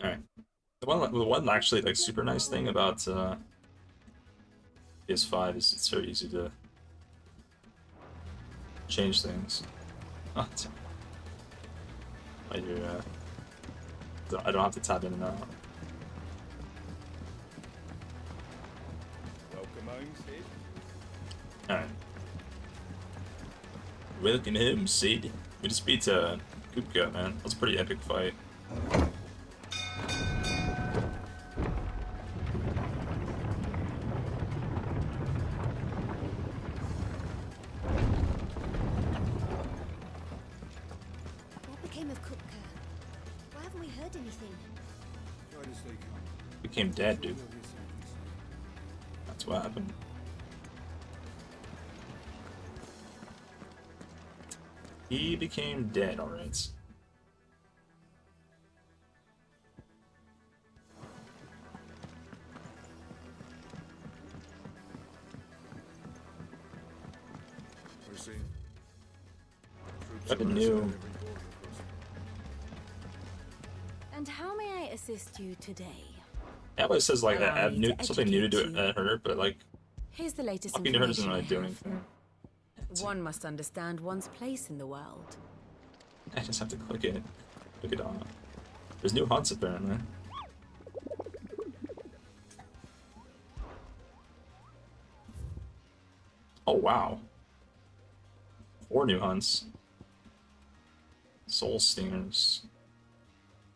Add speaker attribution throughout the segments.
Speaker 1: Alright. The one actually like super nice thing about PS5 is it's very easy to change things. Oh, you're, I don't have to tap in and out.
Speaker 2: Welcome home, Sid.
Speaker 1: Alright. Welcome home, Sid. We just beat Kupka, man. That was a pretty epic fight.
Speaker 3: What became of Kupka? Why haven't we heard anything?
Speaker 2: Try to stay calm.
Speaker 1: Became dead, dude.
Speaker 2: You'll hear something soon.
Speaker 1: That's what happened. He became dead, alright.
Speaker 2: We're seeing troops
Speaker 1: Weapon
Speaker 2: on our
Speaker 1: new.
Speaker 2: side every border crossing.
Speaker 3: And how may I assist you today?
Speaker 1: Yeah, but it says like
Speaker 3: Allow
Speaker 1: add
Speaker 3: me
Speaker 1: new
Speaker 3: to
Speaker 1: something new to do
Speaker 3: educate you.
Speaker 1: at her, but like
Speaker 3: Here's the latest
Speaker 1: talking to her doesn't
Speaker 3: information
Speaker 1: really
Speaker 3: I
Speaker 1: do
Speaker 3: have.
Speaker 1: anything.
Speaker 3: One must understand one's place in the world.
Speaker 1: I just have to click it. Click it on. There's new hunts apparently. Oh wow. 4 new hunts. Soul Stingers.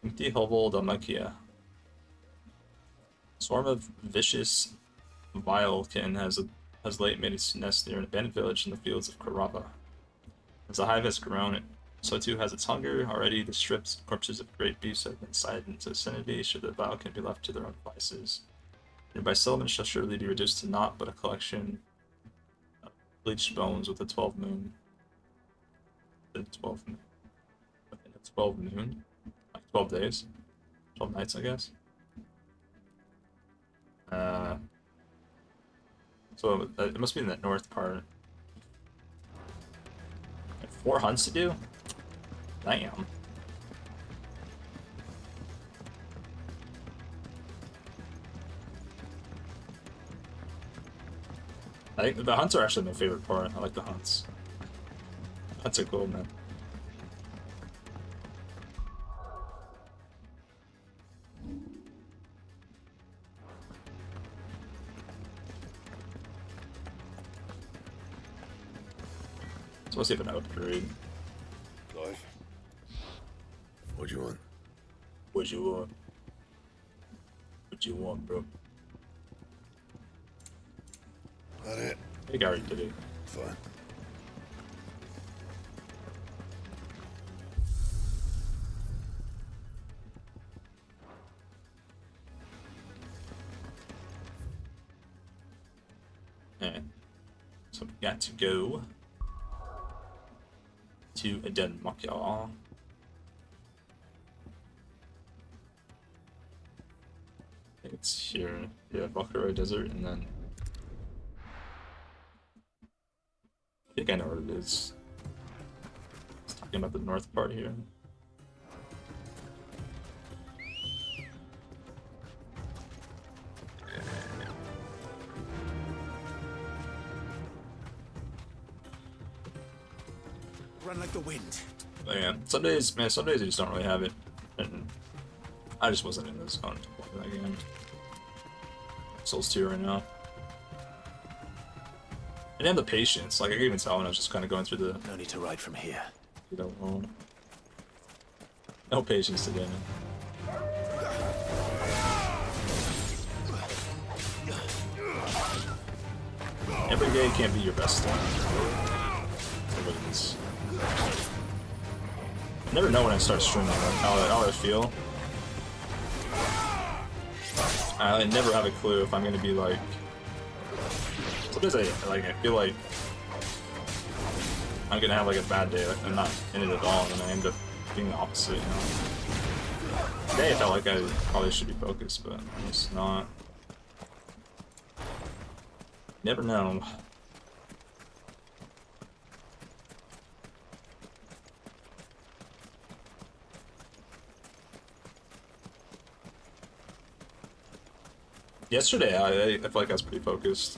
Speaker 1: Empty Hovel Dalmatia. Swarm of vicious Vilekin has late made its nest near an abandoned village in the fields of Karava. As the hive has grown, so too has its hunger. Already the stripped corpses of great beasts have been sighted into vicinity, should the Vilekin be left to their own devices. Nearby settlements shall surely be reduced to naught but a collection of bleached bones with a 12 moon. The 12 moon. Within a 12 moon? Like 12 days? 12 nights, I guess. So it must be in that north part. 4 hunts to do? Damn. I think the hunts are actually my favorite part. I like the hunts. Hunts are cool, man. So let's see if an upgrade.
Speaker 2: Clive, what do you want?
Speaker 1: What you want? What you want, bro?
Speaker 2: That it?
Speaker 1: I think I already did it.
Speaker 2: Fine.
Speaker 1: Alright. So we got to go to Denmark. I think it's here. Yeah, Valkyrie Desert, and then I think I know what it is. It's talking about the north part here.
Speaker 2: Run like the wind.
Speaker 1: But yeah, some days, man, some days you just don't really have it, and I just wasn't in the zone to play that game. Souls 2 right now. I didn't have the patience. Like I could even tell when I was just kind of going through the.
Speaker 4: No need to ride from here.
Speaker 1: You know, no patience today, man. Every day can't be your best day. Look at this. I never know when I start streaming, like how I feel. I never have a clue if I'm gonna be like. Sometimes I feel like I'm gonna have like a bad day, like I'm not in it at all, and I end up being the opposite, you know. Today I felt like I probably should be focused, but I'm just not. Never know. Yesterday, I feel like I was pretty focused.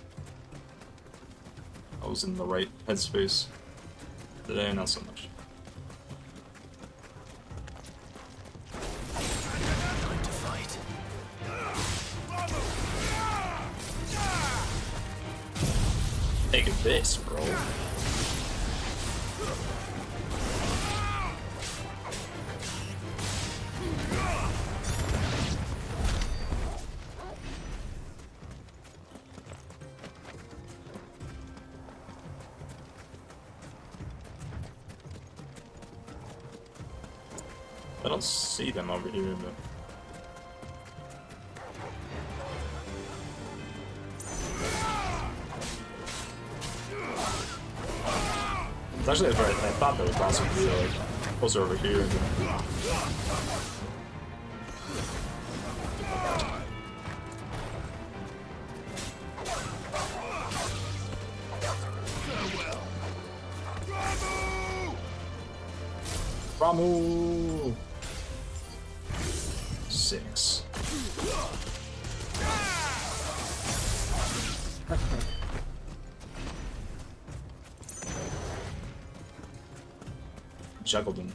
Speaker 1: I was in the right headspace. Today, not so much.
Speaker 2: Time to fight.
Speaker 1: Take this, bro. I don't see them over here, but... It's actually, I thought that would possibly be like closer over here. And then... Ramu! 6. Juggled him.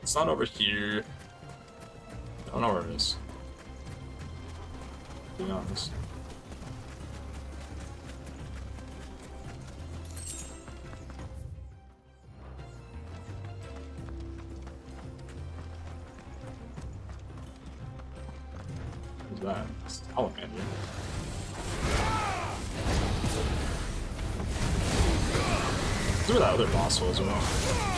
Speaker 1: It's not over here. I don't know where it is. To be honest. Who's that? It's Salamander. This is where that other boss was, right?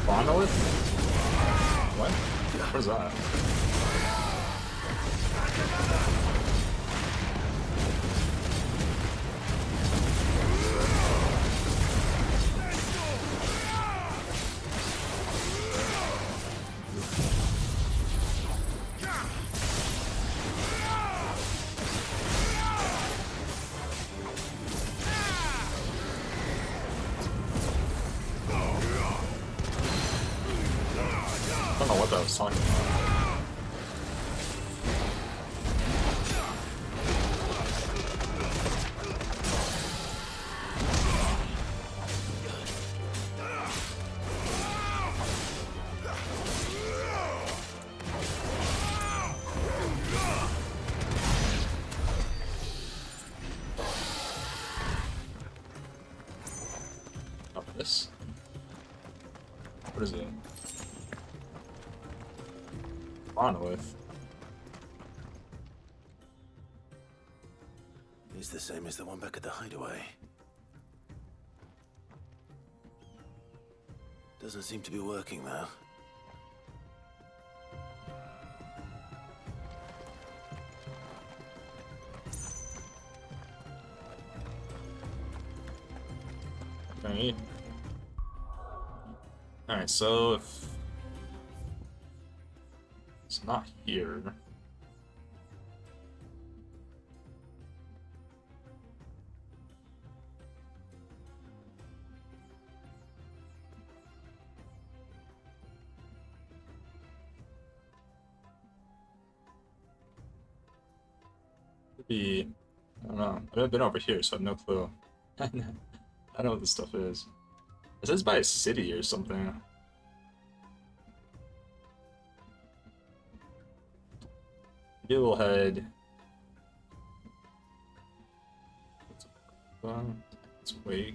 Speaker 1: Monolith? What? What is that? I don't know what that was talking about. Not this. What is it? Monolith.
Speaker 2: He's the same as the one back at the hideaway. Doesn't seem to be working though.
Speaker 1: Okay. Alright, so if it's not here. Could be, I don't know. I've been over here, so I have no clue. I don't know what this stuff is. It says by a city or something. Maybe we'll head. Let's wait.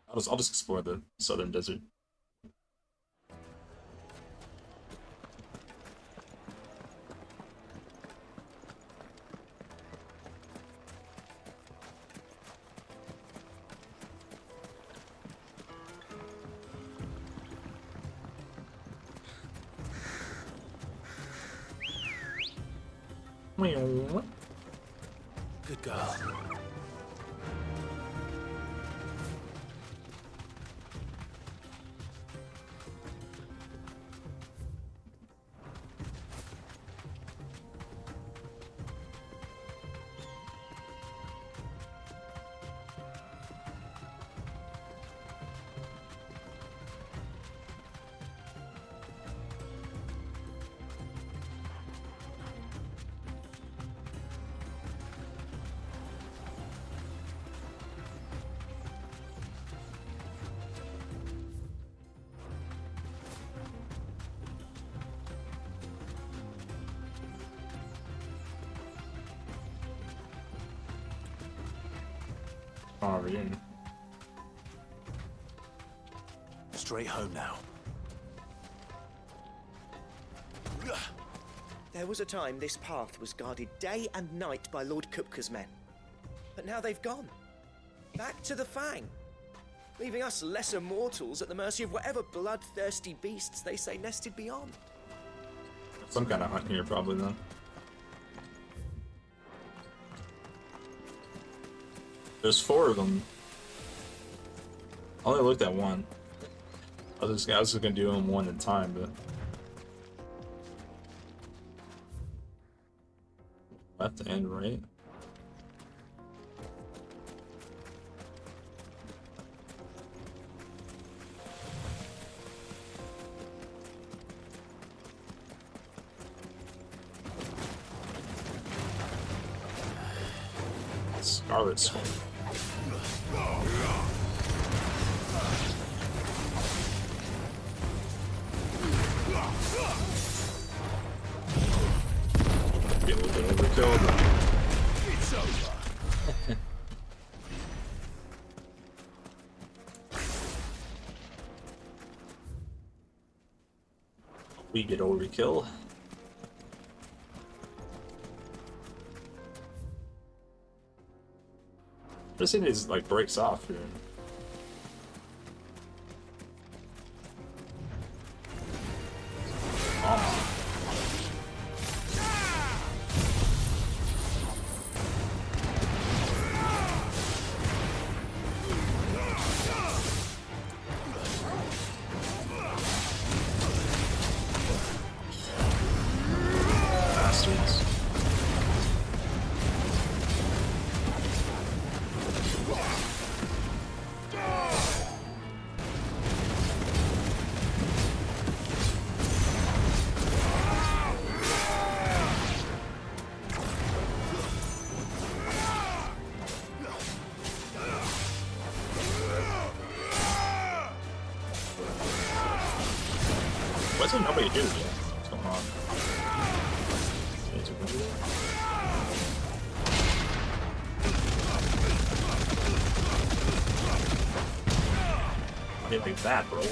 Speaker 1: I'll just explore the southern desert.
Speaker 2: Good girl.
Speaker 1: Oh, we're in.
Speaker 2: Straight home now.
Speaker 4: There was a time this path was guarded day and night by Lord Kupka's men. But now they've gone. Back to the Fang. Leaving us lesser mortals at the mercy of whatever bloodthirsty beasts they say nested beyond.
Speaker 1: Some kind of hunt here, probably, then. There's 4 of them. I only looked at one. I was just gonna do them one at a time, but left and right. Scarlet Sword. Get a little bit overkill.
Speaker 2: It's over.
Speaker 1: We get overkill. This thing is like breaks off here. Oh. Bastards. What's there nobody here yet? What's going on? I didn't think that, bro.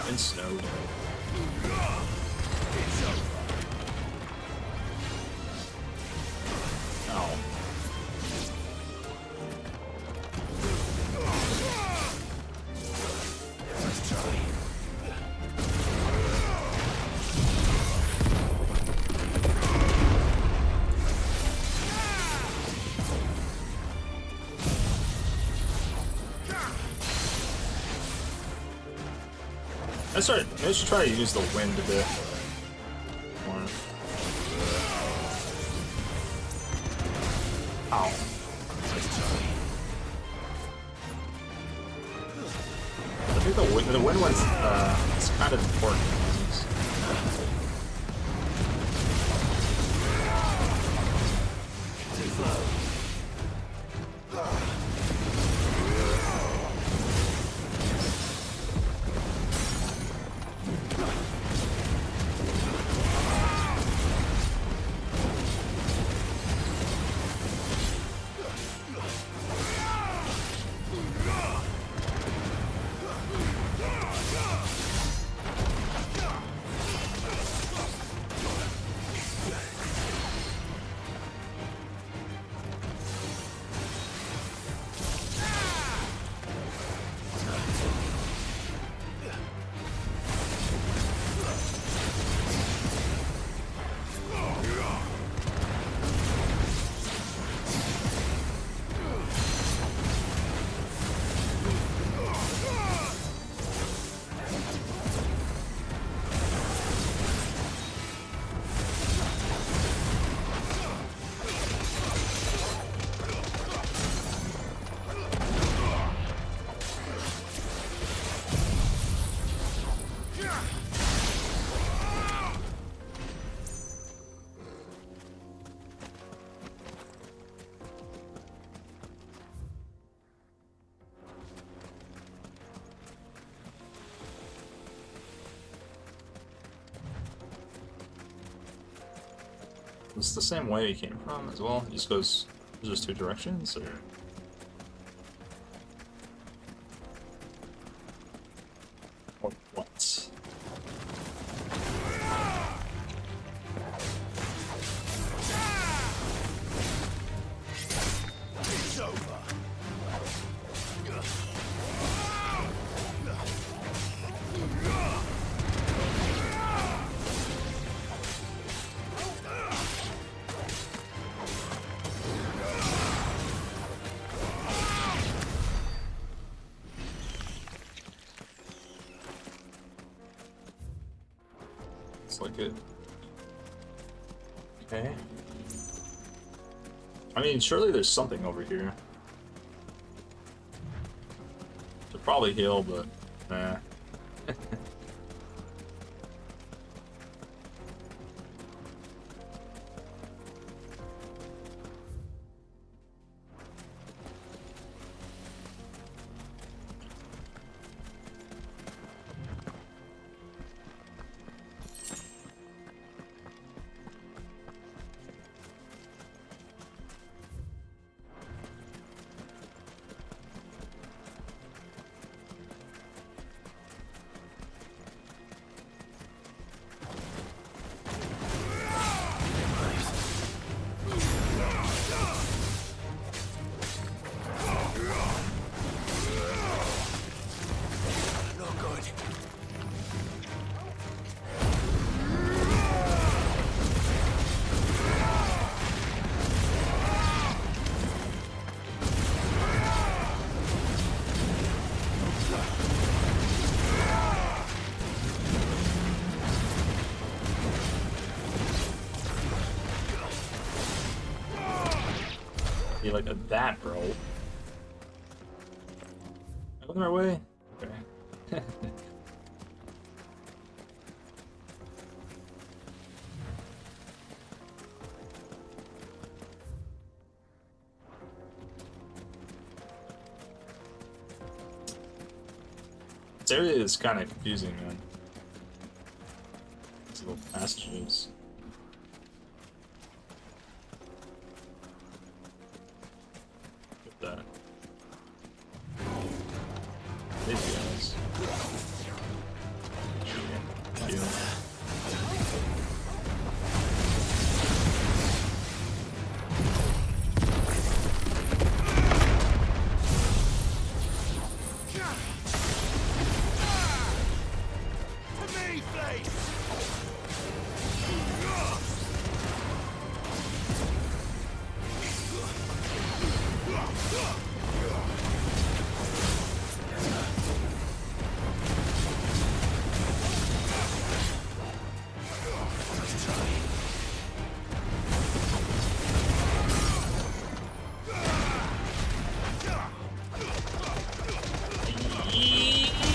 Speaker 1: And snowed. Ow.
Speaker 2: Let's try.
Speaker 1: Let's try to use the wind a bit more. Ow. I think the wind one's is kind of important. It's the same way he came from as well. It just goes. There's just two directions, or what?
Speaker 2: It's over.
Speaker 1: It's like it. Okay. I mean, surely there's something over here. Should probably heal, but nah.
Speaker 2: Not good.
Speaker 1: Be like that, bro. Am I on the right way? Okay. This area is kind of confusing, man. These little passages. Look at that. These guys. Yeah.
Speaker 2: To me, please.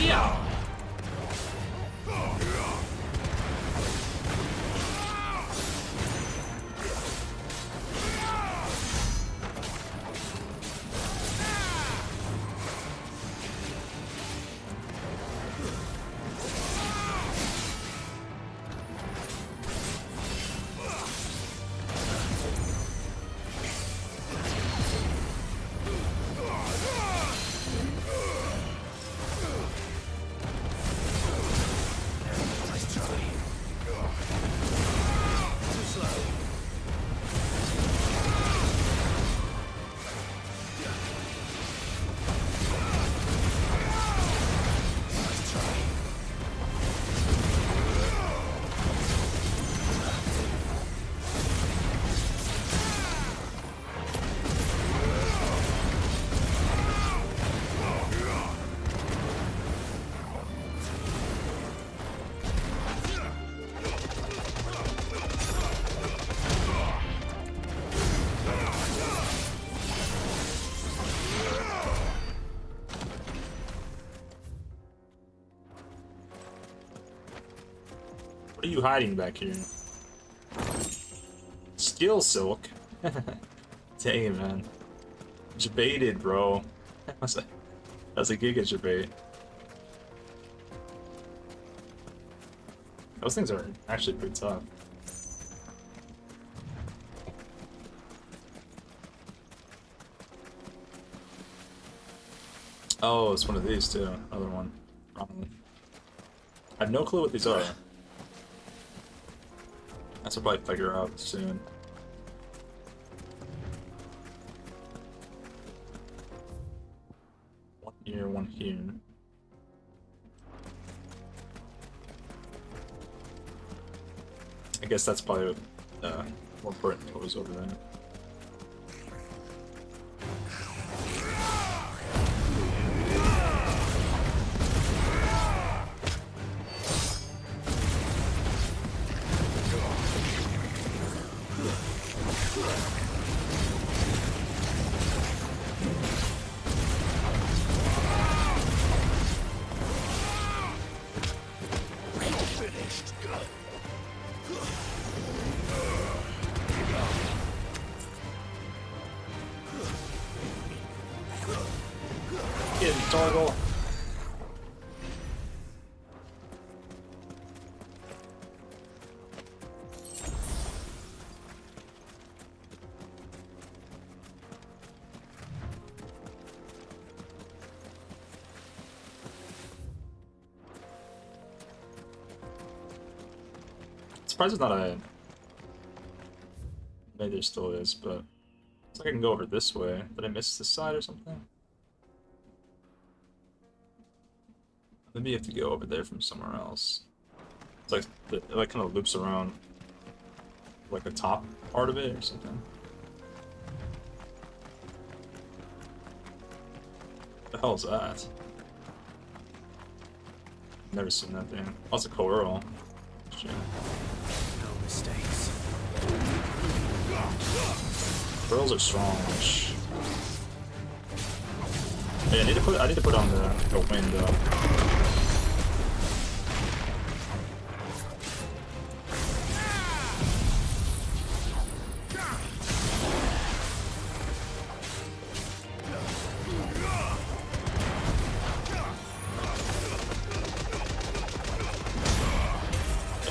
Speaker 1: Yeah.
Speaker 2: Nice try. Too slow. Nice try.
Speaker 1: What are you hiding back here? Steel silk? Dang it, man. Jebaited, bro. That's a giga jebait. Those things are actually pretty tough. Oh, it's one of these too. Another one. Probably. I have no clue what these are. That's will probably figure out soon. One here, one here. I guess that's probably more important than what was over there.
Speaker 2: Finished.
Speaker 1: Get Torgal. Surprised it's not a. Maybe there still is, but it's like I can go over this way. Did I miss this side or something? Maybe you have to go over there from somewhere else. It's like it like kind of loops around, like the top part of it or something. What the hell is that? Never seen that thing. Oh, it's a coral. Shit.
Speaker 2: No mistakes.
Speaker 1: Pearls are strong. Hey, I need to put on the wind though.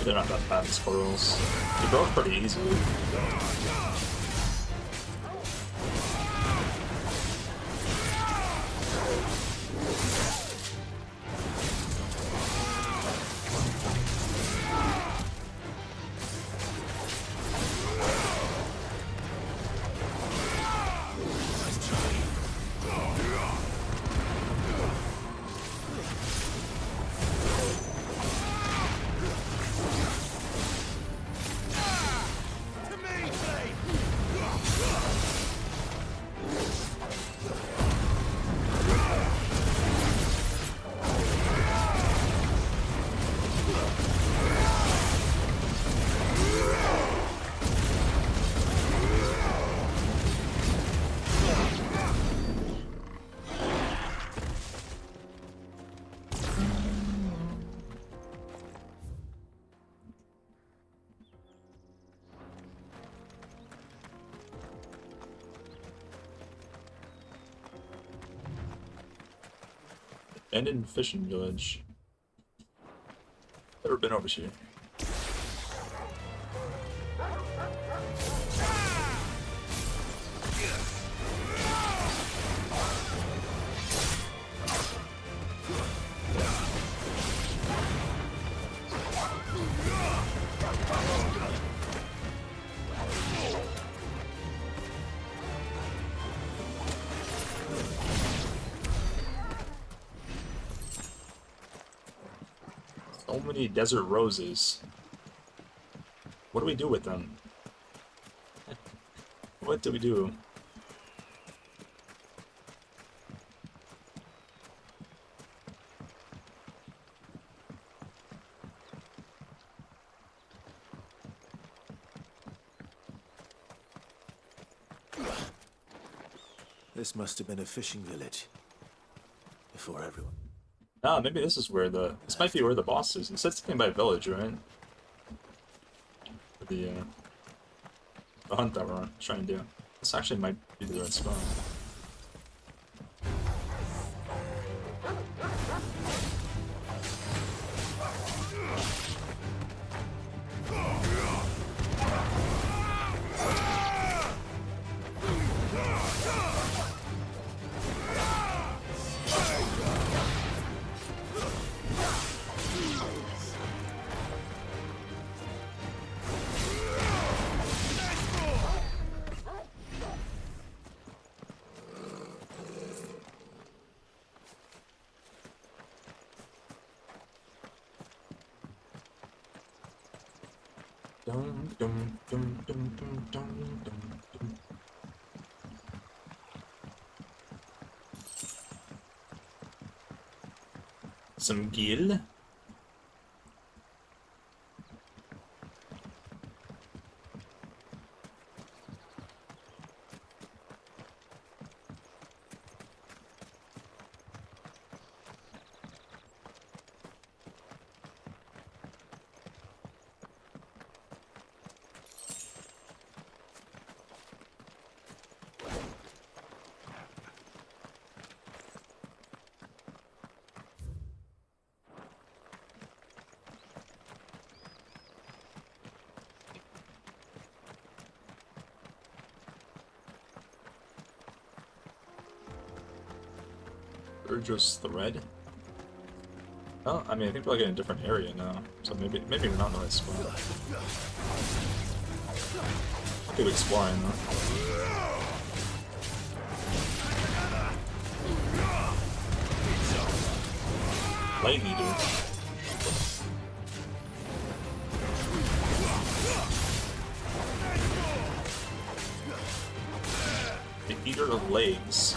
Speaker 1: They're not that bad as squirrels. They broke pretty easily. Abandoned fishing village. Never been over here. So many desert roses. What do we do with them? What do we do?
Speaker 2: This must have been a fishing village. Before everyone.
Speaker 1: Ah, maybe this is where this might be where the boss is. It says something by village, right? For the hunt that we're trying to do. This actually might be the right spot. Dum, dum, dum, dum, dum, dum, dum, dum. Some gill. Or just thread. Well, I mean, I think we're like in a different area now, so maybe we're not in the right spot. Keep exploring though. Light Eater. The Eater of Legs.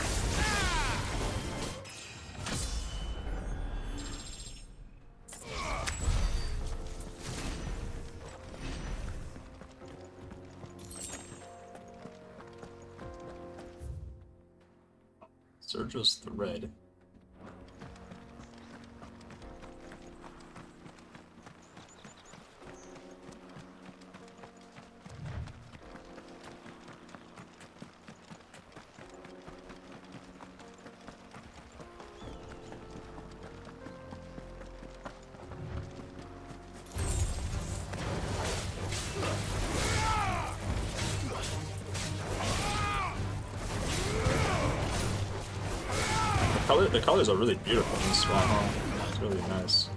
Speaker 1: Sergio's thread. The colors are really beautiful in this spot, huh? It's really nice.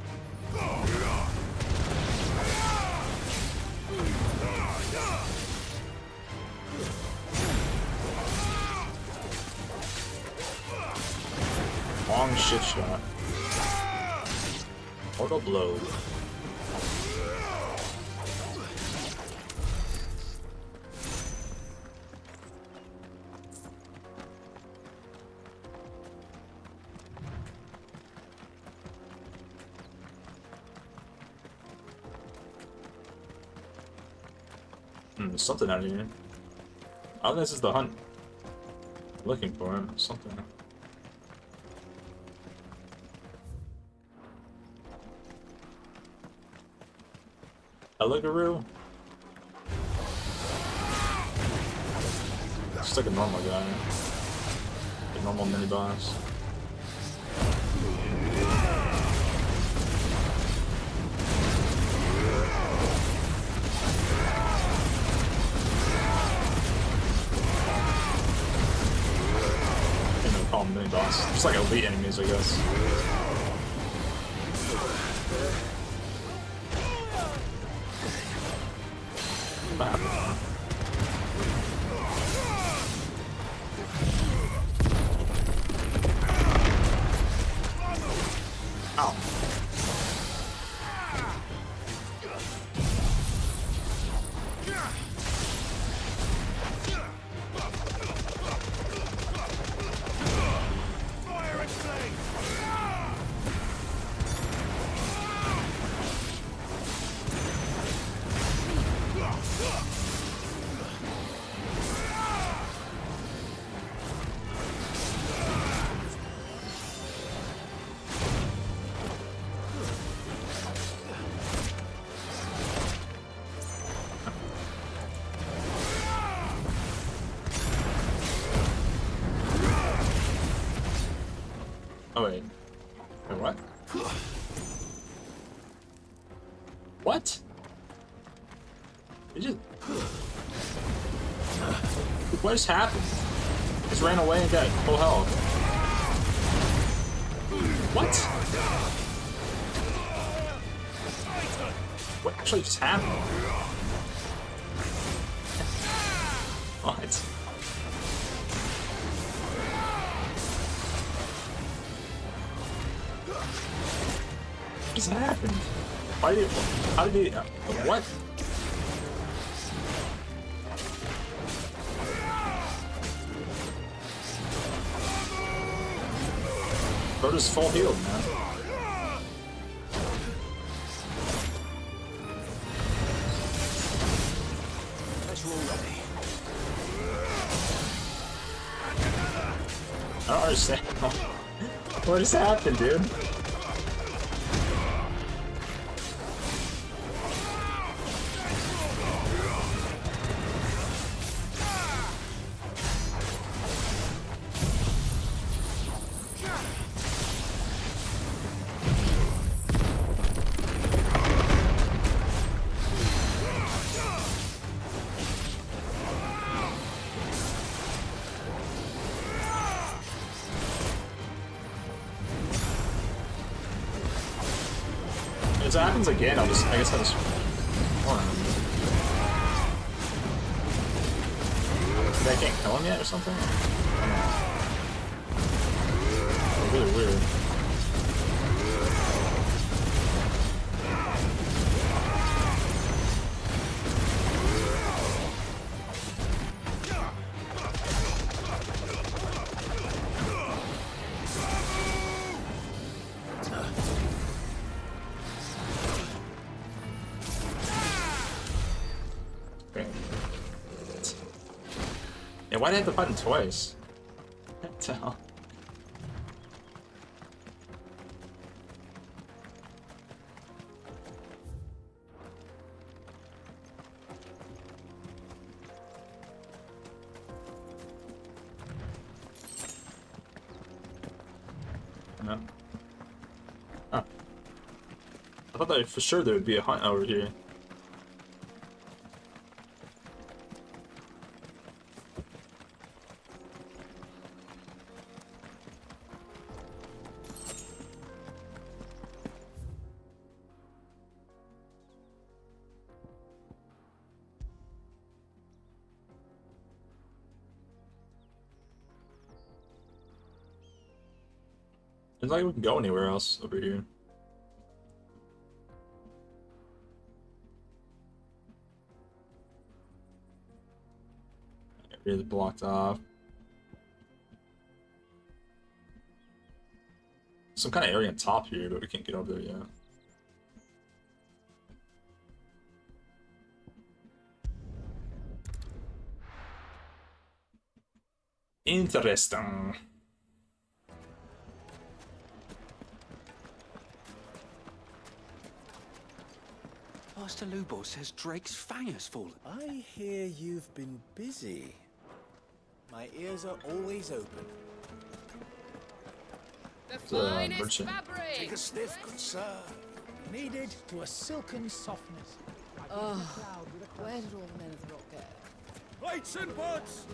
Speaker 1: Long shift shot. Mortal blow. There's something out here. Oh, this is the hunt. Looking for him. Something. Eligaroo? It's just like a normal guy. A normal mini boss. Mini boss. Just like elite enemies, I guess. What happened? Ow. Oh wait. Wait, what? What? It just... What just happened? Just ran away and got full health. What? What actually just happened? What? What just happened? Why did... How did he... What? Bro just full healed, man.
Speaker 2: Let's roll ready.
Speaker 1: I don't understand. What just happened, dude? If it happens again, I guess I'll just... Maybe I can't kill him yet or something? Really weird. Yeah, why did I hit the button twice? What the hell? No. Huh. I thought that for sure there would be a hunt over here. It's like we can go anywhere else over here. Really blocked off. Some kind of area on top here, but we can't get over there yet. Interesting.
Speaker 5: Master Lubo says Drake's fang has fallen.
Speaker 2: I hear you've been busy. My ears are always open.
Speaker 6: The
Speaker 1: a
Speaker 6: finest
Speaker 1: merchant.
Speaker 6: fabric.
Speaker 2: Take a sniff, good sir.
Speaker 7: Kneaded to a silken softness.
Speaker 6: Oh, where did all the men of the rock go?
Speaker 2: Plates and pots!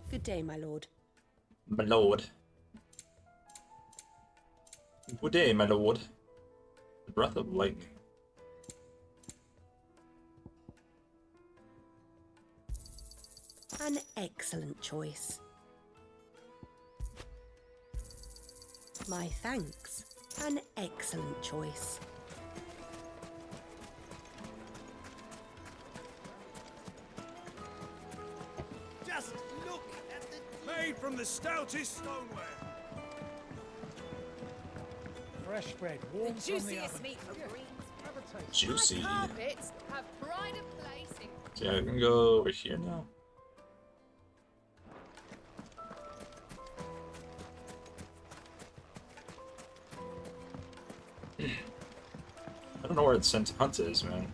Speaker 3: Good day, my lord.
Speaker 1: My lord. Good day, my lord. The breath of lightning.
Speaker 3: An excellent choice. My thanks. An excellent choice.
Speaker 2: Just look at the... Made from the stoutest stoneware.
Speaker 7: Fresh bread,
Speaker 6: The
Speaker 7: warm from the
Speaker 6: juiciest
Speaker 7: oven.
Speaker 6: meat for greens.
Speaker 7: Have a taste.
Speaker 1: Juicy.
Speaker 6: Carpets have pride of place in
Speaker 1: So yeah, we can go over here now. I don't know where the scent hunt is, man.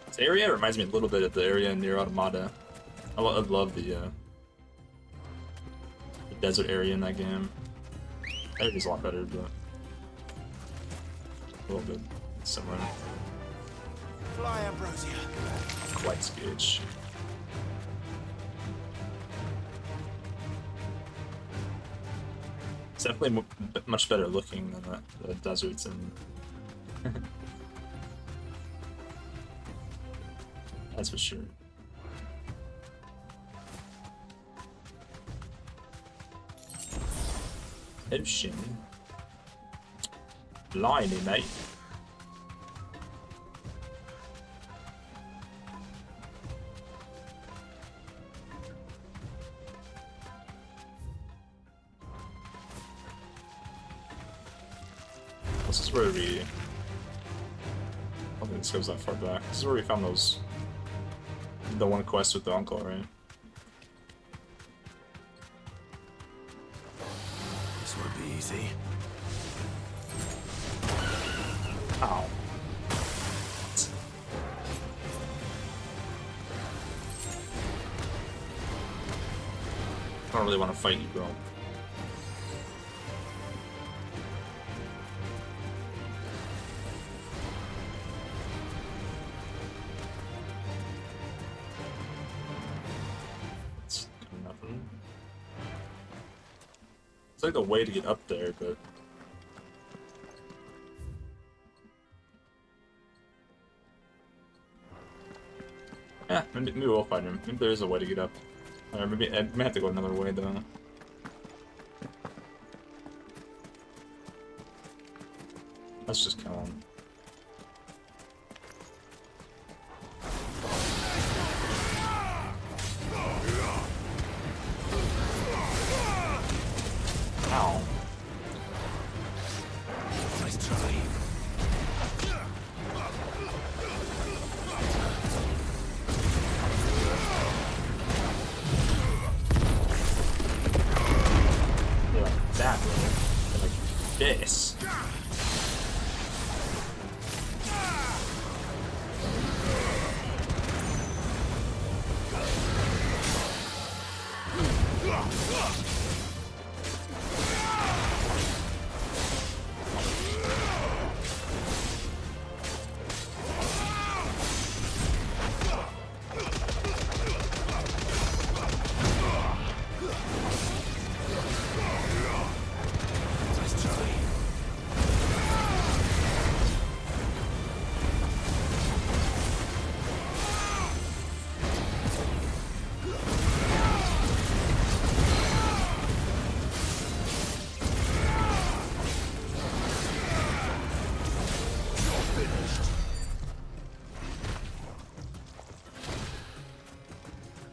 Speaker 1: This area reminds me a little bit of the area near Automata. I love the desert area in that game. That is a lot better, but a little bit similar.
Speaker 2: Fly, Ambrosia.
Speaker 1: Quite sketch. It's definitely much better looking than the deserts and. That's for sure. Ocean. Blimey, mate. This is where we... I don't think this goes that far back. This is where we found those... The one quest with the uncle, right?
Speaker 2: This won't be easy.
Speaker 1: Ow. I don't really want to fight you, bro. It's nothing. It's like the way to get up there, but... Yeah, maybe we'll find him. Maybe there is a way to get up. Or maybe I may have to go another way though. Let's just kill him. Ow.
Speaker 2: Nice try.
Speaker 1: Yeah, like that, bro. And like this.
Speaker 2: Nice try.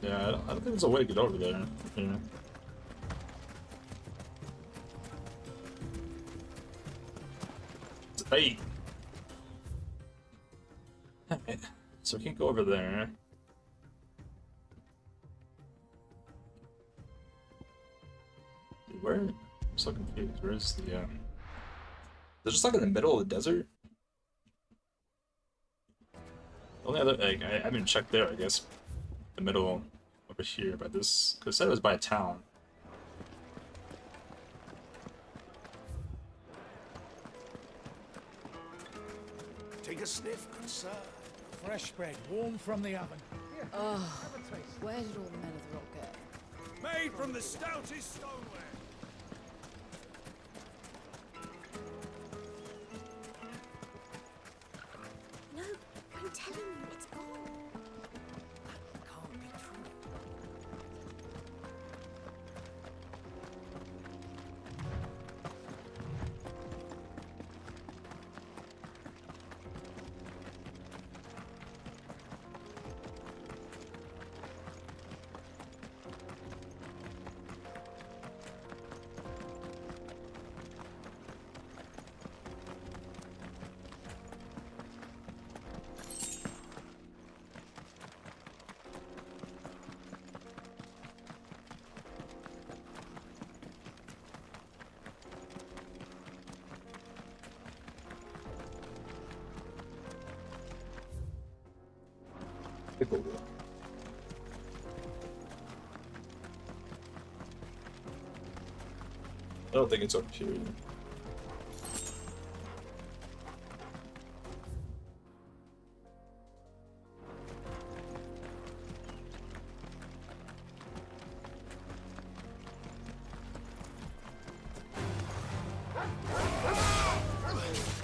Speaker 1: Yeah, I don't think there's a way to get over there. Yeah. Hey! Alright, so we can't go over there. Dude, where? I'm so confused. Where's the, They're just like in the middle of the desert? The only other, like, I haven't checked there, I guess. The middle over here by this, because it said it was by a town.
Speaker 2: Take a sniff, good sir.
Speaker 7: Fresh bread, warm from the oven. Here,
Speaker 6: Oh,
Speaker 7: have a taste.
Speaker 6: where did all the men of the rock go?
Speaker 2: Made from the stoutest stoneware.
Speaker 3: No, I'm telling you, it's gone.
Speaker 2: Can't be true.
Speaker 1: Pickle. I don't think it's up here.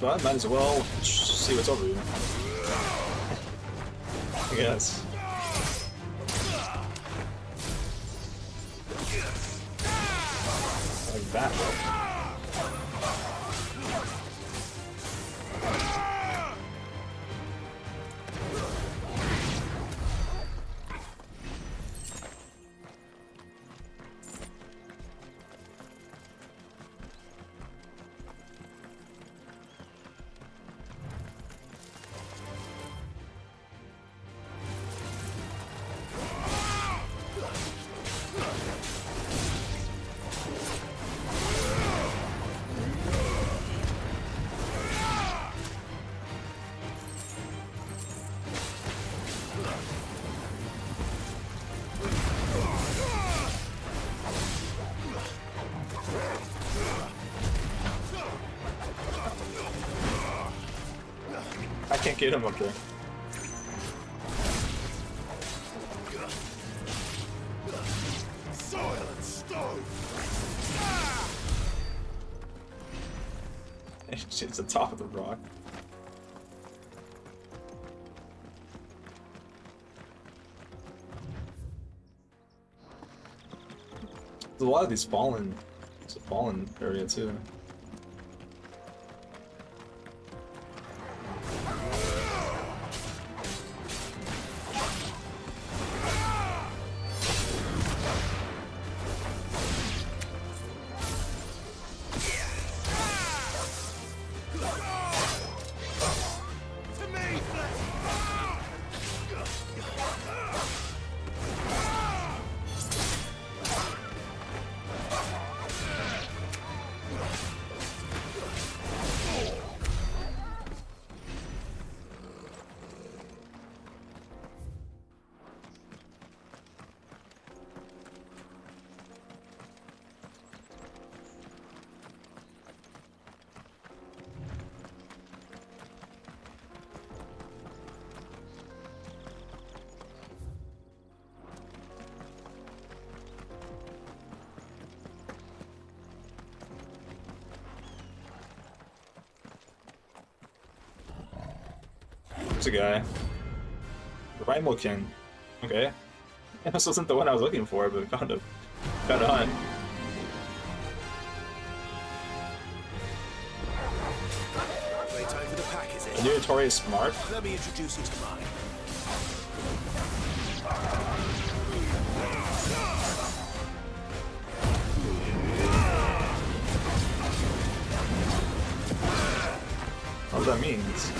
Speaker 1: but might as well see what's over here. I guess. Like that, though. I can't get him up there. It's the top of the rock. There's a lot of these fallen. It's a fallen area too. There's a guy. The Raimokin. Okay. This wasn't the one I was looking for, but found a hunt.
Speaker 2: Great time for the pack, is
Speaker 1: A
Speaker 2: it?
Speaker 1: new Notorious Mark.
Speaker 2: Let me introduce you to mine.
Speaker 1: What that means.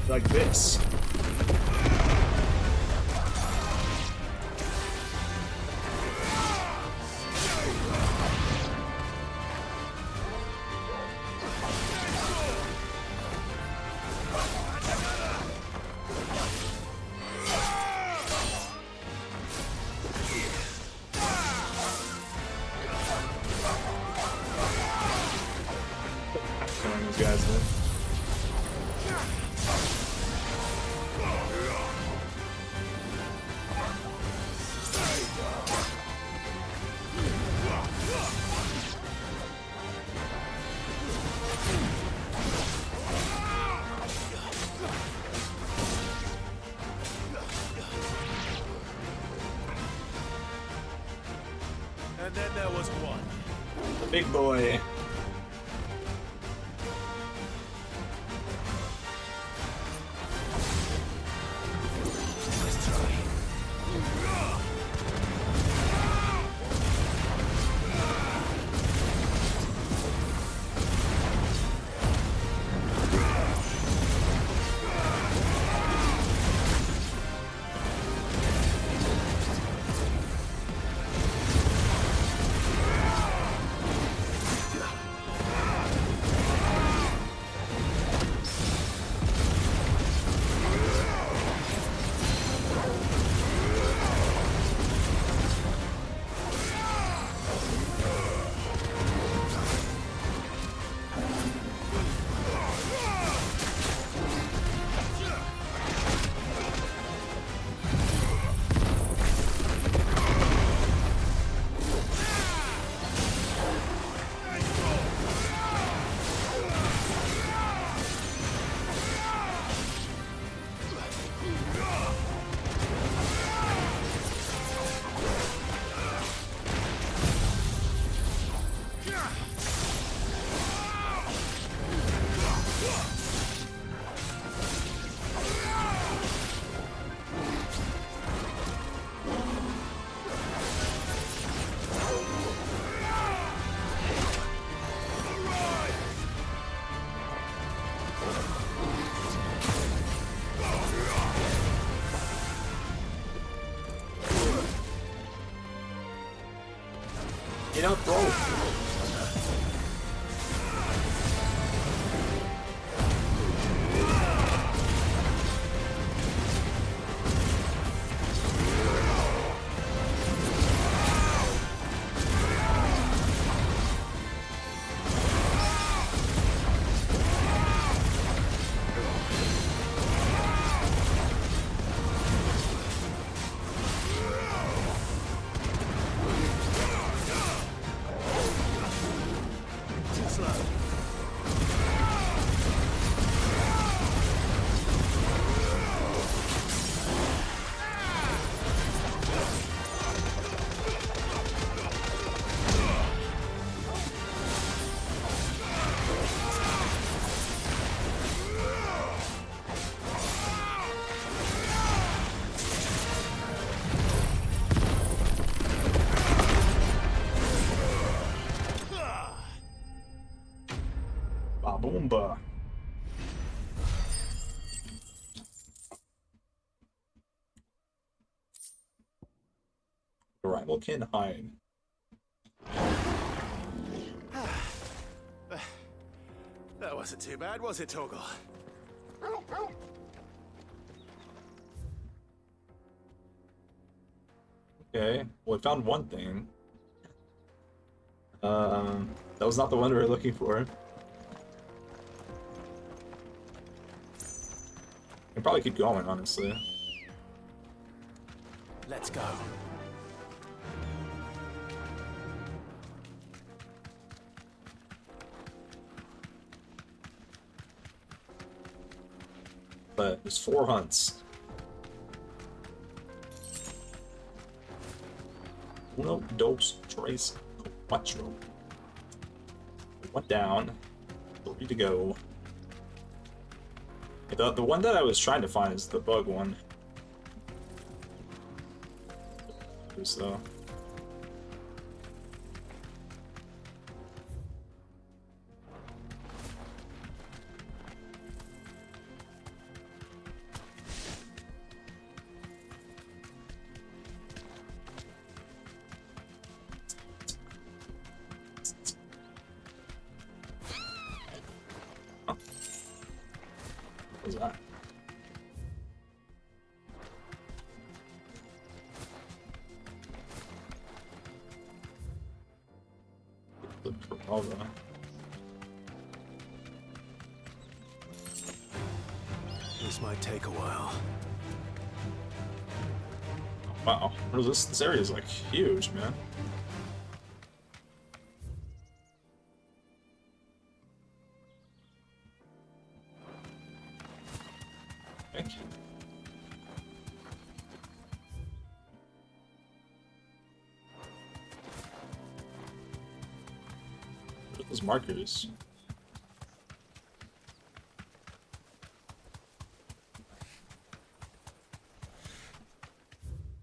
Speaker 1: Like this. Killing these guys then.
Speaker 2: And then there was one.
Speaker 1: The big boy.
Speaker 2: Let's try.
Speaker 1: Get up, bro. Ba-boomba. The rival can hide.
Speaker 2: That wasn't too bad, was it, Torgal?
Speaker 1: Okay, well, I found one thing. That was not the one we were looking for. I can probably keep going, honestly.
Speaker 2: Let's go.
Speaker 1: But there's 4 hunts. Uno, dos, tres, cuatro. 1 down. 3 to go. The one that I was trying to find is the bug one. So. What was that? Look for Malva.
Speaker 2: This might take a while.
Speaker 1: Wow, what is this? This area is like huge, man. Thank you. What are those markers?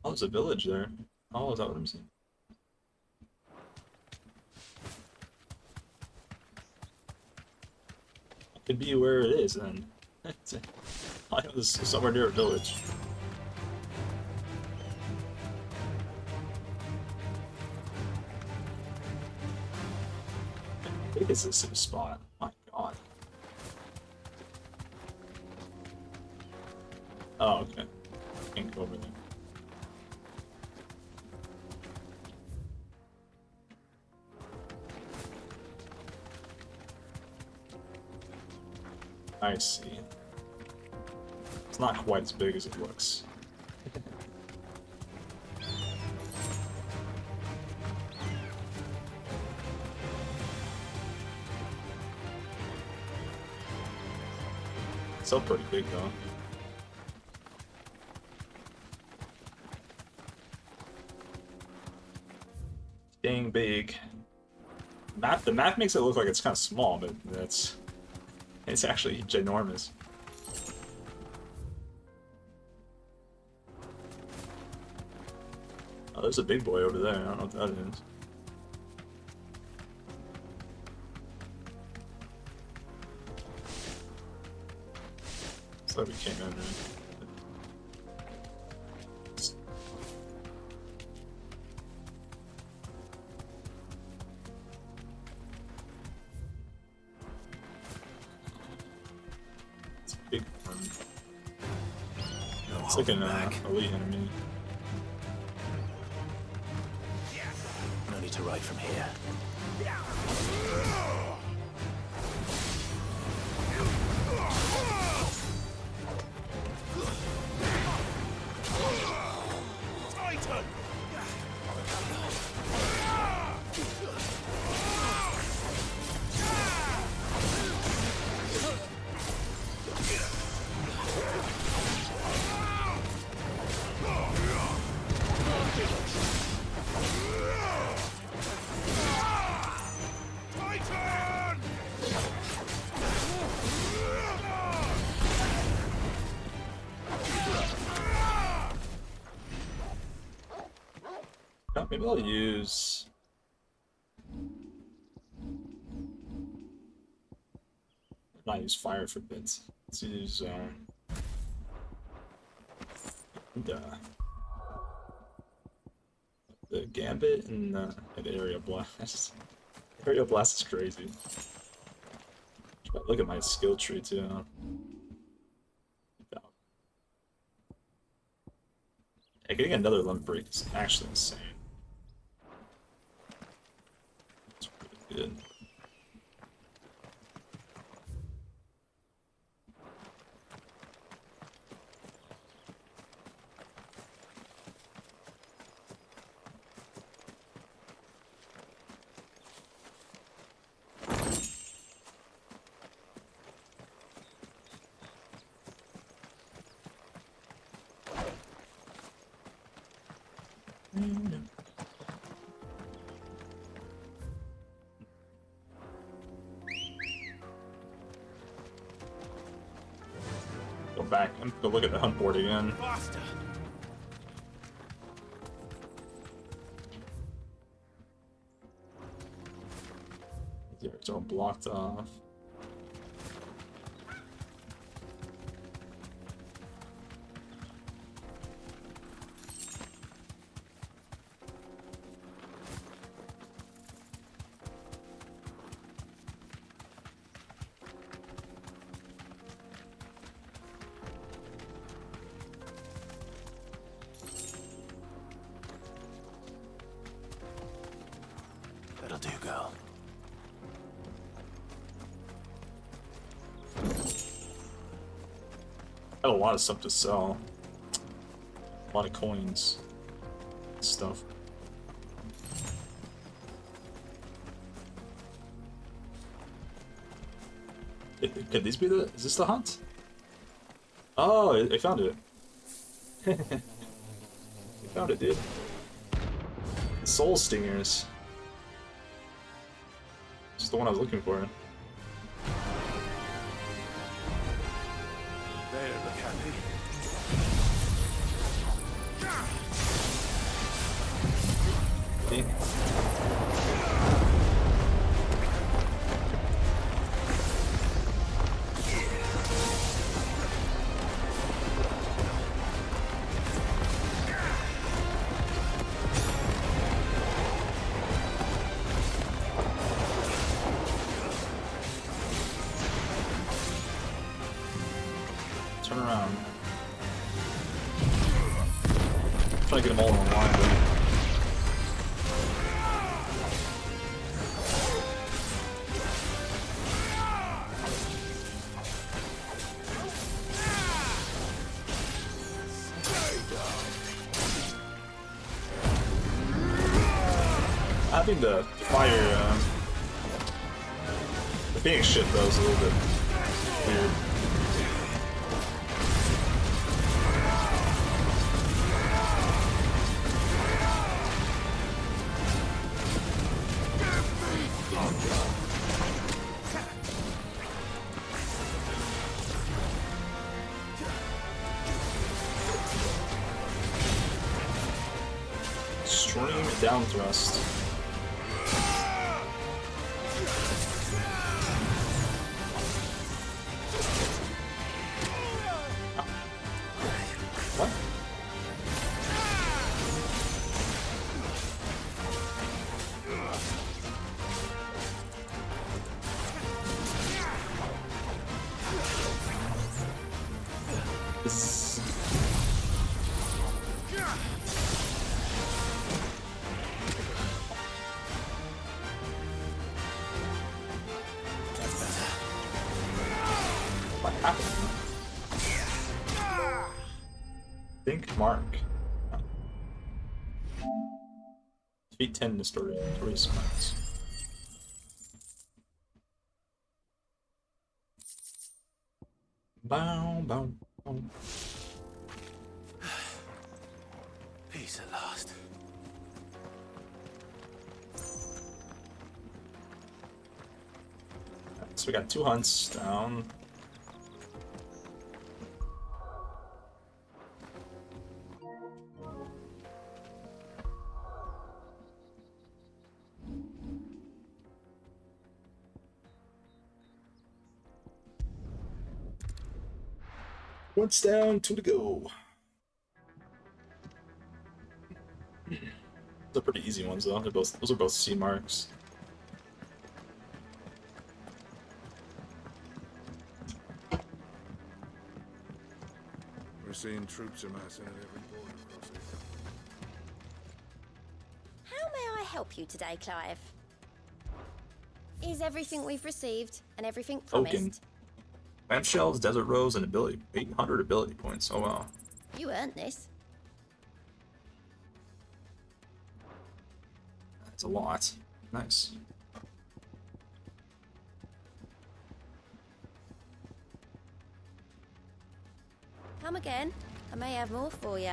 Speaker 1: Oh, there's a village there. Oh, is that what I'm seeing? Could be where it is then. I know this is somewhere near a village. I think it's the same spot. My god. Oh, okay. Can't go over there. I see. It's not quite as big as it looks. Still pretty big though. Dang big. The map makes it look like it's kind of small, but it's actually ginormous. Oh, there's a big boy over there. I don't know what that is. So we came in, right? It's like an elite enemy.
Speaker 2: No need to ride from here.
Speaker 1: Maybe I'll use. Not use fire for bits. Let's use the gambit and the area blast. Area blast is crazy. Look at my skill tree too. Yeah, getting another limb break is actually insane. It's pretty good. Go back and go look at the hunt board again. Yeah, it's all blocked off.
Speaker 2: That'll do, girl.
Speaker 1: I had a lot of stuff to sell. A lot of coins. Stuff. Could these be the... Is this the hunt? Oh, I found it. I found it, dude. Soul Stingers. It's the one I was looking for.
Speaker 2: They don't look happy.
Speaker 1: See? Turn around. Try to get them all in line, but... Having the fire, the being shit though is a little bit weird. Stream down thrust. What? This... Think Mark. Defeat 10 in the story. Story smarts. Bow, bow, bow.
Speaker 2: Peace at last.
Speaker 1: So we got 2 hunts down. Once down, 2 to go. Those are pretty easy ones though. Those are both C marks.
Speaker 8: We're seeing troops amassing at every border crossing.
Speaker 3: How may I help you today, Clive? Is everything we've received and everything promised?
Speaker 1: Token. Clamshells, Desert Rose, and ability. 800 ability points. Oh wow.
Speaker 3: You earned this.
Speaker 1: That's a lot. Nice.
Speaker 3: Come again. I may have more for you.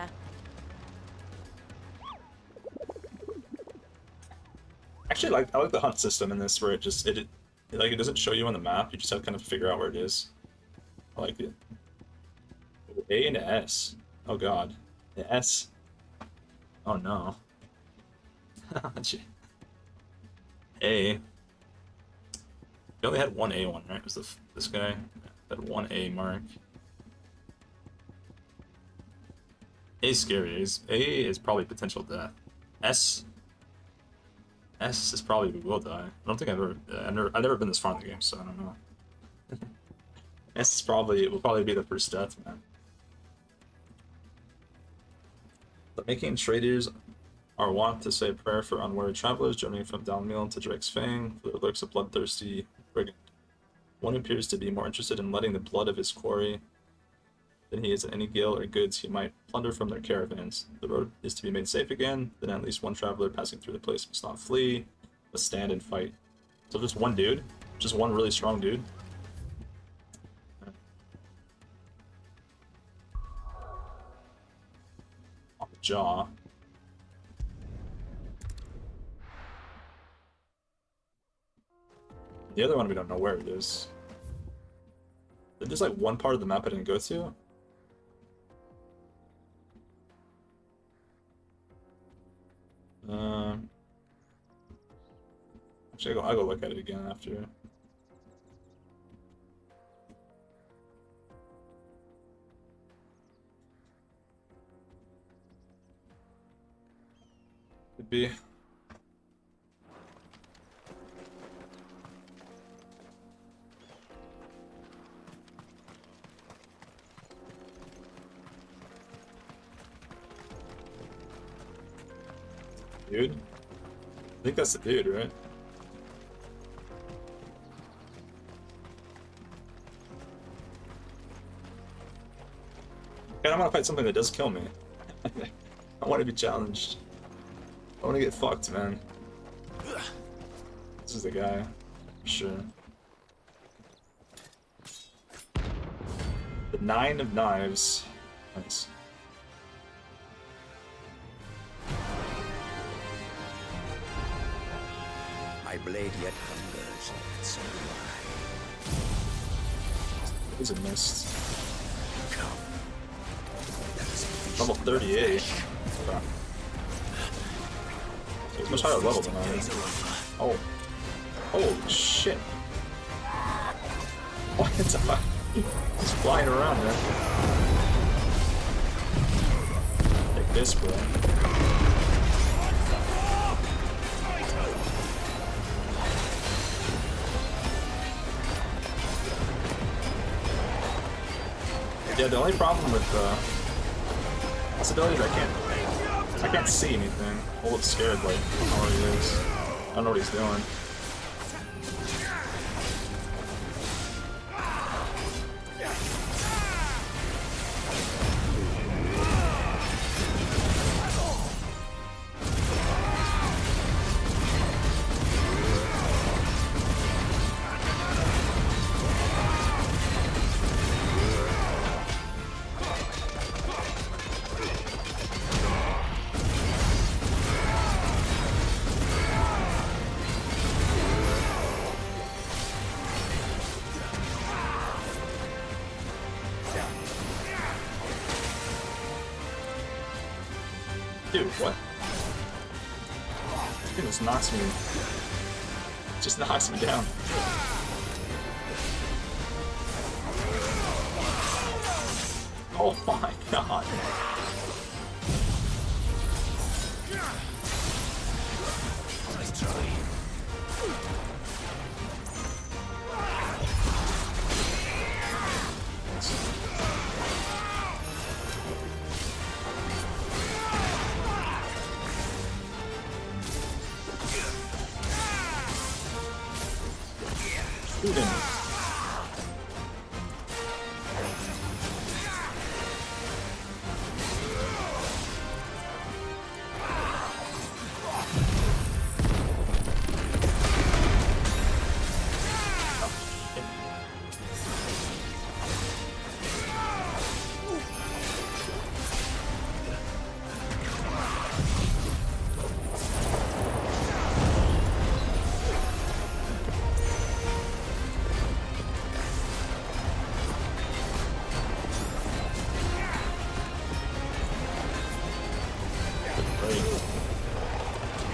Speaker 1: Actually, I like the hunt system in this, where it doesn't show you on the map. You just have to kind of figure out where it is. I like it. A and S. Oh god. The S. Oh no. A. We only had one A one, right? Was this guy had one A mark? A's scary. A is probably potential death. S is probably we will die. I don't think I've never been this far in the game, so I don't know. S is will probably be the first death, man. The making traders are wont to say a prayer for unwary travelers journeying from Downmill to Drake's Fang, for there lurks a bloodthirsty brigand. One who appears to be more interested in letting the blood of his quarry than he is in any gil or goods he might plunder from their caravans. The road is to be made safe again, then at least one traveler passing through the place must not flee, but stand and fight. So just one dude? Just one really strong dude? On the jaw. The other one we don't know where it is. There's just like one part of the map I didn't go to. Actually, I'll go look at it again after. Could be. Dude? I think that's the dude, right? And I want to fight something that does kill me. I want to be challenged. I want to get fucked, man. This is the guy, for sure. The 9 of Knives. Nice.
Speaker 2: My blade yet hungers, and so do
Speaker 1: It was a mist.
Speaker 2: I. Come. Let us feast
Speaker 1: Level
Speaker 2: on your
Speaker 1: 38.
Speaker 2: flesh.
Speaker 1: Wow. So he's much higher level than I am.
Speaker 2: Days are over.
Speaker 1: Oh. Holy shit. What the fuck? He's flying around, man. Take this, bro. Yeah, the only problem with this ability is I can't see anything. I look scared, like, I don't know where he is. I don't know what he's doing. Dude, what? This thing just knocks me. Just knocks me down. Oh my god. Shoot him.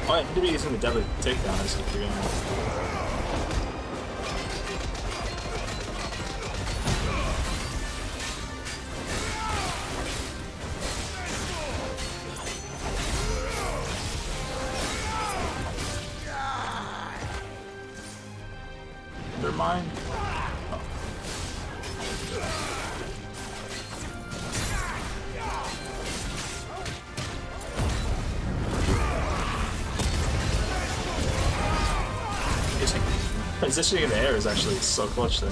Speaker 1: Oh, I need to be using the deadly takedown. I just keep forgetting. Undermine? Oh. Positioning in the air is actually so clutch there.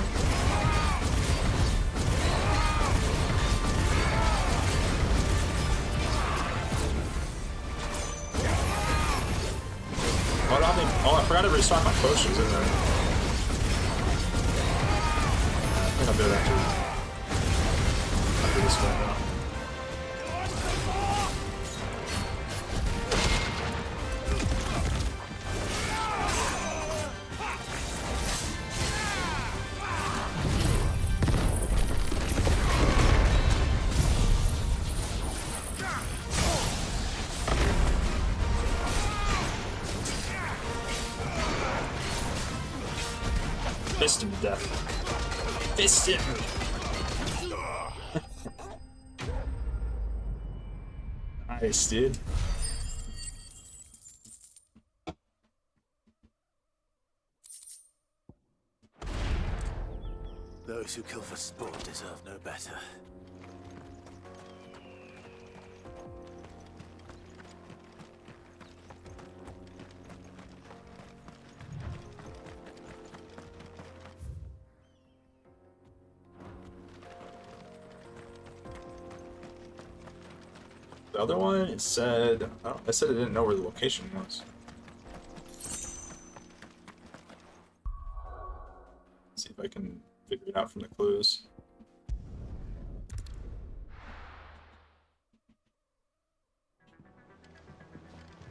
Speaker 1: Oh, I forgot to restock my potions in there. I think I'll do it after this one now. Fist him to death. Fist him! Nice, dude.
Speaker 2: Those who kill for sport deserve no better.
Speaker 1: The other one, it said, I said it didn't know where the location was. Let's see if I can figure it out from the clues.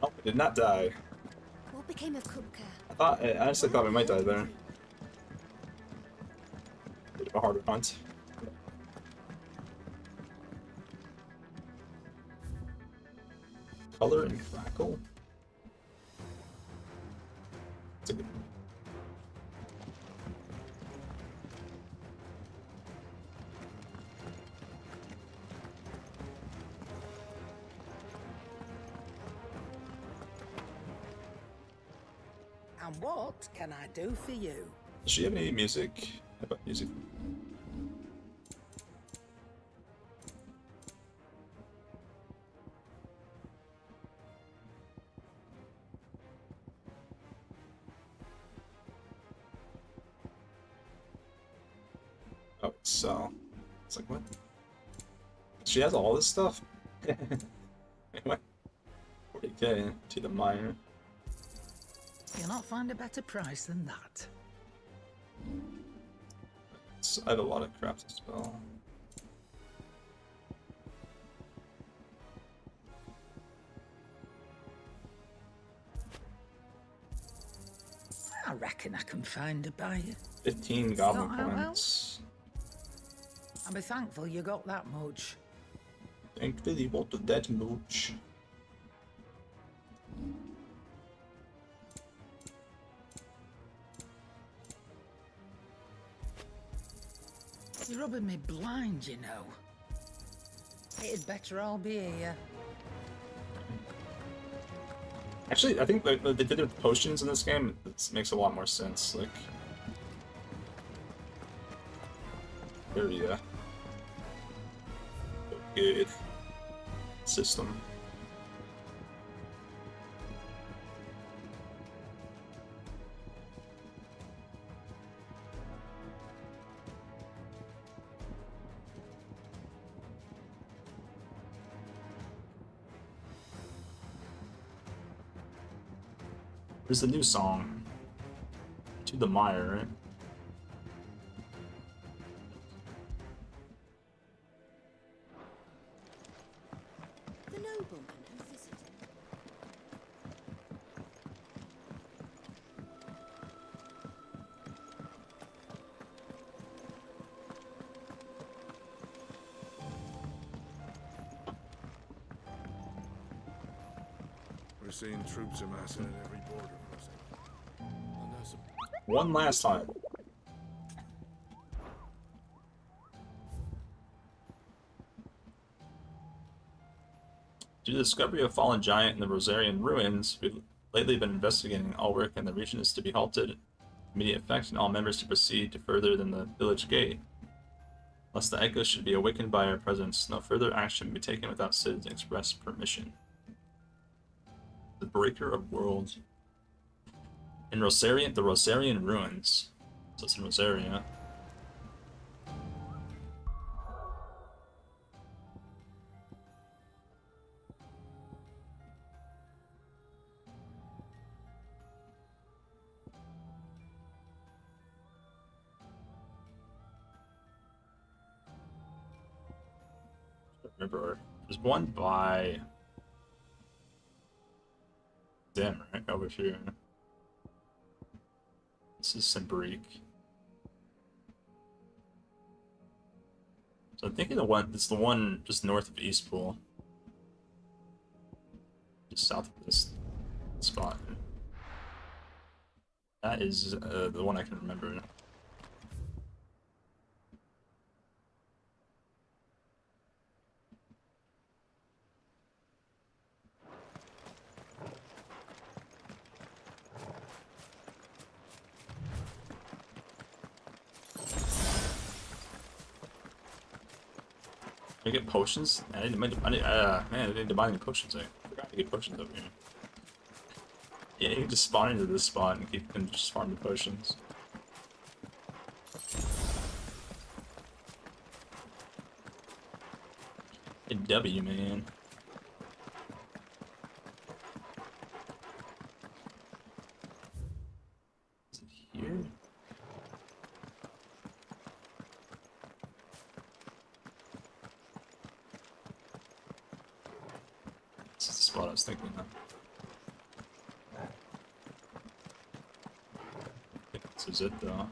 Speaker 1: Nope, I did not die.
Speaker 3: What became of Kupka?
Speaker 1: I honestly thought we might die there. Bit of a harder hunt. Color and crackle. That's a good one.
Speaker 6: And what can I do for you?
Speaker 1: Does she have any music? How about music? Oh, so it's like what? She has all this stuff. Anyway, 40k to the miner.
Speaker 6: You'll not find a better price than that.
Speaker 1: So I have a lot of crap to spell.
Speaker 6: I reckon I can find a buyer.
Speaker 1: 15 goblin
Speaker 6: Not out well.
Speaker 1: points.
Speaker 6: I'll be thankful you got that much.
Speaker 1: Thankfully, what that much.
Speaker 6: rubbing me blind, you know. It'd better all be here.
Speaker 1: Actually, I think what they did with potions in this game makes a lot more sense. Like, very good system. There's the new song. To the Mire, right?
Speaker 3: The nobleman who visited.
Speaker 8: We're seeing troops amassing at every border crossing. And there's a
Speaker 1: One last time. Due to the discovery of a fallen giant in the Rosarian ruins, we've lately been investigating. All work in the region is to be halted. Immediate effect, and all members to proceed to further than the village gate. Lest the echoes should be awakened by our presence, no further action can be taken without Sid's express permission. The Breaker of Worlds. In the Rosarian ruins. So it's in Rosaria. Remember, there's one by them, right over here. This is Simbrique. So I'm thinking it's the one just north of Eastpool. Just south of this spot. That is the one I can remember. Can I get potions? I need to buy any potions. I forgot to get potions over here. Yeah, you can just spawn into this spot and just farm the potions. A W, man. Is it here? This is the spot I was thinking of. I think this is it, though.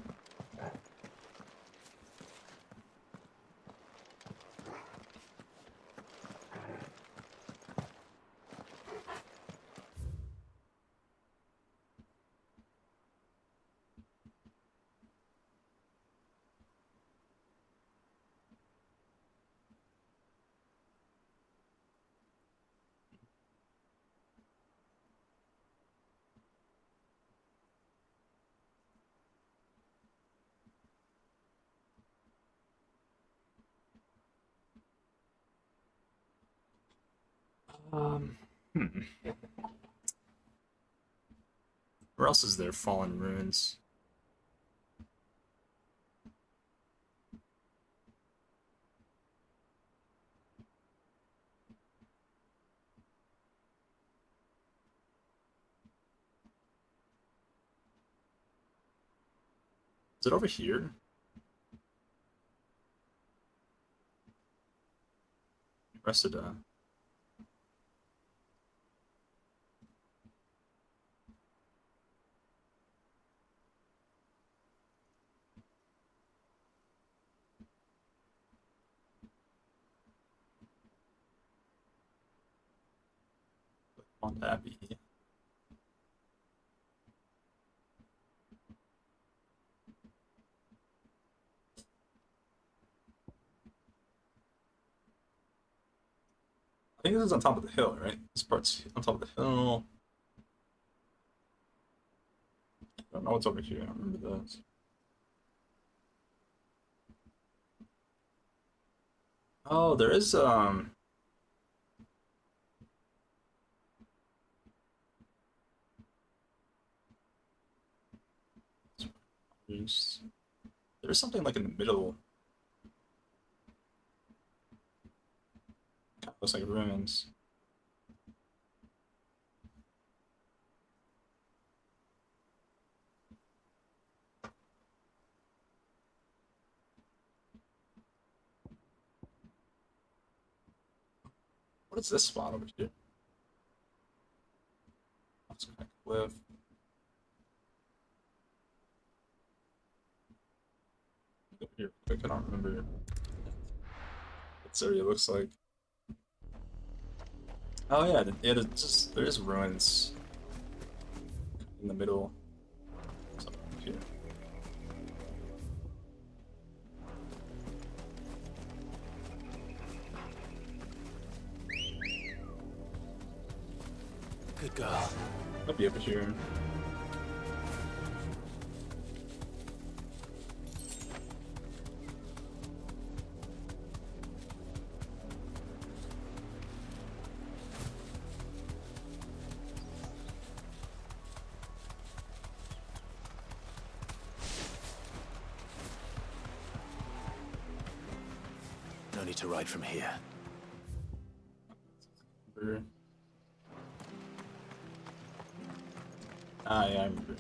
Speaker 1: Hmm. Where else is there fallen ruins? Is it over here? Reseda. On Abbey. I think this is on top of the hill, right? This part's on top of the hill. I don't know what's over here. I don't remember this. Oh, there is there's something like in the middle. Kind of looks like ruins. What is this spot over here? Let's go back cliff. Over here quick, I don't remember what this area looks like. Oh yeah, there is ruins in the middle. Something over here.
Speaker 2: Good girl.
Speaker 1: Might be over here.
Speaker 2: No need to ride from here.
Speaker 1: Remember. Ah, yeah, I remember.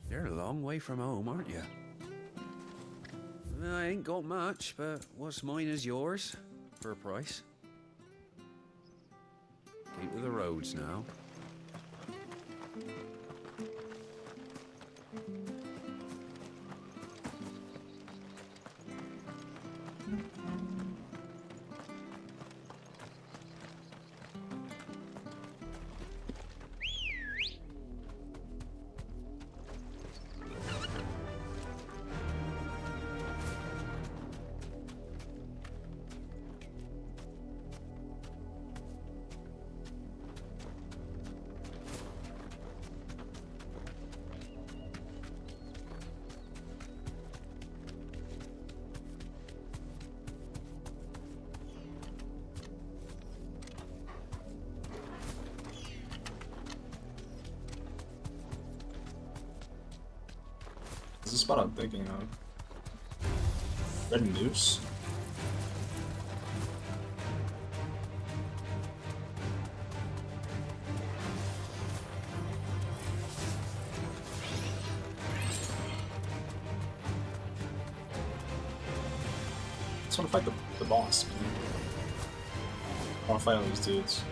Speaker 5: You're a long way from home, aren't you? I ain't got much, but what's mine is yours, for a price. Keep to the roads now.
Speaker 1: This is the spot I'm thinking of. Red Moose? I just want to fight the boss, man. I want to fight all these dudes.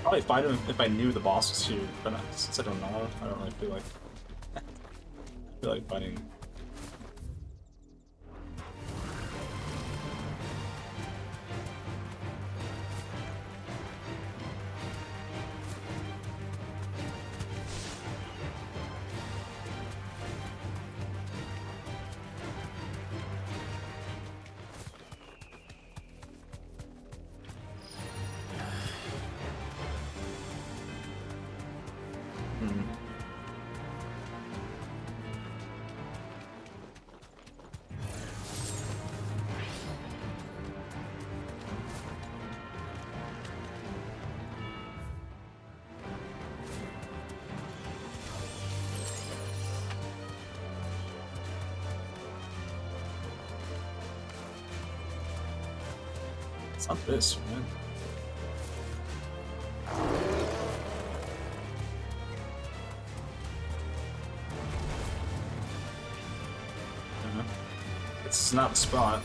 Speaker 1: Probably fight him if I knew the boss was here, but since I don't know, I don't really feel like fighting. It's not this, man. It's not the spot.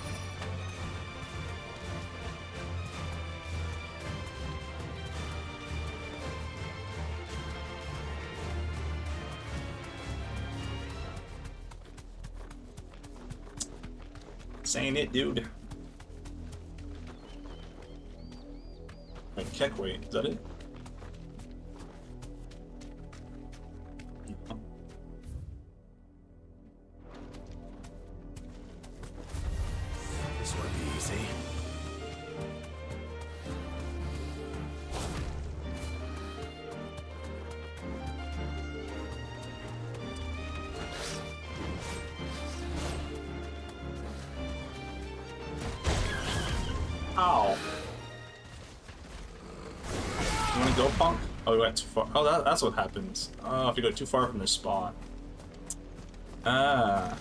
Speaker 1: This ain't it, dude. Like, Keck weight, is that it? Ow. You wanna go, punk? Oh, we went too far. Oh, that's what happens. Oh, if you go too far from their spawn. Ah.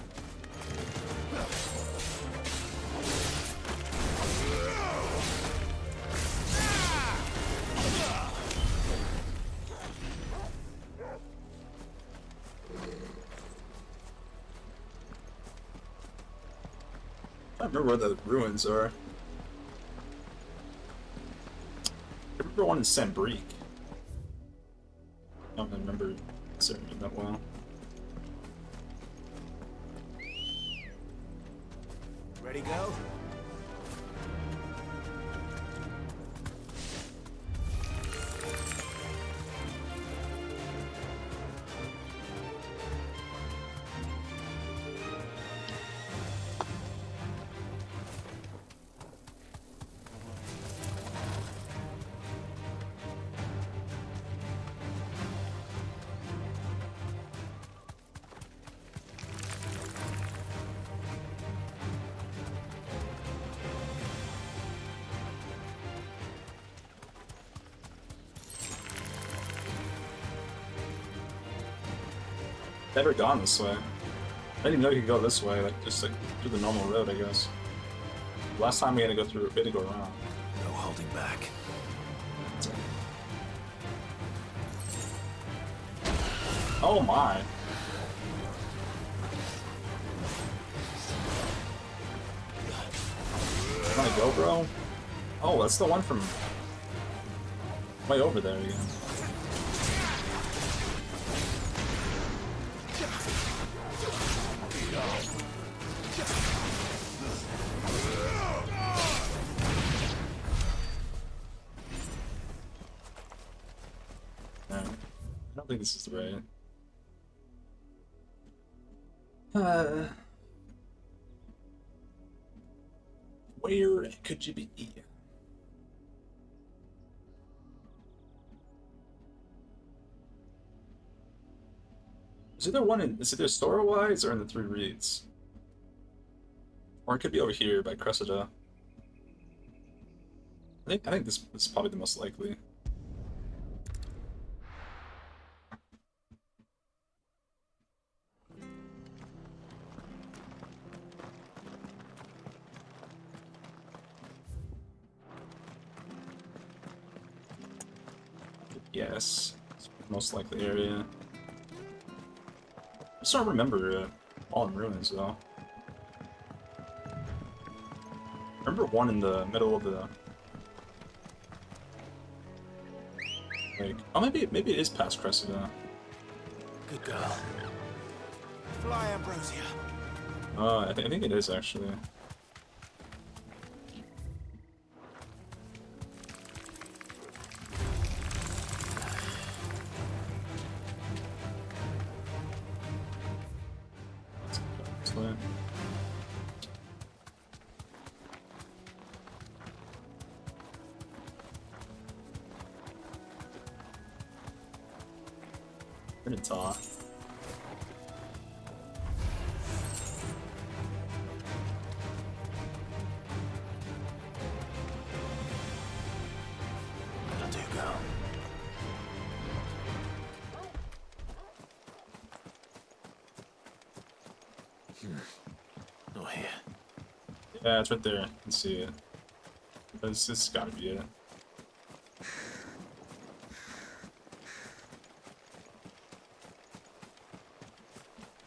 Speaker 1: I don't remember where the ruins are. I remember one in Sambrique. I don't remember certainly that well.
Speaker 2: Ready, go?
Speaker 1: Never gone this way. I didn't even know you could go this way, like just like through the normal road, I guess. Last time we had to go through, we had to go around.
Speaker 2: No holding back.
Speaker 1: Oh my! You wanna go, bro? Oh, that's the one from way over there again. No, I don't think this is the right. Where could you be? Is either one in, is either Storywise or in the Three Reeds? Or it could be over here by Cressida. I think this is probably the most likely. Yes, it's the most likely area. I just don't remember all in ruins though. I remember one in the middle of the like. Oh, maybe it is past Cressida.
Speaker 2: Good girl. Fly, Ambrosia.
Speaker 1: I think it is actually. Minotaur.
Speaker 2: I do go. Not here.
Speaker 1: Yeah, it's right there. I can see it. This has gotta be it.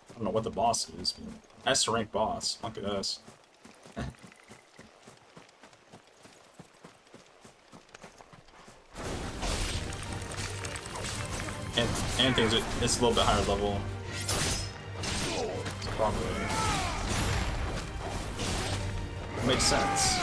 Speaker 1: I don't know what the boss is, but S rank boss. Look at us. and things it's a little bit higher level. Probably makes sense.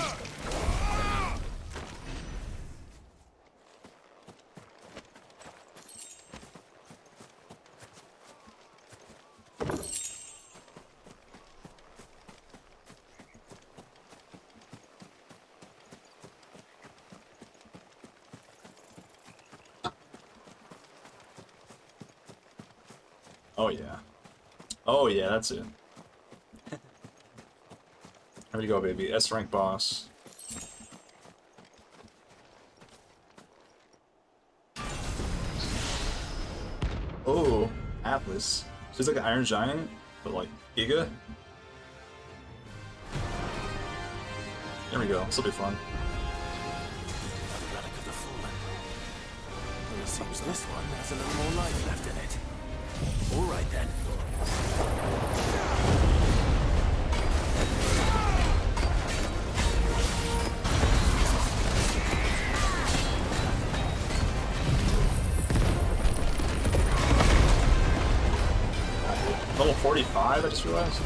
Speaker 1: Oh yeah. Oh yeah, that's it. There we go, baby. S rank boss. Oh, Atlas. She's like an Iron Giant, but like Giga. There we go. This will be fun.
Speaker 8: Relic of the Fallen. Well, it seems this one has a little more life left in it. All right then.
Speaker 1: Level 45, I just realized.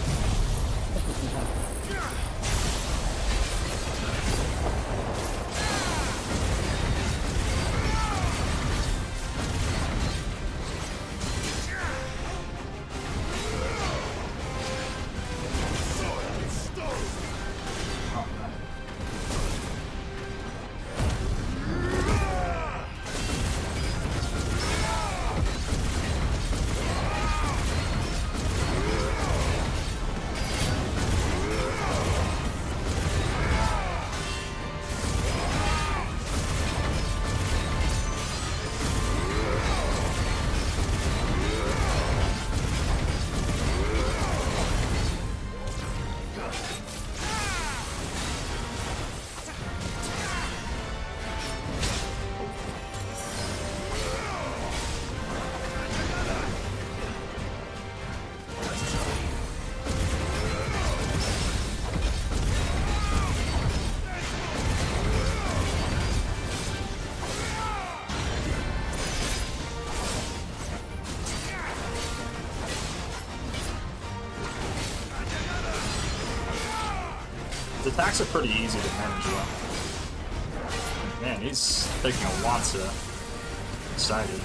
Speaker 1: His attacks are pretty easy to manage though. Man, he's taking a lot to excited.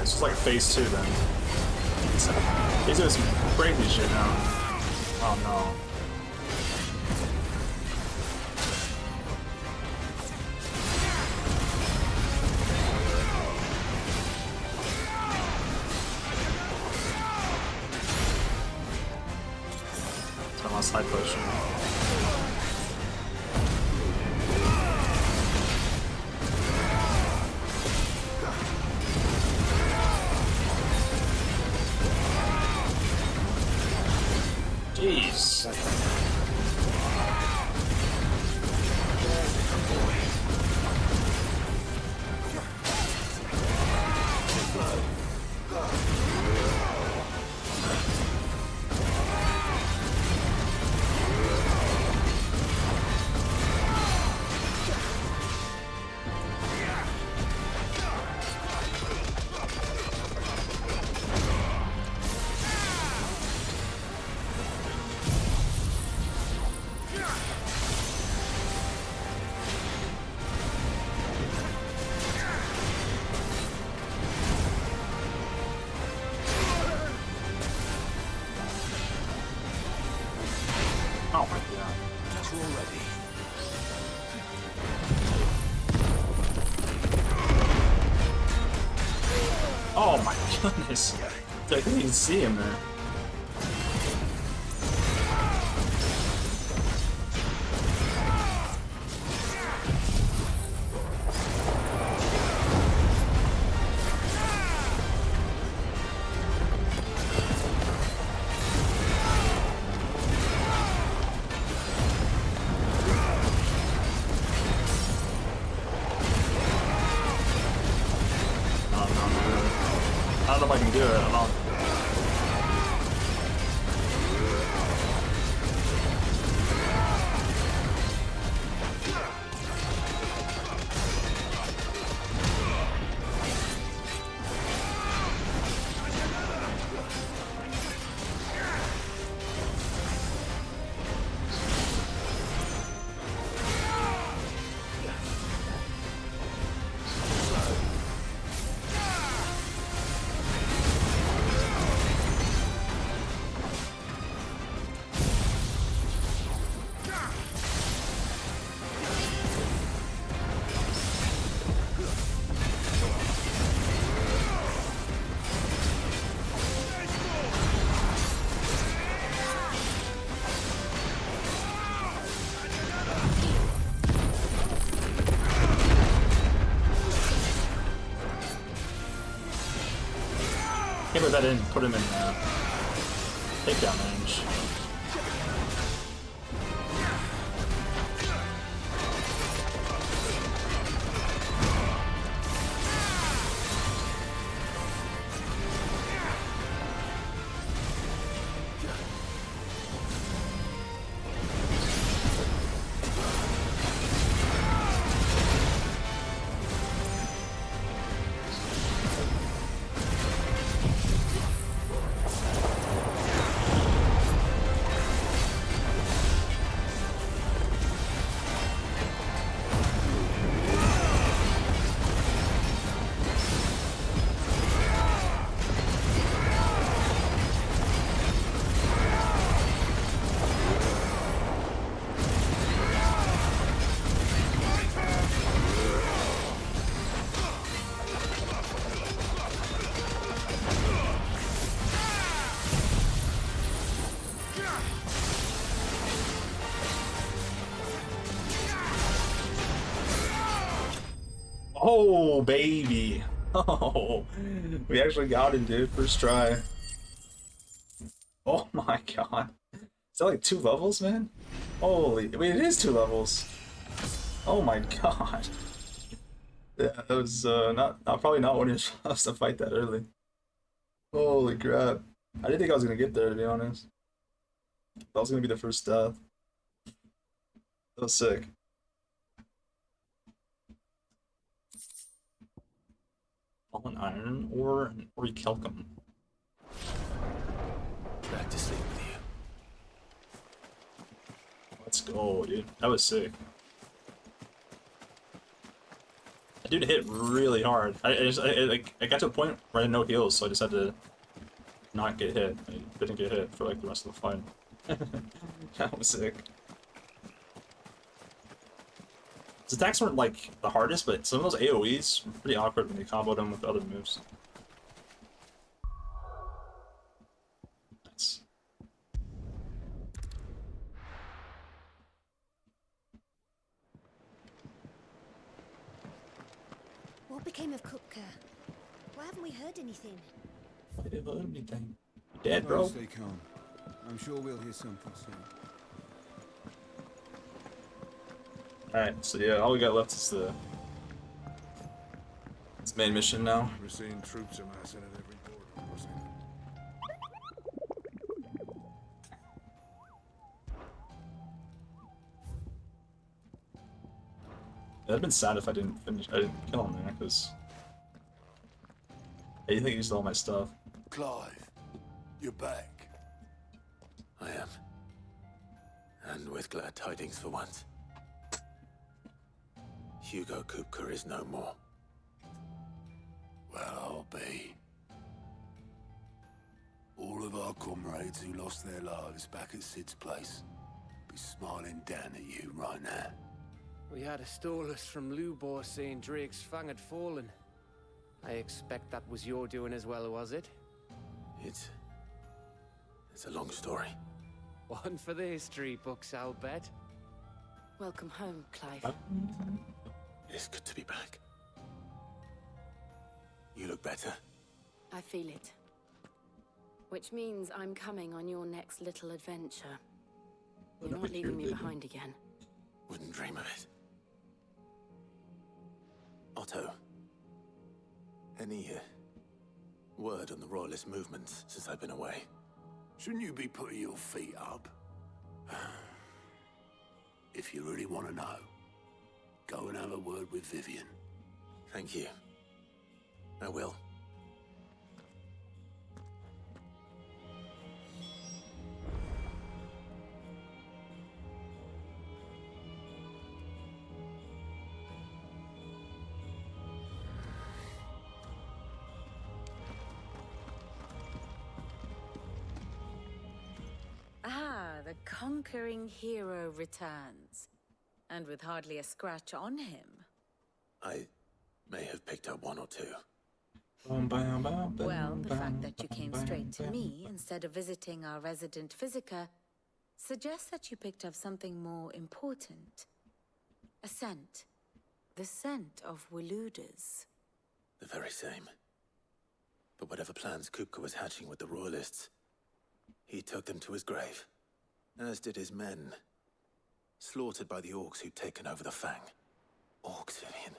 Speaker 1: It's like phase 2 then. He's doing some crazy shit now. Oh no. It's my last high potion. Jeez. Oh my god.
Speaker 8: Guess we're all ready.
Speaker 1: Oh my goodness. I couldn't even see him there. I don't know if I can do it. I don't know. Can't put that in. Put him in takedown range. Oh, baby. Oh, we actually got him, dude. First try. Oh my god. Is that like 2 levels, man? Holy, wait, it is 2 levels. Oh my god. Yeah, that was probably not when you're supposed to fight that early. Holy crap. I didn't think I was gonna get there, to be honest. That was gonna be the first death. That was sick. Fallen Iron or Orichalcum.
Speaker 8: Back to sleep with you.
Speaker 1: Let's go, dude. That was sick. That dude hit really hard. I got to a point where I had no heals, so I just had to not get hit. I didn't get hit for like the rest of the fight. That was sick. His attacks weren't like the hardest, but some of those AoEs were pretty awkward when they comboed them with other moves. Nice.
Speaker 3: What became of Kupka? Why haven't we heard anything?
Speaker 1: Why did I heard anything? You dead, bro?
Speaker 9: Stay calm. I'm sure we'll hear something soon.
Speaker 1: Alright, so yeah, all we got left is this main mission now.
Speaker 9: We're seeing troops amassing at every border crossing.
Speaker 1: I'd been sad if I didn't kill him there, because I think he used all my stuff.
Speaker 8: Clive, you're back. I am. And with glad tidings for once. Hugo Kupka is no more. Well, I'll be. All of our comrades who lost their lives back at Sid's place be smiling down at you right now.
Speaker 10: We had a stolus from Lubor saying Drake's fang had fallen. I expect that was your doing as well, was it?
Speaker 8: It's a long story.
Speaker 10: One for the history books, I'll bet.
Speaker 11: Welcome home, Clive.
Speaker 8: It's good to be back. You look better.
Speaker 11: I feel it. Which means I'm coming on your next little adventure. You're not leaving me behind again.
Speaker 8: Wouldn't dream of it. Otto, any word on the Royalist movements since I've been away? Shouldn't you be putting your feet up? If you really want to know, go and have a word with Vivian. Thank you. I will.
Speaker 11: The conquering hero returns. And with hardly a scratch on him.
Speaker 8: I may have picked up one or two.
Speaker 11: Well, the fact that you came straight to me instead of visiting our resident physiker suggests that you picked up something more important. A scent. The scent of Waludas.
Speaker 8: The very same. But whatever plans Kupka was hatching with the Royalists, he took them to his grave. As did his men. Slaughtered by the orcs who'd taken over the Fang. Orcs, Vivian.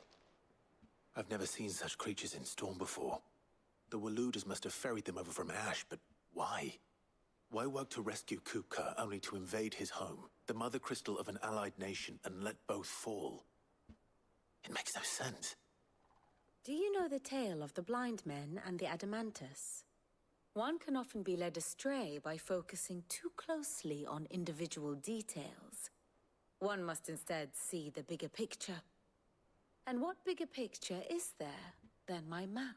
Speaker 8: I've never seen such creatures in Storm before. The Waluders must have ferried them over from Ash, but why? Why work to rescue Kupka only to invade his home, the mother crystal of an allied nation, and let both fall? It makes no sense.
Speaker 11: Do you know the tale of the blind men and the Adamantus? One can often be led astray by focusing too closely on individual details. One must instead see the bigger picture. And what bigger picture is there than my map?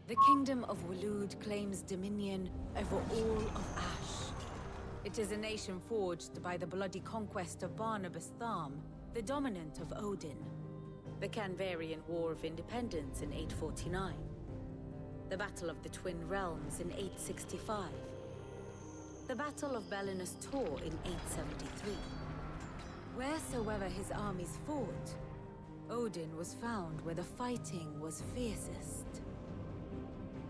Speaker 11: The Kingdom of Waloed claims dominion over all of Ash. It is a nation forged by the bloody conquest of Barnabas Tharm, the dominant of Odin. The Canvarian War of Independence in 849. The Battle of the Twin Realms in 865. The Battle of Belinus Tor in 873. Wheresoever his armies fought, Odin was found where the fighting was fiercest.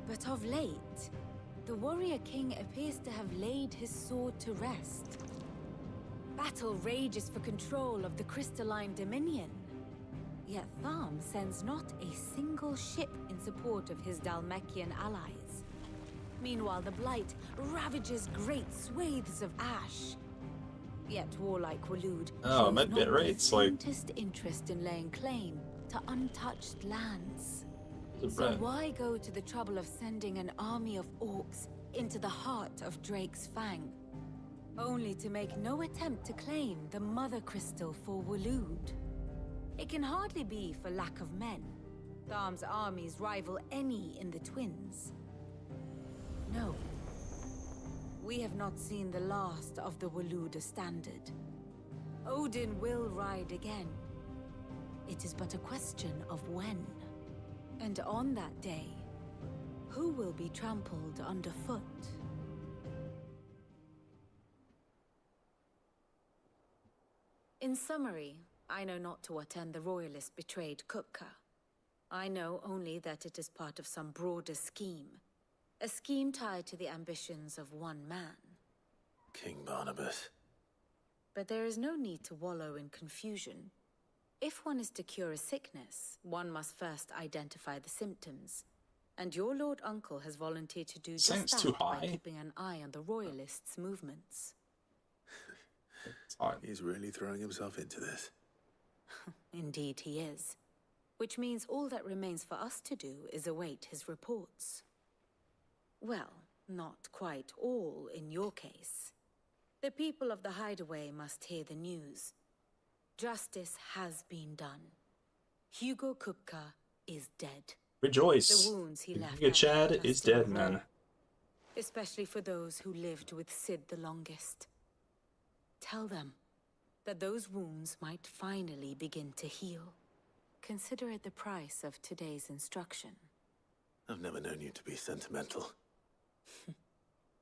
Speaker 11: But of late, the warrior king appears to have laid his sword to rest. Battle rages for control of the crystalline dominion. Yet Tharm sends not a single ship in support of his Dhalmekian allies. Meanwhile, the Blight ravages great swathes of Ash. Yet warlike Waloed shows
Speaker 1: my
Speaker 11: not
Speaker 1: bit
Speaker 11: the
Speaker 1: rate's like
Speaker 11: faintest interest in laying claim to untouched lands.
Speaker 1: the
Speaker 11: So
Speaker 1: bread.
Speaker 11: why go to the trouble of sending an army of orcs into the heart of Drake's Fang, only to make no attempt to claim the Mother Crystal for Waloed? It can hardly be for lack of men. Tharm's armies rival any in the Twins. No. We have not seen the last of the Waloed standard. Odin will ride again. It is but a question of when. And on that day, who will be trampled underfoot? In summary, I know not to what end the Royalists betrayed Kupka. I know only that it is part of some broader scheme. A scheme tied to the ambitions of one man.
Speaker 8: King Barnabas.
Speaker 11: But there is no need to wallow in confusion. If one is to cure a sickness, one must first identify the symptoms. And your Lord Uncle has volunteered to do
Speaker 1: Seems
Speaker 11: just
Speaker 1: too
Speaker 11: that by
Speaker 1: high.
Speaker 11: keeping an eye on the Royalists' movements.
Speaker 8: He's really throwing himself into this.
Speaker 11: Indeed he is. Which means all that remains for us to do is await his reports. Well, not quite all in your case. The people of the Hideaway must hear the news. Justice has been done. Hugo Kupka is dead.
Speaker 1: Rejoice.
Speaker 11: The wounds he left
Speaker 1: Giga
Speaker 11: at
Speaker 1: Chad
Speaker 11: Edgewater
Speaker 1: is
Speaker 11: still
Speaker 1: dead,
Speaker 11: raw,
Speaker 1: man.
Speaker 11: especially for those who lived with Sid the longest. Tell them that those wounds might finally begin to heal. Consider it the price of today's instruction.
Speaker 8: I've never known you to be sentimental.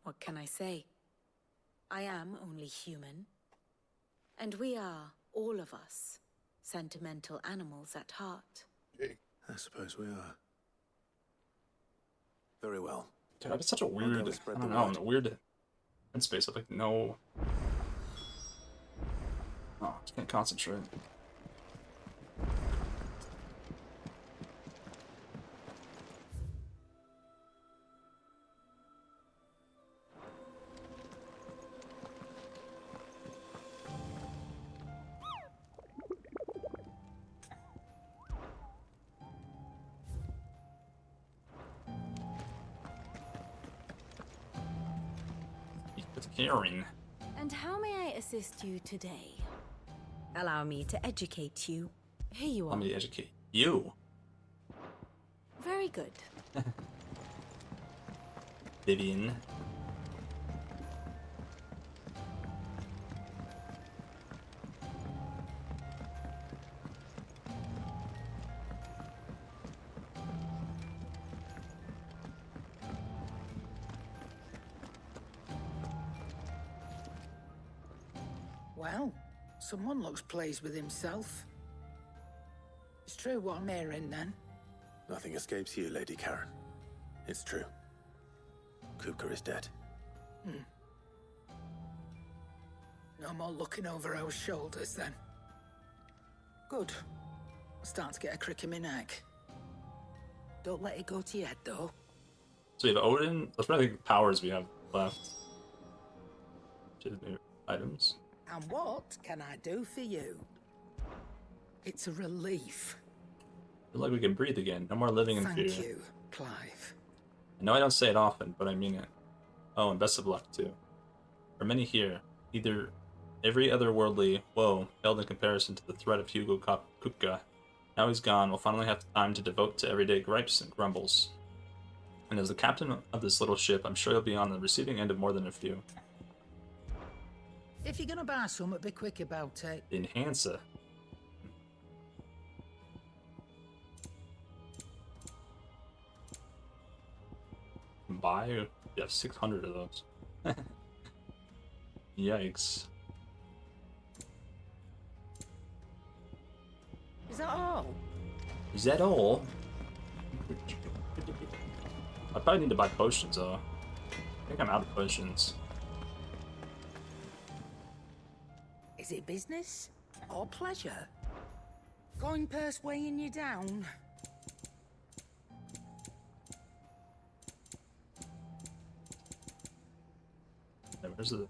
Speaker 11: What can I say? I am only human. And we are, all of us, sentimental animals at heart.
Speaker 8: I suppose we are. Very well.
Speaker 1: Dude, I'm such a
Speaker 8: I'll go
Speaker 1: weird,
Speaker 8: and
Speaker 1: I
Speaker 8: spread
Speaker 1: don't
Speaker 8: the
Speaker 1: know,
Speaker 8: word.
Speaker 1: in a weird space of like no. Oh, I can't concentrate. With Karen.
Speaker 11: And how may I assist you today? Allow me to educate you. Here you are.
Speaker 1: Let me educate you.
Speaker 11: Very good.
Speaker 1: Vivian.
Speaker 6: Well, someone looks pleased with himself. It's true what I'm hearing, then.
Speaker 8: Nothing escapes you, Lady Karen. It's true. Kupka is dead.
Speaker 6: No more looking over our shoulders, then. Good. I'm starting to get a crick in my neck. Don't let it go to your head, though.
Speaker 1: So we have Odin. Let's probably the powers we have left. Choose new items.
Speaker 6: And what can I do for you? It's a relief.
Speaker 1: I feel like we can breathe again. No more living in fear.
Speaker 6: Thank you, Clive.
Speaker 1: I know I don't say it often, but I mean it. Oh, and best of luck, too. For many here, either every otherworldly woe paled in comparison to the threat of Hugo Kupka. Now he's gone, we'll finally have time to devote to everyday gripes and grumbles. And as the captain of this little ship, I'm sure you'll be on the receiving end of more than a few.
Speaker 6: If you're gonna buy something, be quick about it.
Speaker 1: Enhancer. Buy? You have 600 of those. Yikes.
Speaker 6: Is that all?
Speaker 1: Is that all? I probably need to buy potions though. I think I'm out of potions.
Speaker 6: Is it business or pleasure? Coin purse weighing you down?
Speaker 1: Where's the...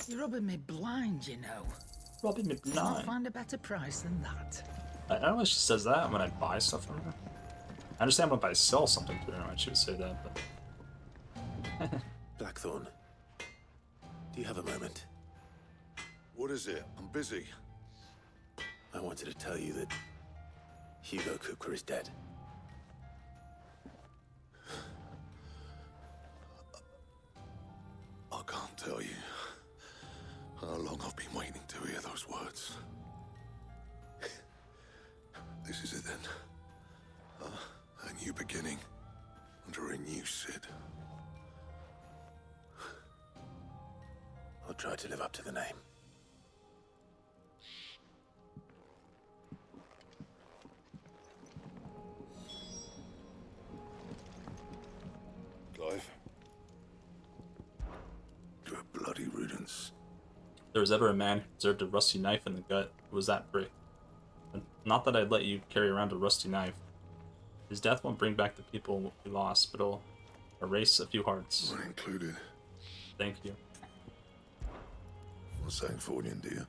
Speaker 6: You're rubbing me blind, you know.
Speaker 1: Rubbing me
Speaker 6: I'll
Speaker 1: blind?
Speaker 6: find a better price than that.
Speaker 1: I don't know if she says that when I buy stuff from her. I understand when I sell something to her, I should say that, but...
Speaker 8: Blackthorn, do you have a moment?
Speaker 9: What is it? I'm busy.
Speaker 8: I wanted to tell you that Hugo Kupka is dead.
Speaker 9: I can't tell you how long I've been waiting to hear those words. This is it then. A new beginning under a new Sid.
Speaker 8: I'll try to live up to the name.
Speaker 9: Clive. To a bloody riddance.
Speaker 1: If there was ever a man who deserved a rusty knife in the gut, it was that prick. And not that I'd let you carry around a rusty knife. His death won't bring back the people we lost, but it'll erase a few hearts.
Speaker 9: Mine included.
Speaker 1: Thank you.
Speaker 9: What's that for, dear?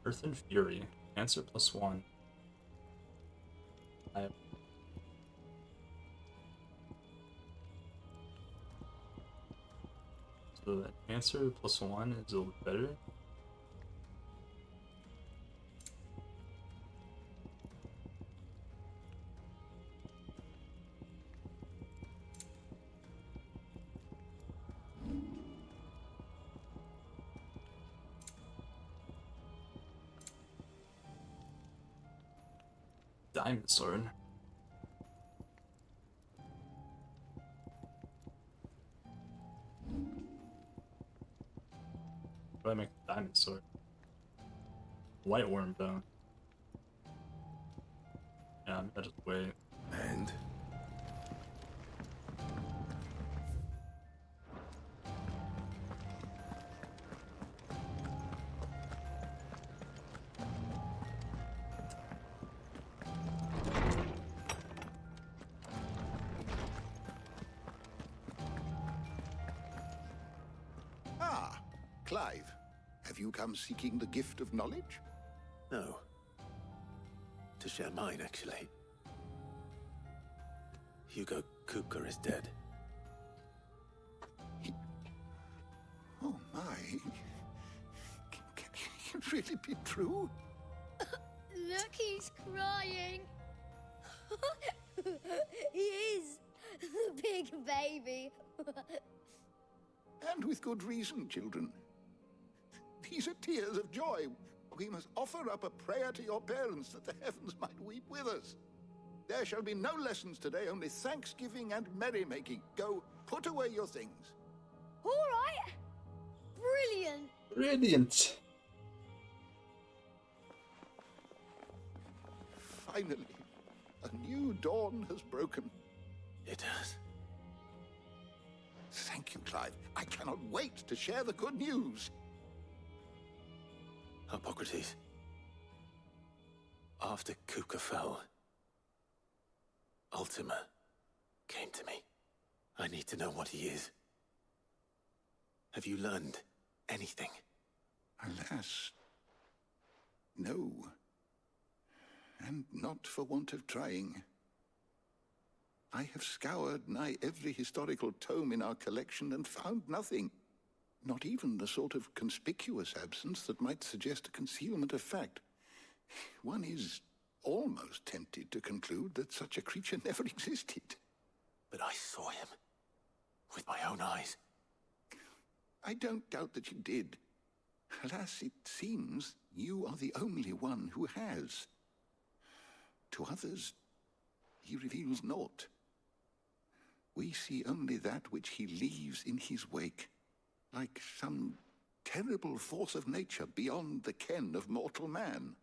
Speaker 1: Earth and Fury. Answer +1. I have... So that answer +1 is a little better. Diamond sword. What do I make a diamond sword? White worm bone. Yeah, I just wait.
Speaker 9: And?
Speaker 12: Ah, Clive. Have you come seeking the gift of knowledge?
Speaker 8: No. To share mine, actually. Hugo Kupka is dead.
Speaker 12: Oh my. Can it really be true?
Speaker 3: Look, he's crying. He is. The big baby.
Speaker 12: And with good reason, children. These are tears of joy. We must offer up a prayer to your parents that the heavens might weep with us. There shall be no lessons today, only thanksgiving and merrymaking. Go, put away your things.
Speaker 3: All right. Brilliant.
Speaker 1: Brilliant.
Speaker 12: Finally, a new dawn has broken.
Speaker 8: It has.
Speaker 12: Thank you, Clive. I cannot wait to share the good news.
Speaker 8: Hippocrates. After Kupka fell, Ultima came to me. I need to know what he is. Have you learned anything?
Speaker 12: Alas, no. And not for want of trying. I have scoured nigh every historical tome in our collection and found nothing. Not even the sort of conspicuous absence that might suggest a concealment of fact. One is almost tempted to conclude that such a creature never existed.
Speaker 8: But I saw him with my own eyes.
Speaker 12: I don't doubt that you did. Alas, it seems you are the only one who has. To others, he reveals naught. We see only that which he leaves in his wake, like some terrible force of nature beyond the ken of mortal man.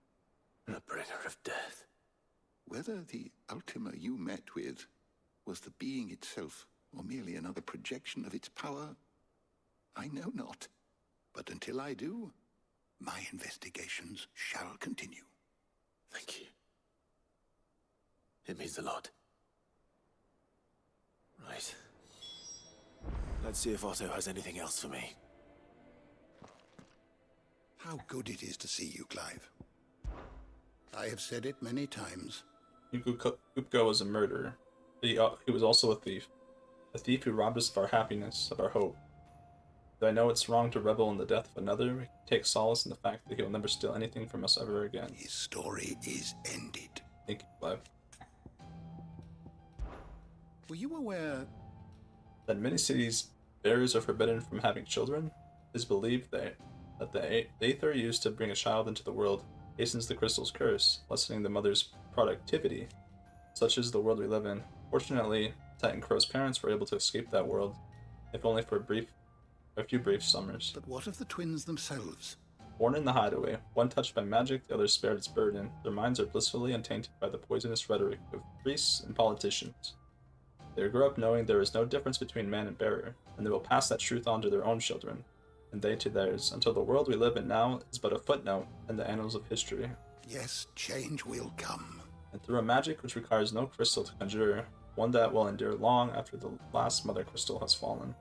Speaker 8: The bringer of death.
Speaker 12: Whether the Ultima you met with was the being itself, or merely another projection of its power, I know not. But until I do, my investigations shall continue.
Speaker 8: Thank you. It means a lot. Right. Let's see if Otto has anything else for me.
Speaker 12: How good it is to see you, Clive. I have said it many times.
Speaker 1: Kupka was a murderer. He was also a thief. A thief who robbed us of our happiness, of our hope. Though I know it's wrong to revel in the death of another, we take solace in the fact that he will never steal anything from us ever again.
Speaker 12: His story is ended.
Speaker 1: Thank you, Clive.
Speaker 12: Were you aware
Speaker 1: That in many cities, bearers are forbidden from having children? It is believed that the Aether used to bring a child into the world hastens the crystal's curse, lessening the mother's productivity. Such is the world we live in. Fortunately, Titan Crow's parents were able to escape that world, if only for a few brief summers.
Speaker 12: But what of the twins themselves?
Speaker 1: Born in the hideaway, one touched by magic, the other spared its burden. Their minds are blissfully untainted by the poisonous rhetoric of priests and politicians. They grow up knowing there is no difference between man and bearer, and they will pass that truth on to their own children, and they to theirs, until the world we live in now is but a footnote in the annals of history.
Speaker 12: Yes, change will come.
Speaker 1: And through a magic which requires no crystal to conjure, one that will endure long after the last mother crystal has fallen.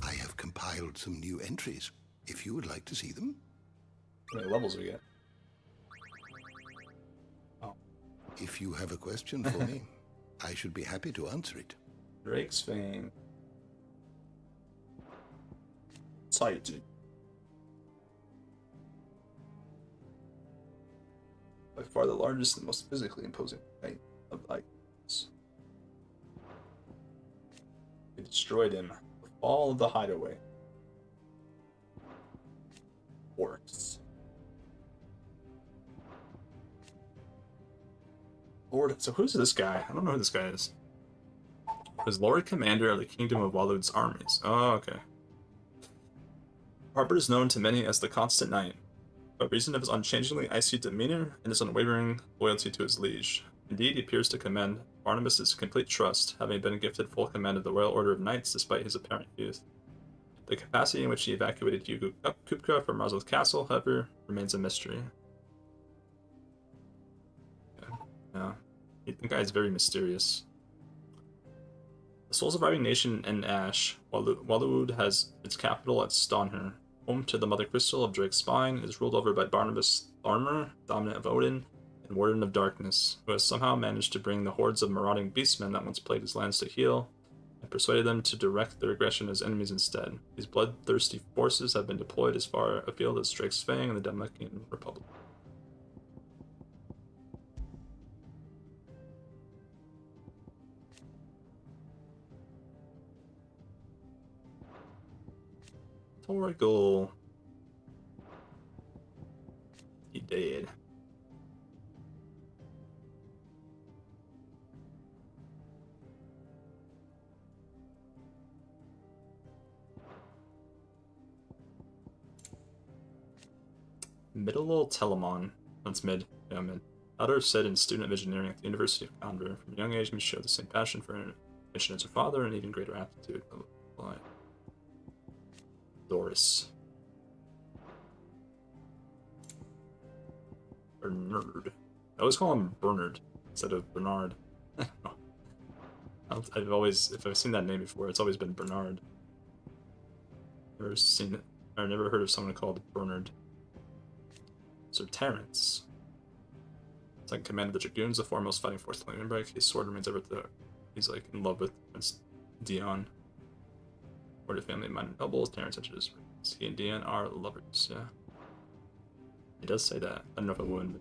Speaker 12: I have compiled some new entries, if you would like to see them.
Speaker 1: How many levels we get? Oh.
Speaker 12: If you have a question for me, I should be happy to answer it.
Speaker 1: Drake's Fame. Sight. By far the largest and most physically imposing knight of icons. We destroyed him. The fall of the hideaway. Orcs. Lord, so who's this guy? I don't know who this guy is. Was Lord Commander of the Kingdom of Walud's armies. Oh, okay. Harper is known to many as the Constant Knight, by reason of his unchangingly icy demeanor and his unwavering loyalty to his liege. Indeed, he appears to commend Barnabas's complete trust, having been gifted full command of the Royal Order of Knights despite his apparent youth. The capacity in which he evacuated Hugo Kupka from Roswell Castle, however, remains a mystery. Okay. Yeah, the guy is very mysterious. The sole surviving nation in Ash, Walud has its capital at Stonher. Home to the Mother Crystal of Drake's Spine, is ruled over by Barnabas Tharmer, Dominant of Odin, and Warden of Darkness, who has somehow managed to bring the hordes of marauding beastmen that once plagued his lands to heel, and persuaded them to direct their aggression as enemies instead. These bloodthirsty forces have been deployed as far afield as Drake's Fang and the Demonican Republic. Torgal. He dead. Middle Telemon. That's mid. Yeah, mid. Elder said in student of engineering at the University of Condor. From a young age, he showed the same passion for invention as her father and even greater aptitude. Doris. Bernard. I always call him Bernard instead of Bernard. I don't know. I've always, if I've seen that name before, it's always been Bernard. Never seen it, or never heard of someone called Bernard. Sir Terence. Second command of the Dragoons, the foremost fighting force of Break. His sword remains ever there. He's like in love with Prince Dion. Or the family of minor nobles. Terence enters. He and Dion are lovers. Yeah. He does say that. I don't know if it would.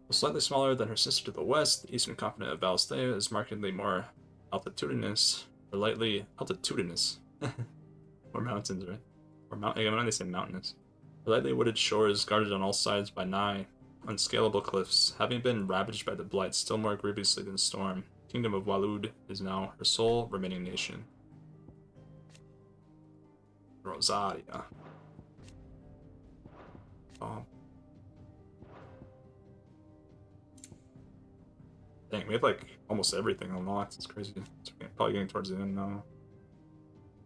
Speaker 1: Slightly smaller than her sister to the west, the eastern continent of Valstea is markedly more altitudinous, or lightly altitudinous. Or mountains, right? Or mountain. When they say mountainous. Lightly wooded shores guarded on all sides by nigh unscalable cliffs, having been ravaged by the blight still more grievously than storm. The kingdom of Walud is now her sole remaining nation. Rosaria. Oh. Dang, we have like almost everything unlocked. It's crazy. It's probably getting towards the end now.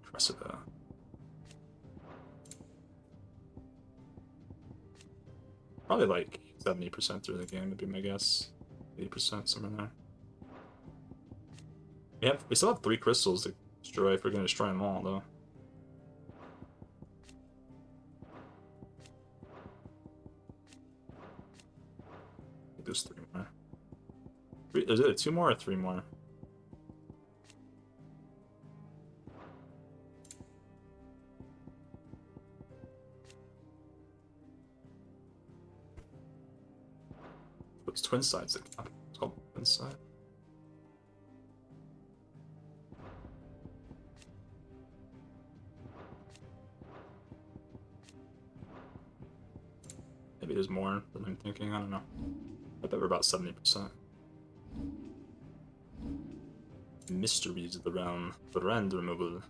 Speaker 1: Cressida. Probably like 70% through the game would be my guess. 80%, somewhere in there. We still have 3 crystals to destroy if we're gonna destroy them all though. I think there's 3 more. Is it 2 more or 3 more? It's twin sides. It's called twin side. Maybe there's more than I'm thinking. I don't know. I bet we're about 70%. Mysteries of the realm. Brand removal.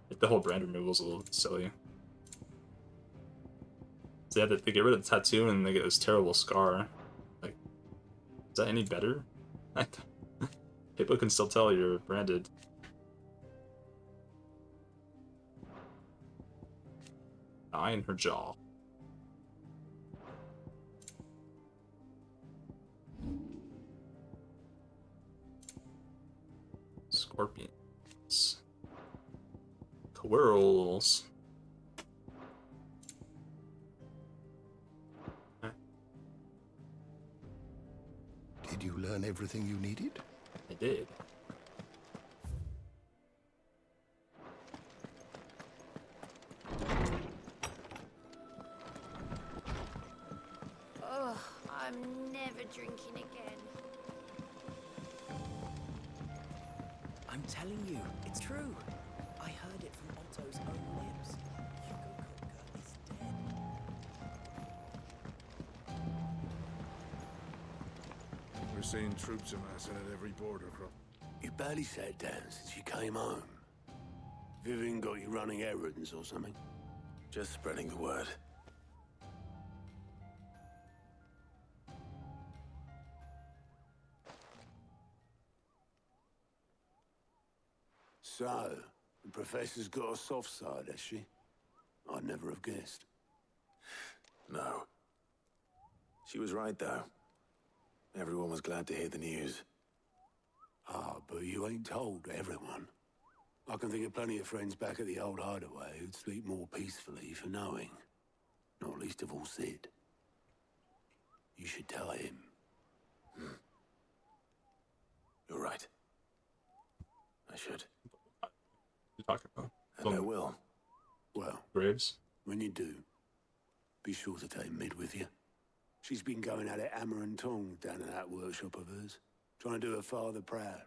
Speaker 1: Like the whole brand removal is a little silly. So yeah, they get rid of the tattoo and they get this terrible scar. Like, is that any better? People can still tell you're branded. Eye in her jaw. Scorpions. Squirrels.
Speaker 12: Did you learn everything you needed?
Speaker 1: I did.
Speaker 3: Oh, I'm never drinking again.
Speaker 2: I'm telling you, it's true. I heard it from Otto's own lips. Hugo Kupka is dead.
Speaker 9: We're seeing troops amassing at every border cross.
Speaker 13: You barely sat down since you came home. Vivian got you running errands or something?
Speaker 8: Just spreading the word.
Speaker 13: So, the professor's got a soft side, has she? I'd never have guessed.
Speaker 8: No. She was right, though. Everyone was glad to hear the news.
Speaker 13: Ah, but you ain't told everyone. I can think of plenty of friends back at the old hideaway who'd sleep more peacefully for knowing. Not least of all Sid. You should tell him.
Speaker 8: You're right. I should.
Speaker 1: You talking about?
Speaker 8: And I will.
Speaker 13: Well,
Speaker 1: Graves?
Speaker 13: when you do, be sure to take Mid with you. She's been going at it hammer and tongs down in that workshop of hers, trying to do her father proud.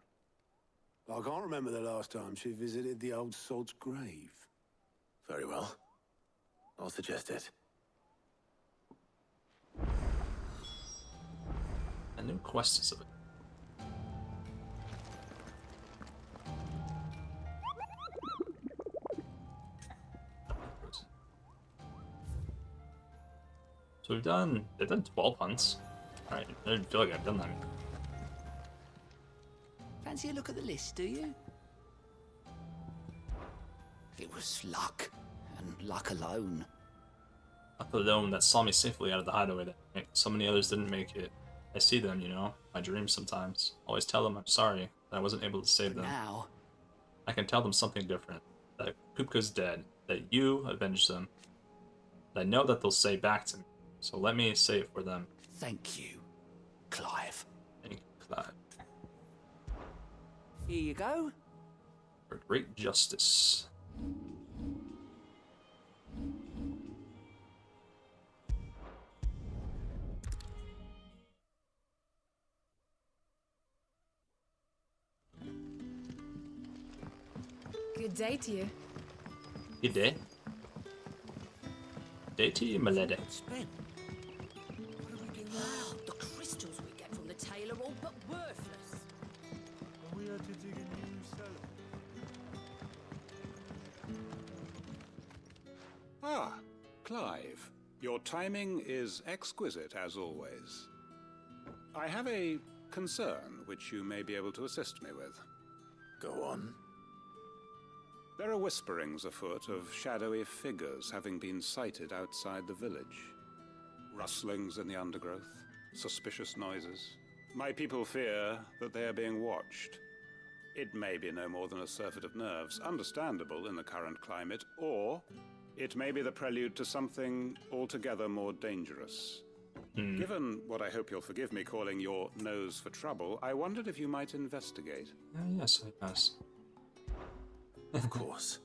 Speaker 13: I can't remember the last time she visited the old sod's grave.
Speaker 8: Very well. I'll suggest it.
Speaker 1: A new quest is of it. So they've done 12 hunts. Alright, I didn't feel like I've done that.
Speaker 6: Fancy a look at the list, do you? It was luck, and luck alone.
Speaker 1: Luck alone that saw me safely out of the hideaway that night. So many others didn't make it. I see them, you know, my dreams sometimes. Always tell them I'm sorry that I wasn't able to save them.
Speaker 6: Now,
Speaker 1: I can tell them something different. That Kupka's dead. That you avenged them. I know that they'll say back to me. So let me say it for them.
Speaker 6: thank you, Clive.
Speaker 1: Thank you, Clive.
Speaker 6: Here you go.
Speaker 1: For great justice.
Speaker 11: Good day to you.
Speaker 1: Good day. Day to you, my lady.
Speaker 2: Spent. What do we do now? The crystals we get from the tail are all but worthless.
Speaker 14: We had to dig a new cellar.
Speaker 15: Ah, Clive. Your timing is exquisite, as always. I have a concern which you may be able to assist me with.
Speaker 8: Go on.
Speaker 15: There are whisperings afoot of shadowy figures having been sighted outside the village. Rustlings in the undergrowth, suspicious noises. My people fear that they are being watched. It may be no more than a surfeit of nerves, understandable in the current climate, or it may be the prelude to something altogether more dangerous. Given what I hope you'll forgive me calling your nose for trouble, I wondered if you might investigate.
Speaker 1: Yes, yes.
Speaker 8: Of course.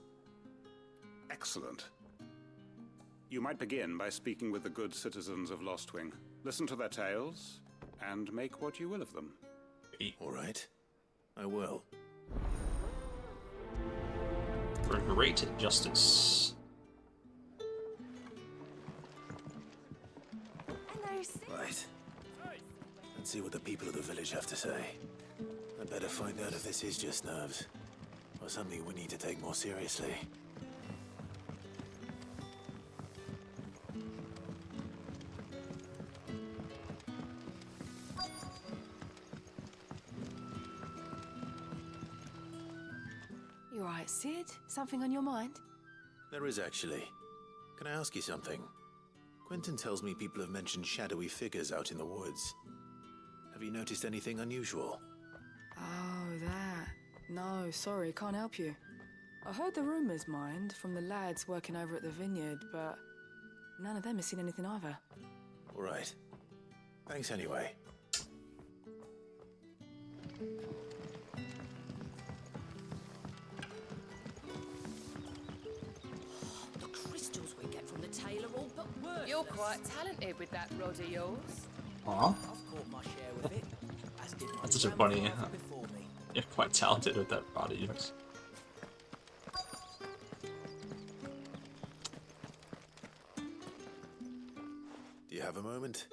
Speaker 15: Excellent. You might begin by speaking with the good citizens of Lostwing. Listen to their tales, and make what you will of them.
Speaker 8: All right. I will.
Speaker 1: For great justice.
Speaker 8: Right. And see what the people of the village have to say. I'd better find out if this is just nerves, or something we need to take more seriously.
Speaker 16: You alright, Sid? Something on your mind?
Speaker 8: There is actually. Can I ask you something? Quentin tells me people have mentioned shadowy figures out in the woods. Have you noticed anything unusual?
Speaker 16: Oh, that. No, sorry, can't help you. I heard the rumours, mind, from the lads working over at the vineyard, but none of them has seen anything either.
Speaker 8: All right. Thanks anyway.
Speaker 2: The crystals we get from the tail are all but worthless.
Speaker 17: You're quite talented with that rod of yours.
Speaker 1: Aw.
Speaker 2: I've caught my share with it, as did my
Speaker 1: That's such a funny.
Speaker 2: grandfather before me.
Speaker 1: You're quite talented with that body of yours.
Speaker 8: Do you have a moment?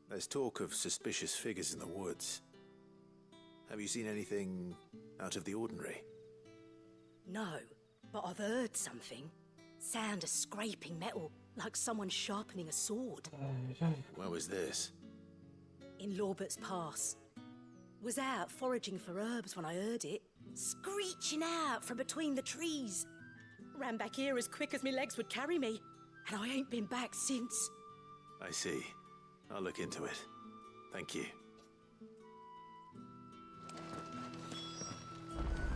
Speaker 8: There's talk of suspicious figures in the woods. Have you seen anything out of the ordinary?
Speaker 18: No, but I've heard something. Sound of scraping metal, like someone sharpening a sword.
Speaker 8: Where was this?
Speaker 18: In Lorbert's Pass. Was out foraging for herbs when I heard it, screeching out from between the trees. Ran back here as quick as my legs would carry me, and I ain't been back since.
Speaker 8: I see. I'll look into it. Thank you.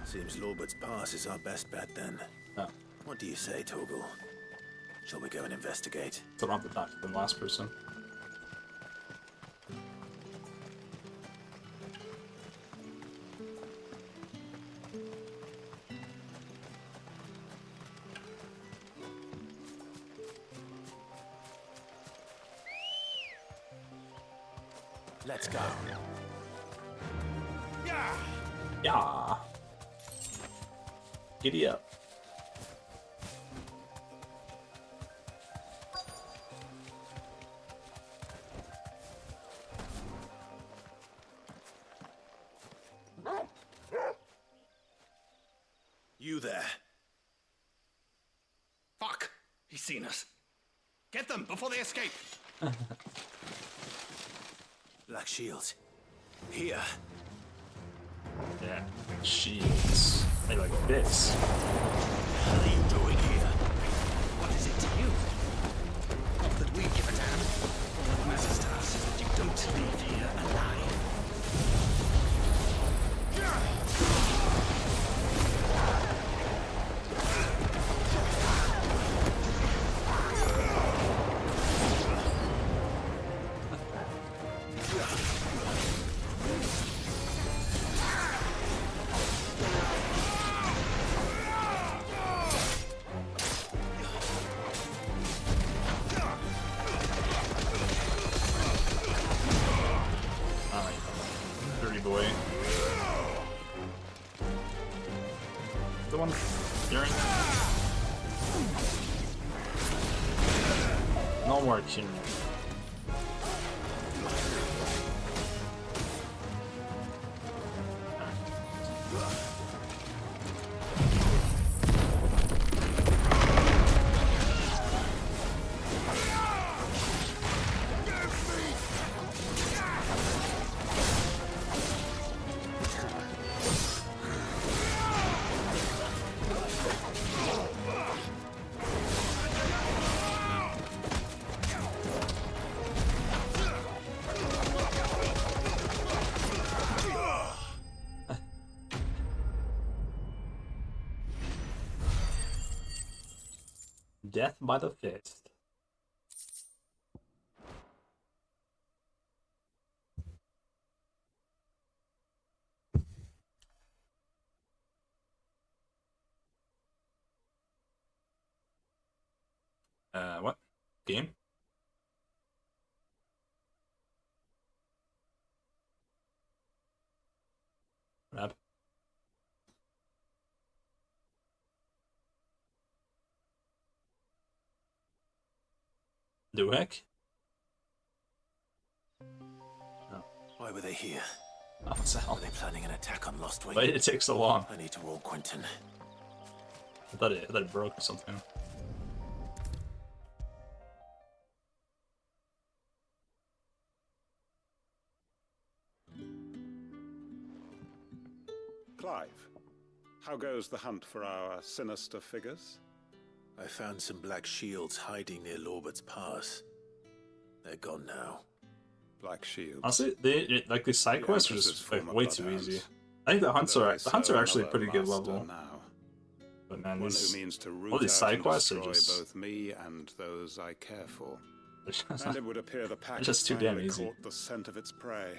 Speaker 8: Seems Lorbert's Pass is our best bet then.
Speaker 1: Oh.
Speaker 8: What do you say, Torgal? Shall we go and investigate?
Speaker 1: So wrong with that to the last person.
Speaker 8: Let's go.
Speaker 1: Yeah. Giddy up.
Speaker 8: You there.
Speaker 19: Fuck! He's seen us.
Speaker 8: Get them before they escape! Black shields. Here.
Speaker 1: Yeah, shields. They like this.
Speaker 8: What are you doing here? What is it to you? Not that we give a damn. What matters to us is that you don't leave here alive.
Speaker 1: Dirty boy. The one hearing. No more kin. Death by the fist. What? Game? Rap. The heck? Oh.
Speaker 8: Why were they here?
Speaker 1: Oh, what the hell?
Speaker 8: Are they planning an attack on Lost Wing?
Speaker 1: Why did it take so long?
Speaker 8: I need to warn Quentin.
Speaker 1: I thought it broke or something.
Speaker 15: Clive, how goes the hunt for our sinister figures?
Speaker 8: I found some black shields hiding near Lorbert's Pass. They're gone now.
Speaker 15: Black shields.
Speaker 1: Honestly, like these side quests are just like way too easy. I think the hunts are actually a pretty good level.
Speaker 15: Now.
Speaker 1: But man,
Speaker 15: One
Speaker 1: these
Speaker 15: who means to root
Speaker 1: all these
Speaker 15: out
Speaker 1: side
Speaker 15: and
Speaker 1: quests are
Speaker 15: destroy
Speaker 1: just
Speaker 15: both me and those I care for.
Speaker 1: just,
Speaker 15: And it would appear the pack
Speaker 1: just too
Speaker 15: had
Speaker 1: damn
Speaker 15: finally
Speaker 1: easy.
Speaker 15: caught the scent of its prey.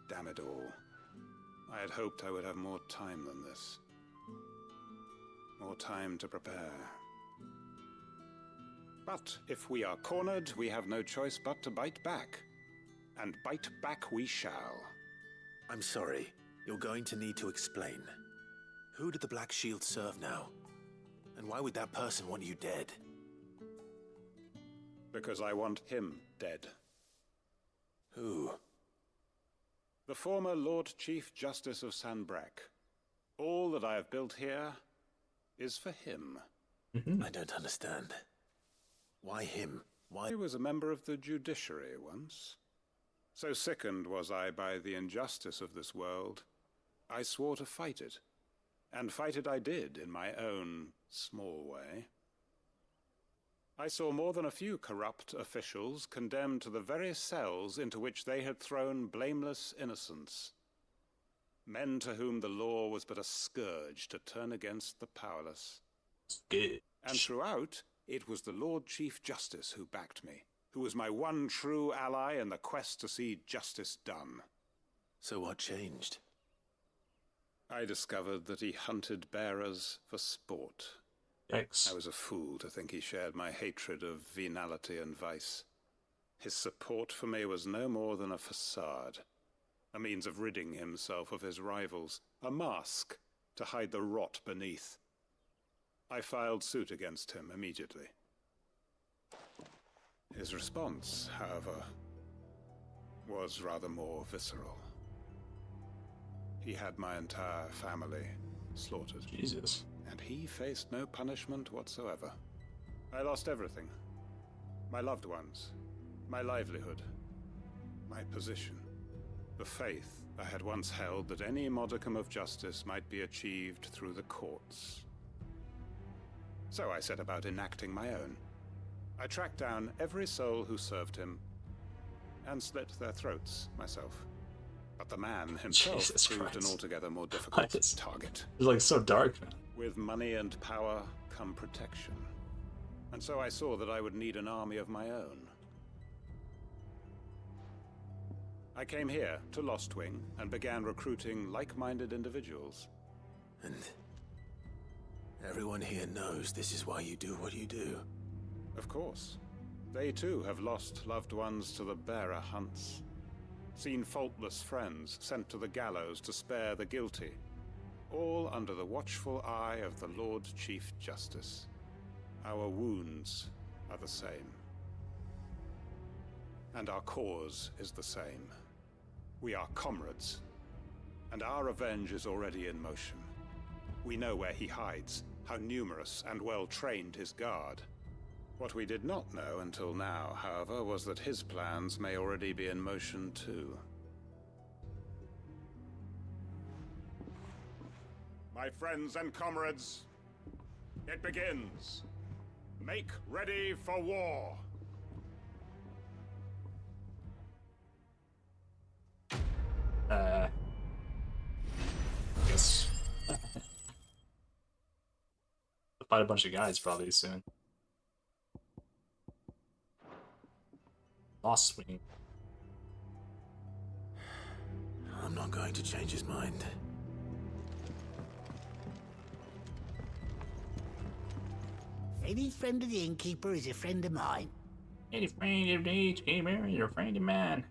Speaker 15: Damn it all. I had hoped I would have more time than this. More time to prepare. But if we are cornered, we have no choice but to bite back. And bite back we shall.
Speaker 8: I'm sorry. You're going to need to explain. Who did the Black Shield serve now? And why would that person want you dead?
Speaker 15: Because I want him dead.
Speaker 8: Who?
Speaker 15: The former Lord Chief Justice of Sanbreque. All that I have built here is for him.
Speaker 8: I don't understand. Why him? Why?
Speaker 15: He was a member of the judiciary once. So sickened was I by the injustice of this world, I swore to fight it. And fight it I did in my own small way. I saw more than a few corrupt officials condemned to the very cells into which they had thrown blameless innocents. Men to whom the law was but a scourge to turn against the powerless.
Speaker 1: Scourge.
Speaker 15: And throughout, it was the Lord Chief Justice who backed me, who was my one true ally in the quest to see justice done.
Speaker 8: So what changed?
Speaker 15: I discovered that he hunted bearers for sport.
Speaker 1: Yikes.
Speaker 15: I was a fool to think he shared my hatred of venality and vice. His support for me was no more than a facade, a means of ridding himself of his rivals, a mask to hide the rot beneath. I filed suit against him immediately. His response, however, was rather more visceral. He had my entire family slaughtered.
Speaker 1: Jesus.
Speaker 15: And he faced no punishment whatsoever. I lost everything. My loved ones, my livelihood, my position, the faith I had once held that any modicum of justice might be achieved through the courts. So I set about enacting my own. I tracked down every soul who served him and slit their throats myself. But the man himself
Speaker 1: Jesus
Speaker 15: proved
Speaker 1: Christ.
Speaker 15: an altogether more difficult target.
Speaker 1: It's like so dark, man.
Speaker 15: With money and power come protection. And so I saw that I would need an army of my own. I came here to Lostwing and began recruiting like-minded individuals.
Speaker 8: And everyone here knows this is why you do what you do.
Speaker 15: Of course. They too have lost loved ones to the bearer hunts. Seen faultless friends sent to the gallows to spare the guilty. All under the watchful eye of the Lord Chief Justice. Our wounds are the same. And our cause is the same. We are comrades. And our revenge is already in motion. We know where he hides, how numerous and well-trained his guard. What we did not know until now, however, was that his plans may already be in motion too. My friends and comrades, it begins. Make ready for war.
Speaker 1: I guess. Fight a bunch of guys probably soon. Lostwing.
Speaker 8: I'm not going to change his mind.
Speaker 19: Any friend of the innkeeper is a friend of mine.
Speaker 1: Any friend of the innkeeper is a friend of mine.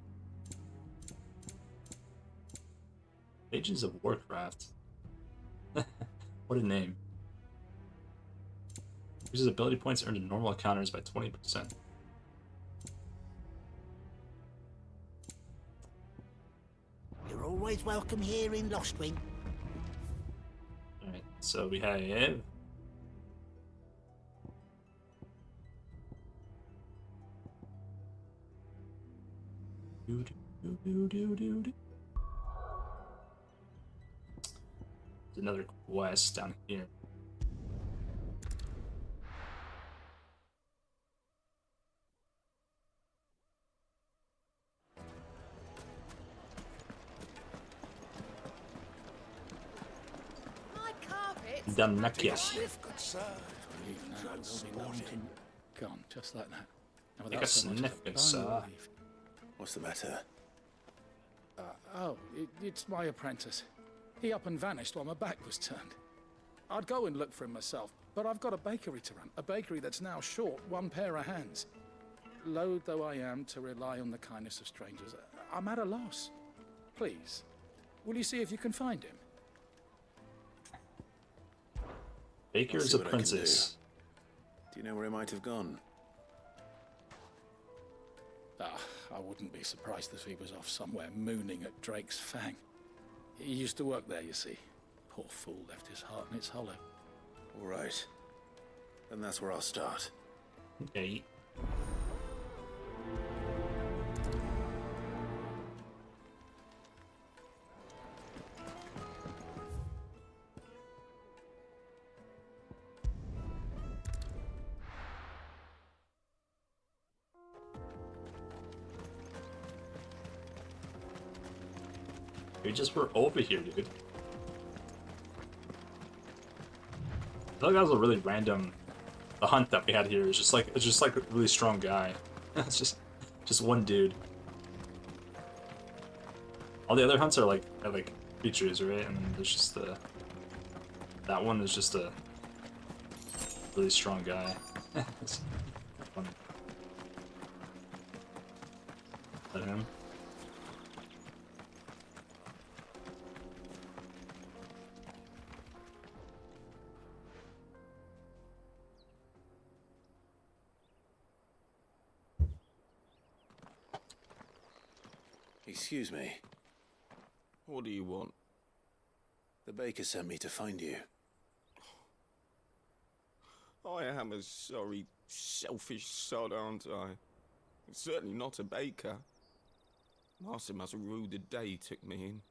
Speaker 1: Pages of Warcraft. What a name. Uses ability points earned in normal encounters by 20%.
Speaker 19: You're always welcome here in Lostwing.
Speaker 1: Alright, so we have... There's another quest down here.
Speaker 17: My carpet.
Speaker 1: Damnakia.
Speaker 7: Good sir. Gone, just like that. Now,
Speaker 1: Take a
Speaker 7: without so much as
Speaker 1: sniff, good
Speaker 7: bone
Speaker 1: sir.
Speaker 7: leave.
Speaker 8: What's the matter?
Speaker 7: It's my apprentice. He up and vanished while my back was turned. I'd go and look for him myself, but I've got a bakery to run. A bakery that's now short one pair of hands. Loath though I am to rely on the kindness of strangers, I'm at a loss. Please, will you see if you can find him?
Speaker 1: Baker
Speaker 8: I'll
Speaker 1: is
Speaker 8: see
Speaker 1: a
Speaker 8: what I can
Speaker 1: princess.
Speaker 8: Do you know where he might have gone?
Speaker 7: I wouldn't be surprised if he was off somewhere mooning at Drake's Fang. He used to work there, you see. Poor fool left his heart in its hollow.
Speaker 8: All right. Then that's where I'll start.
Speaker 1: Okay. We just were over here, dude. I feel like that was a really random. The hunt that we had here is just like a really strong guy. It's just one dude. All the other hunts are like creatures, right? And then there's just that one is just a really strong guy. It's funny. Is that him?
Speaker 8: Excuse me.
Speaker 20: What do you want?
Speaker 8: The baker sent me to find you.
Speaker 20: I am as sorry Selfish sod, aren't I? Certainly not a baker. Master must have ruled the day he took me in.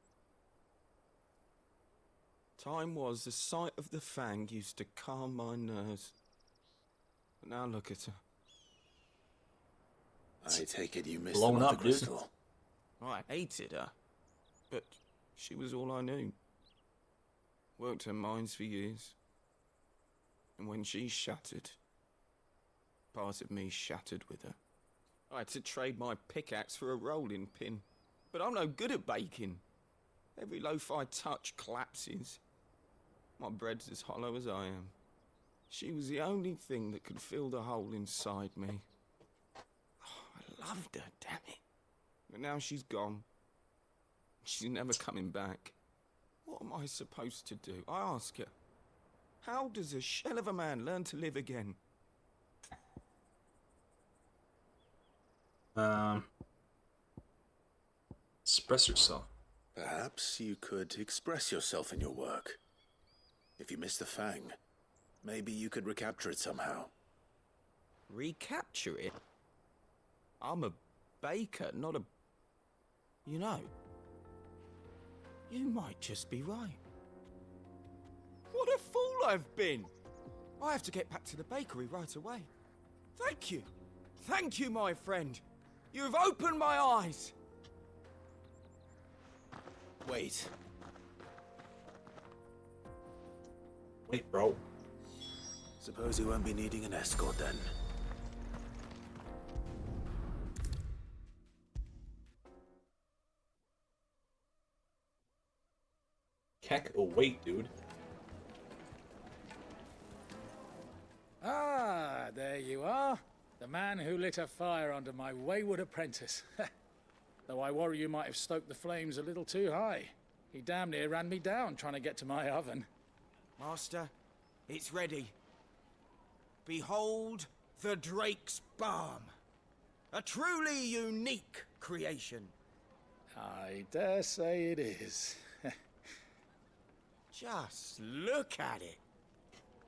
Speaker 20: Time was the sight of the fang used to calm my nerves. But now look at her.
Speaker 8: I take it you missed
Speaker 1: Blown
Speaker 8: the
Speaker 1: up,
Speaker 8: Mother
Speaker 1: dude.
Speaker 8: Crystal.
Speaker 20: I hated her, but she was all I knew. Worked her mines for years. And when she shattered, part of me shattered with her. I had to trade my pickaxe for a rolling pin, but I'm no good at baking. Every loaf I touch collapses. My bread's as hollow as I am. She was the only thing that could fill the hole inside me. Oh, I loved her, damn it. But now she's gone. She's never coming back. What am I supposed to do? I ask her. How does a shell of a man learn to live again?
Speaker 1: Express yourself.
Speaker 8: Perhaps you could express yourself in your work. If you miss the fang, maybe you could recapture it somehow.
Speaker 20: Recapture it? I'm a baker, not a... You know, you might just be right. What a fool I've been! I have to get back to the bakery right away. Thank you. Thank you, my friend. You've opened my eyes.
Speaker 8: Wait.
Speaker 1: Wait, bro.
Speaker 8: Suppose you won't be needing an escort then.
Speaker 1: Heck, wait, dude.
Speaker 7: Ah, there you are. The man who lit a fire under my wayward apprentice. Though I worry you might have stoked the flames a little too high. He damn near ran me down trying to get to my oven.
Speaker 20: Master, it's ready. Behold the Drake's Balm. A truly unique creation.
Speaker 7: I dare say it is.
Speaker 20: Just look at it.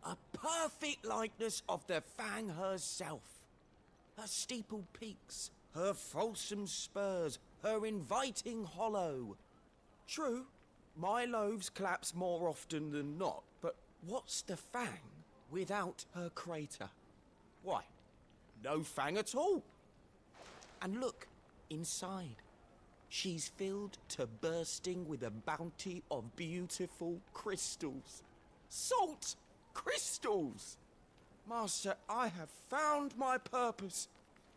Speaker 20: A perfect likeness of the Fang herself. Her steepled peaks, her fulsome spurs, her inviting hollow. True, my loaves collapse more often than not, but what's the Fang without her crater? Why, no Fang at all. And look, inside. She's filled to bursting with a bounty of beautiful crystals. Salt crystals! Master, I have found my purpose.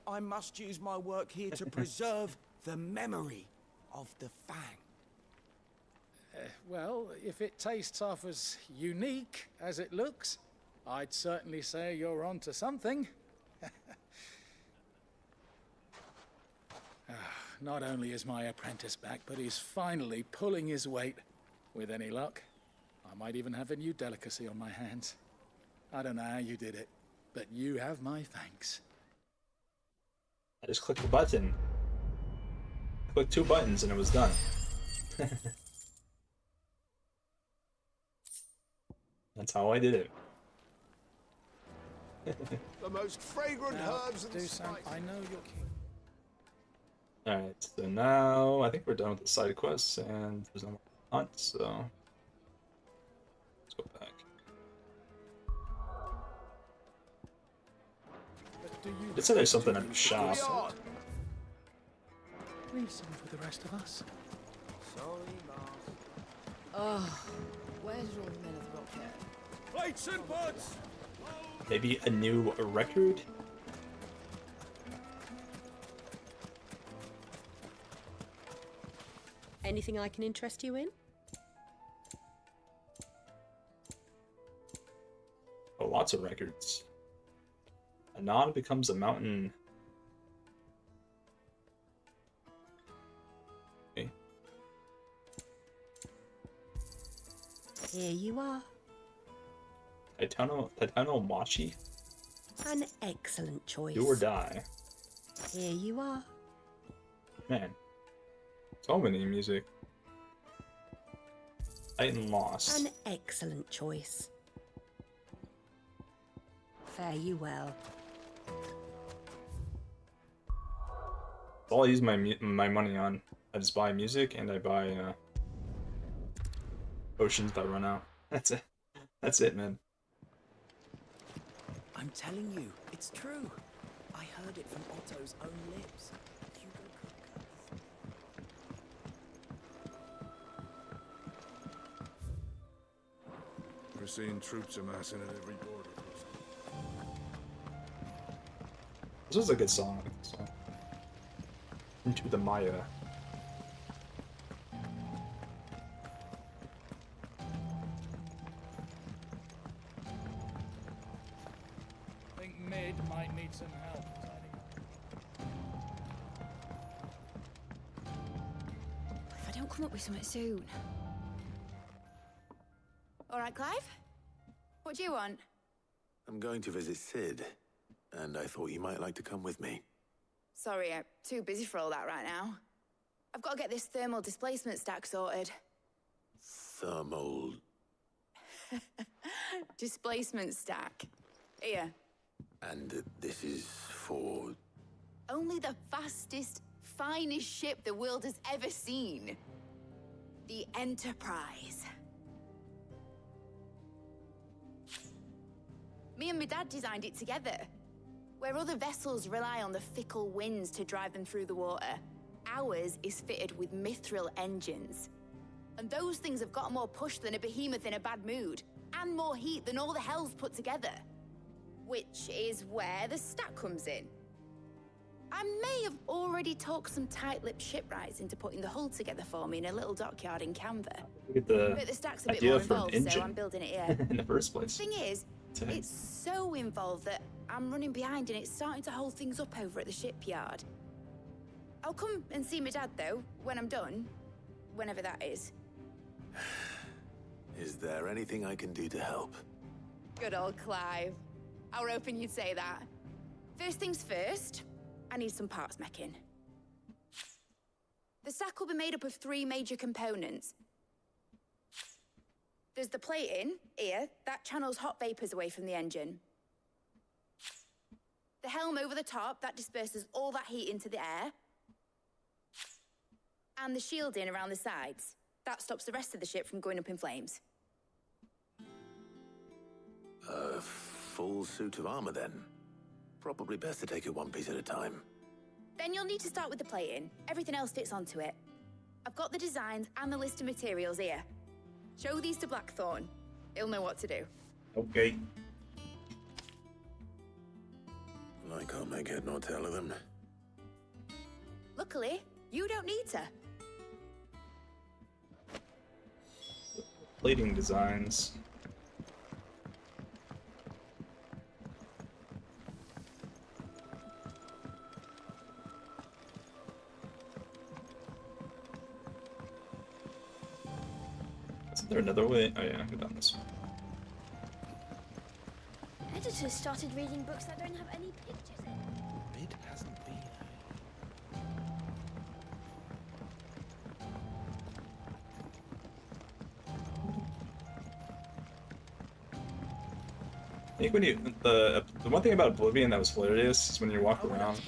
Speaker 20: I must use my work here to preserve the memory of the Fang.
Speaker 7: Well, if it tastes half as unique as it looks, I'd certainly say you're onto something. Not only is my apprentice back, but he's finally pulling his weight. With any luck, I might even have a new delicacy on my hands. I don't know how you did it, but you have my thanks.
Speaker 1: I just clicked the button. I clicked 2 buttons and it was done. That's how I did it.
Speaker 12: The most fragrant herbs and spices.
Speaker 7: I know you're king.
Speaker 1: Alright, so now I think we're done with the side quests and there's no more hunt, so let's go back. It said there's something at the shop.
Speaker 7: Leave some for the rest of us.
Speaker 10: Sorry, Mars.
Speaker 16: Oh, where's your men of Rockhead?
Speaker 7: Plates and pots!
Speaker 1: Maybe a new record?
Speaker 18: Anything I can interest you in?
Speaker 1: Oh, lots of records. Anon becomes a mountain. Okay.
Speaker 18: Here you are.
Speaker 1: Titano Machi?
Speaker 18: An excellent choice.
Speaker 1: Do or die.
Speaker 18: Here you are.
Speaker 1: Man. So many music. Titan Lost.
Speaker 18: An excellent choice. Fare you well.
Speaker 1: That's all I use my money on. I just buy music and I buy potions that run out. That's it. That's it, man.
Speaker 2: I'm telling you, it's true. I heard it from Otto's own lips.
Speaker 14: We're seeing troops amassing at every border crossing.
Speaker 1: This was a good song. I like this song. Into the Maya.
Speaker 7: Think Mid might need some help.
Speaker 3: If I don't come up with something soon.
Speaker 11: All right, Clive? What do you want?
Speaker 8: I'm going to visit Sid, and I thought you might like to come with me.
Speaker 11: Sorry, I'm too busy for all that right now. I've got to get this thermal displacement stack sorted.
Speaker 8: Thermal...
Speaker 11: Displacement stack. Here.
Speaker 8: And this is for...
Speaker 11: Only the fastest, finest ship the world has ever seen. The Enterprise. Me and my dad designed it together. Where other vessels rely on the fickle winds to drive them through the water, ours is fitted with mithril engines. And those things have got more push than a behemoth in a bad mood, and more heat than all the hells put together. Which is where the stack comes in. I may have already talked some tight-lipped shipwrights into putting the hull together for me in a little dockyard in Canva.
Speaker 1: Look at
Speaker 11: But the stack's a bit
Speaker 1: idea
Speaker 11: more
Speaker 1: for an
Speaker 11: involved,
Speaker 1: engine
Speaker 11: so I'm building it here.
Speaker 1: in the first place.
Speaker 11: Thing is, it's so involved that I'm running behind and it's starting to hold things up over at the shipyard. I'll come and see my dad, though, when I'm done. Whenever that is.
Speaker 8: Is there anything I can do to help?
Speaker 11: Good old Clive. I were hoping you'd say that. First things first, I need some parts meching. The stack will be made up of 3 major components. There's the plating, here, that channels hot vapors away from the engine. The helm over the top, that disperses all that heat into the air. And the shielding around the sides. That stops the rest of the ship from going up in flames.
Speaker 8: A full suit of armor, then. Probably best to take it one piece at a time.
Speaker 11: Then you'll need to start with the plating. Everything else fits onto it. I've got the designs and the list of materials here. Show these to Blackthorn. He'll know what to do.
Speaker 1: Okay.
Speaker 8: I can't make head nor tail of them.
Speaker 11: Luckily, you don't need to.
Speaker 1: Plating designs. Isn't there another way? Oh yeah, go down this one.
Speaker 3: Editors started reading books that don't have any pictures in.
Speaker 2: It hasn't been.
Speaker 1: I think when you the one thing about Oblivion that was hilarious is when you walk around,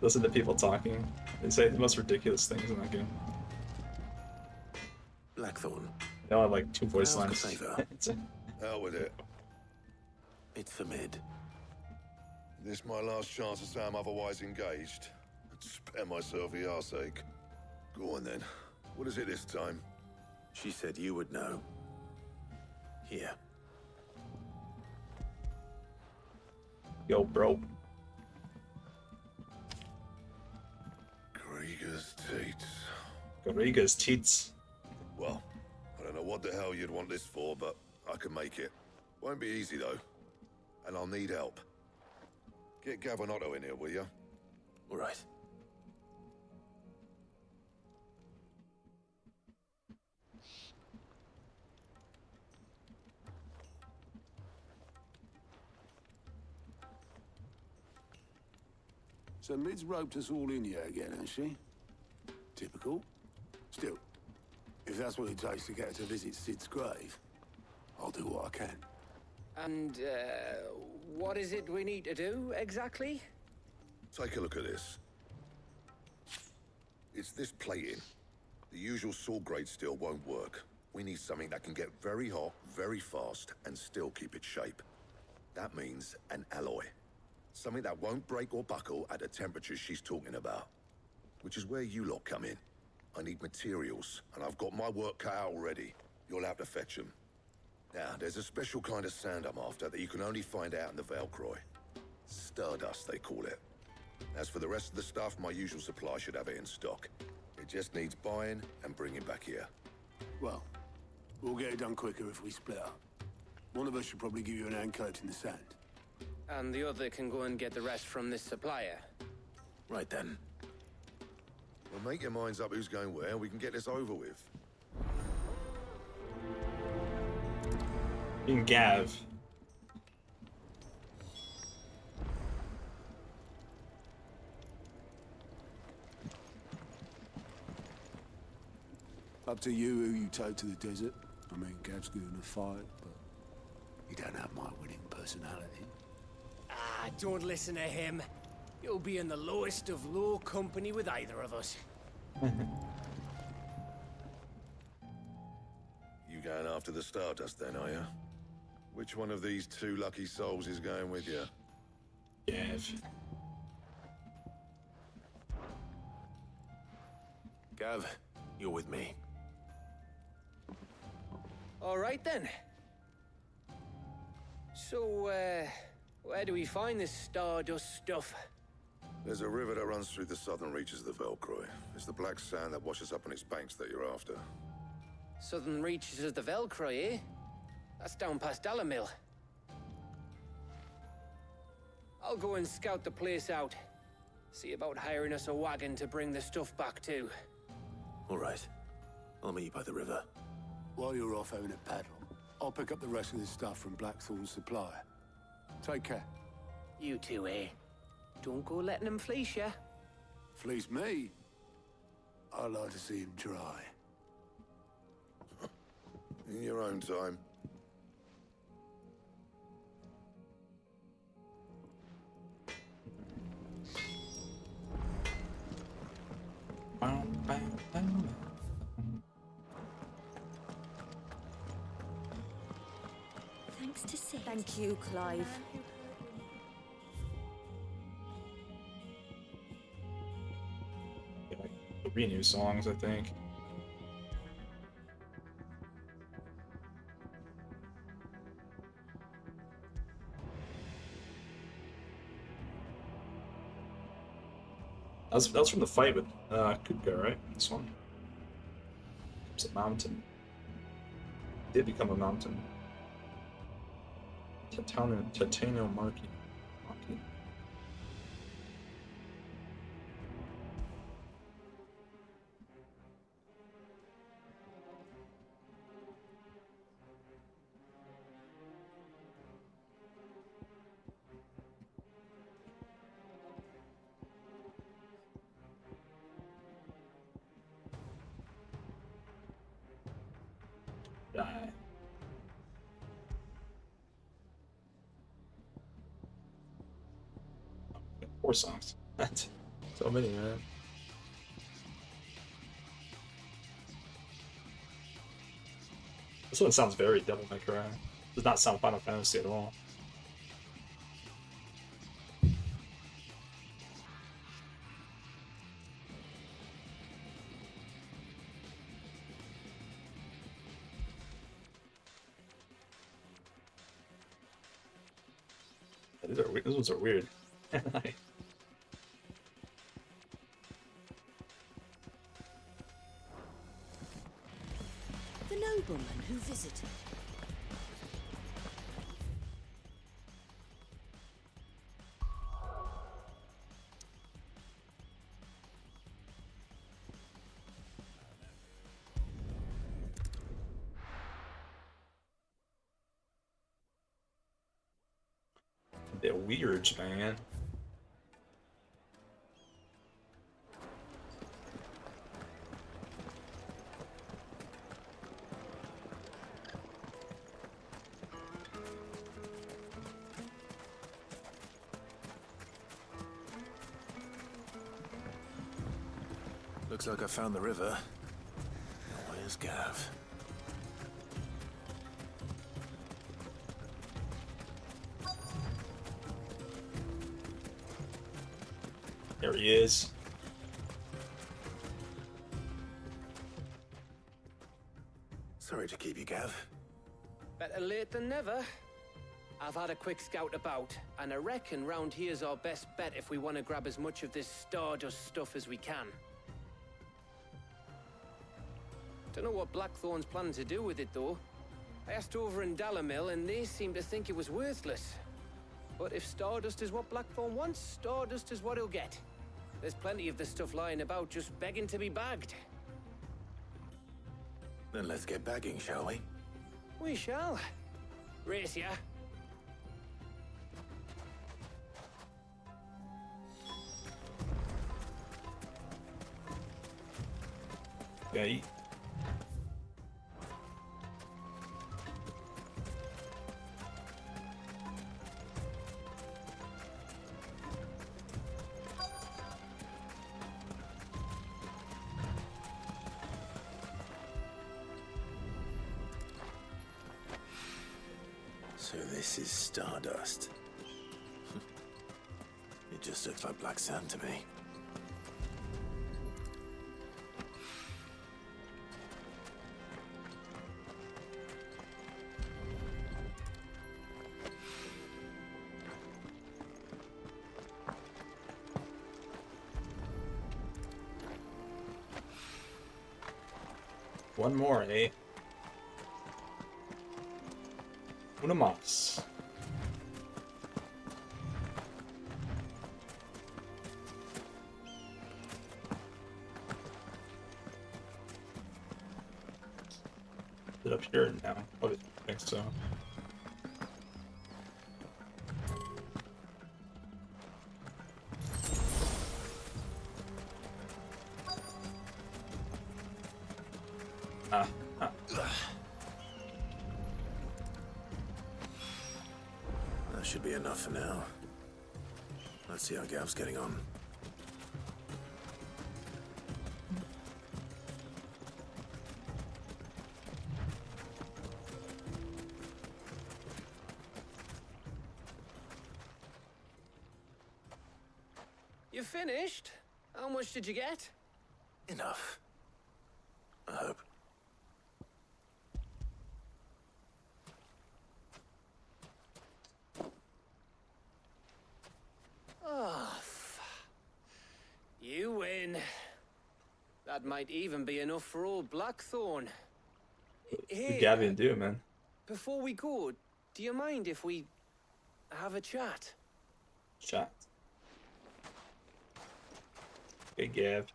Speaker 1: listen to people talking. They say the most ridiculous things in that game.
Speaker 8: Blackthorn.
Speaker 1: They all have like 2 voice
Speaker 8: How's
Speaker 1: lines.
Speaker 8: Favor?
Speaker 9: Out with it.
Speaker 8: It's for Mid.
Speaker 9: This my last chance to say I'm otherwise engaged. I'd spare myself the arseache. Go on then. What is it this time?
Speaker 8: She said you would know. Here.
Speaker 1: Yo, bro.
Speaker 9: Krieger's teats.
Speaker 1: Gariga's teats.
Speaker 9: Well, I don't know what the hell you'd want this for, but I can make it. Won't be easy though. And I'll need help. Get Gavin Otto in here, will you?
Speaker 8: All right.
Speaker 13: So Mid's roped us all in here again, hasn't she? Typical. Still, if that's what it takes to get her to visit Sid's grave, I'll do what I can.
Speaker 6: And,
Speaker 10: What is it we need to do, exactly?
Speaker 9: Take a look at this. It's this plating. The usual saw grade steel won't work. We need something that can get very hot, very fast, and still keep its shape. That means an alloy. Something that won't break or buckle at the temperatures she's talking about. Which is where you lot come in. I need materials, and I've got my work cut out already. You'll have to fetch them. Now, there's a special kind of sand I'm after that you can only find out in the Velcroy. Stardust, they call it. As for the rest of the stuff, my usual supply should have it in stock. It just needs buying and bringing back here.
Speaker 13: Well, we'll get it done quicker if we split up. One of us should probably give you an hand collecting the sand.
Speaker 10: And the other can go and get the rest from this supplier.
Speaker 9: Right then. Well, make your minds up who's going where, and we can get this over with.
Speaker 1: In Gav.
Speaker 13: Up to you who you take to the desert. I mean, Gav's good in a fight, but you don't have my winning personality.
Speaker 10: Ah, don't listen to him. You'll be in the lowest of low company with either of us.
Speaker 9: You going after the Stardust then, are you? Which one of these two lucky souls is going with you?
Speaker 1: Gav.
Speaker 8: Gav, you're with me.
Speaker 10: All right then. So, where do we find this Stardust stuff?
Speaker 9: There's a river that runs through the southern reaches of the Velcroy. It's the black sand that washes up on its banks that you're after.
Speaker 10: Southern reaches of the Velcroy, eh? That's down past Alamil. I'll go and scout the place out. See about hiring us a wagon to bring the stuff back to.
Speaker 8: All right. I'll meet you by the river.
Speaker 13: While you're off having a paddle, I'll pick up the rest of this stuff from Blackthorn's supplier. Take care.
Speaker 10: You two, eh? Don't go letting him fleece ya.
Speaker 13: Fleece me? I'd like to see him try.
Speaker 9: In your own time.
Speaker 3: Thanks to Sid.
Speaker 11: Thank you, Clive.
Speaker 1: Three new songs, I think. That was from the fight with Kupka, right? This one. It's a mountain. It did become a mountain. Titano Marky. Die. 4 songs. That's so many, man. This one sounds very Devil May Cry. Does not sound Final Fantasy at all. These ones are weird.
Speaker 18: The nobleman who visited.
Speaker 1: They're weird, man.
Speaker 8: Looks like I found the river. Where's Gav?
Speaker 1: There he is.
Speaker 8: Sorry to keep you, Gav.
Speaker 10: Better late than never. I've had a quick scout about, and I reckon round here's our best bet if we want to grab as much of this Stardust stuff as we can. Don't know what Blackthorn's planning to do with it, though. I asked over in Dalamil, and they seem to think it was worthless. But if Stardust is what Blackthorn wants, Stardust is what he'll get. There's plenty of this stuff lying about, just begging to be bagged.
Speaker 8: Then let's get bagging, shall we?
Speaker 10: We shall. Race ya.
Speaker 1: Okay.
Speaker 8: So this is Stardust. It just looks like black sand to me.
Speaker 1: One more, eh? Una más. Is it up here now? Oh, I think so.
Speaker 8: That should be enough for now. Let's see how Gav's getting on.
Speaker 10: You finished? How much did you get?
Speaker 8: Enough. I hope.
Speaker 10: Oh, you win. That might even be enough for old Blackthorn.
Speaker 1: What Gavin do, man?
Speaker 10: Before we go, do you mind if we have a chat?
Speaker 1: Chat. Hey, Gav.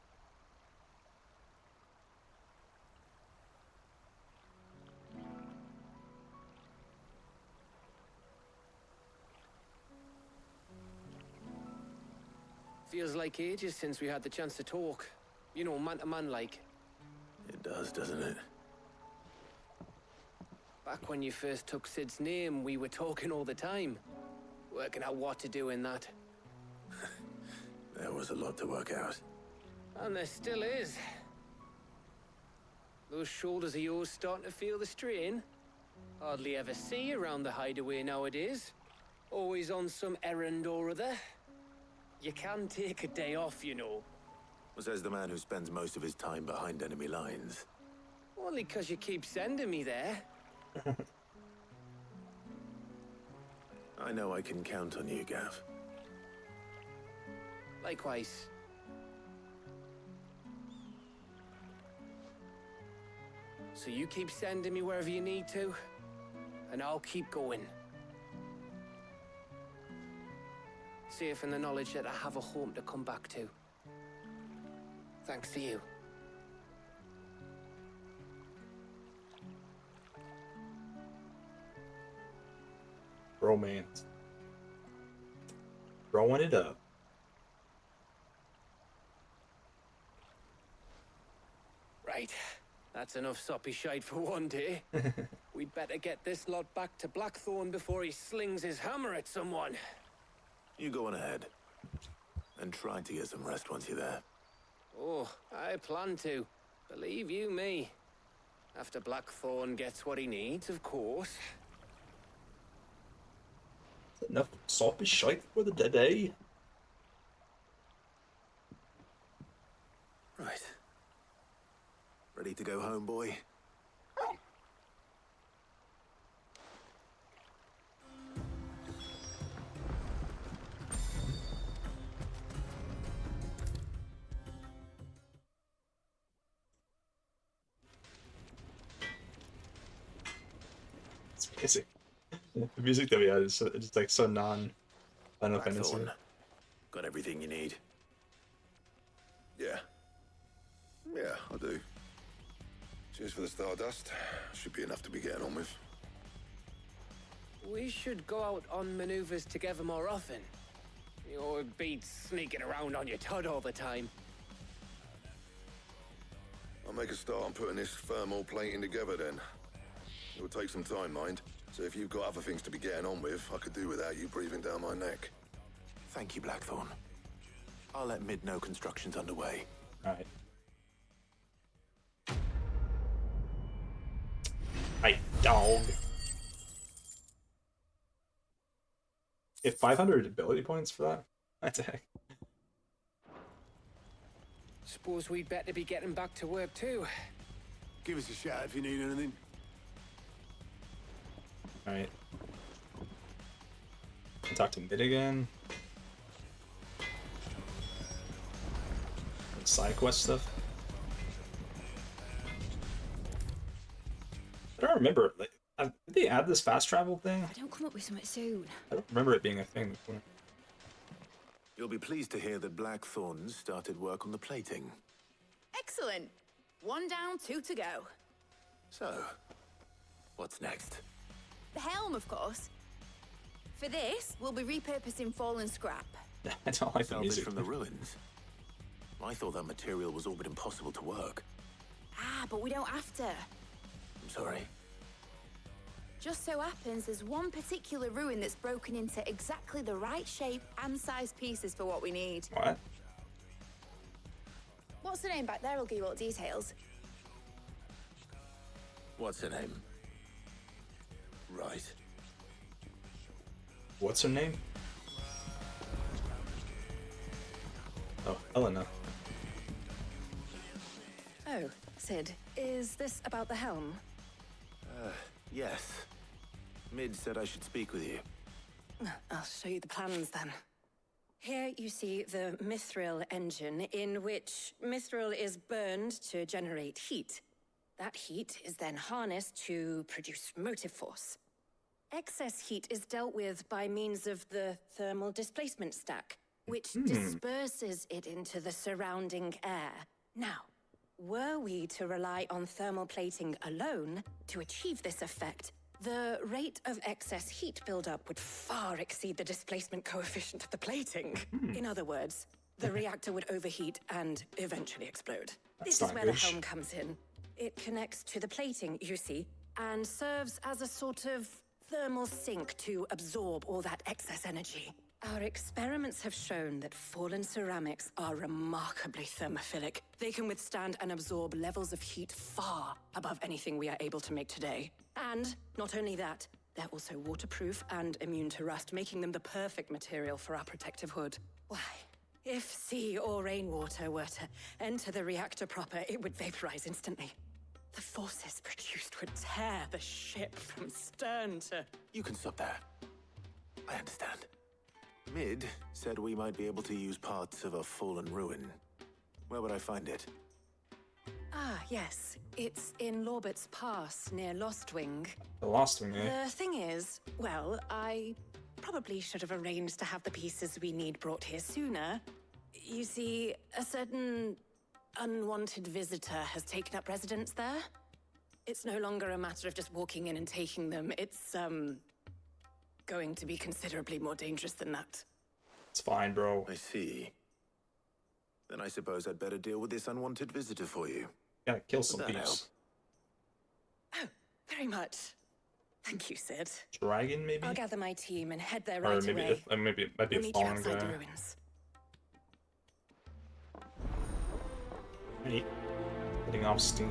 Speaker 10: Feels like ages since we had the chance to talk. You know, man to man like.
Speaker 8: It does, doesn't it?
Speaker 10: Back when you first took Sid's name, we were talking all the time. Working out what to do in that.
Speaker 8: There was a lot to work out.
Speaker 10: And there still is. Those shoulders of yours starting to feel the strain. Hardly ever see you around the hideaway nowadays. Always on some errand or other. You can take a day off, you know.
Speaker 8: Says the man who spends most of his time behind enemy lines.
Speaker 10: Only 'cause you keep sending me there.
Speaker 8: I know I can count on you, Gav.
Speaker 10: Likewise. So you keep sending me wherever you need to, and I'll keep going. Safe in the knowledge that I have a home to come back to. Thanks to you.
Speaker 1: Romance. Throwing it up.
Speaker 10: Right. That's enough soppy shite for one day. We'd better get this lot back to Blackthorn before he slings his hammer at someone.
Speaker 8: You go on ahead. And try to get some rest once you're there.
Speaker 10: Oh, I plan to. Believe you me. After Blackthorn gets what he needs, of course.
Speaker 1: Enough soppy shite for the day.
Speaker 8: Right. Ready to go home, boy?
Speaker 1: It's basic. The music that we had is it's like so non-Final Fantasy.
Speaker 8: Blackthorn, got everything you need?
Speaker 9: Yeah. Yeah, I do. Cheers for the Stardust. Should be enough to be getting on with.
Speaker 10: We should go out on maneuvers together more often. You'll be sneaking around on your tud all the time.
Speaker 9: I'll make a start on putting this thermal plating together then. It will take some time, mind. So if you've got other things to be getting on with, I could do without you breathing down my neck.
Speaker 8: Thank you, Blackthorn. I'll let Mid know construction's underway.
Speaker 1: Alright. Hey, dog. Get 500 ability points for that? That's a heck.
Speaker 10: Suppose we'd better be getting back to work too.
Speaker 13: Give us a shout if you need anything.
Speaker 1: Alright. Talk to Mid again. And side quest stuff. I don't remember. Like, did they add this fast travel thing?
Speaker 3: I don't come up with something soon.
Speaker 1: I don't remember it being a thing before.
Speaker 8: You'll be pleased to hear that Blackthorn started work on the plating.
Speaker 11: Excellent. 1 down, 2 to go.
Speaker 8: So, what's next?
Speaker 11: The helm, of course. For this, we'll be repurposing fallen scrap.
Speaker 1: I don't like the
Speaker 8: Salvage
Speaker 1: music.
Speaker 8: from the ruins. I thought that material was all but impossible to work.
Speaker 11: Ah, but we don't have to.
Speaker 8: I'm sorry.
Speaker 11: Just so happens there's one particular ruin that's broken into exactly the right shape and size pieces for what we need.
Speaker 1: What?
Speaker 11: What's the name back there? I'll give you all the details.
Speaker 8: What's her name? Right.
Speaker 1: What's her name? Oh, Helena.
Speaker 18: Oh, Sid, is this about the helm?
Speaker 8: Yes. Mid said I should speak with you.
Speaker 18: I'll show you the plans then. Here you see the mithril engine, in which mithril is burned to generate heat. That heat is then harnessed to produce motive force. Excess heat is dealt with by means of the thermal displacement stack, which disperses it into the surrounding air. Now, were we to rely on thermal plating alone to achieve this effect, the rate of excess heat buildup would far exceed the displacement coefficient of the plating. In other words, the reactor would overheat and eventually explode. This is where the helm comes in. It connects to the plating, you see, and serves as a sort of thermal sink to absorb all that excess energy. Our experiments have shown that fallen ceramics are remarkably thermophilic. They can withstand and absorb levels of heat far above anything we are able to make today. And not only that, they're also waterproof and immune to rust, making them the perfect material for our protective hood. Why, if sea or rainwater were to enter the reactor proper, it would vaporize instantly. The forces produced would tear the ship from stern to...
Speaker 8: You can stop there. I understand. Mid said we might be able to use parts of a fallen ruin. Where would I find it?
Speaker 18: Ah, yes. It's in Lorbert's Pass, near Lostwing.
Speaker 1: The Lost Wing, eh?
Speaker 18: The thing is, well, I probably should have arranged to have the pieces we need brought here sooner. You see, a certain unwanted visitor has taken up residence there. It's no longer a matter of just walking in and taking them. It's, going to be considerably more dangerous than that.
Speaker 1: It's fine, bro.
Speaker 8: I see. Then I suppose I'd better deal with this unwanted visitor for you.
Speaker 1: Gotta kill some
Speaker 8: Would that
Speaker 1: peeps.
Speaker 18: Oh, very much. Thank you, Sid.
Speaker 1: Dragon, maybe?
Speaker 18: I'll gather my team and head there
Speaker 1: Or
Speaker 18: right
Speaker 1: maybe,
Speaker 18: away.
Speaker 1: maybe it might be
Speaker 18: We'll
Speaker 1: a
Speaker 18: meet you
Speaker 1: fallen
Speaker 18: outside
Speaker 1: guy.
Speaker 18: the ruins.
Speaker 1: Right. Getting off steam.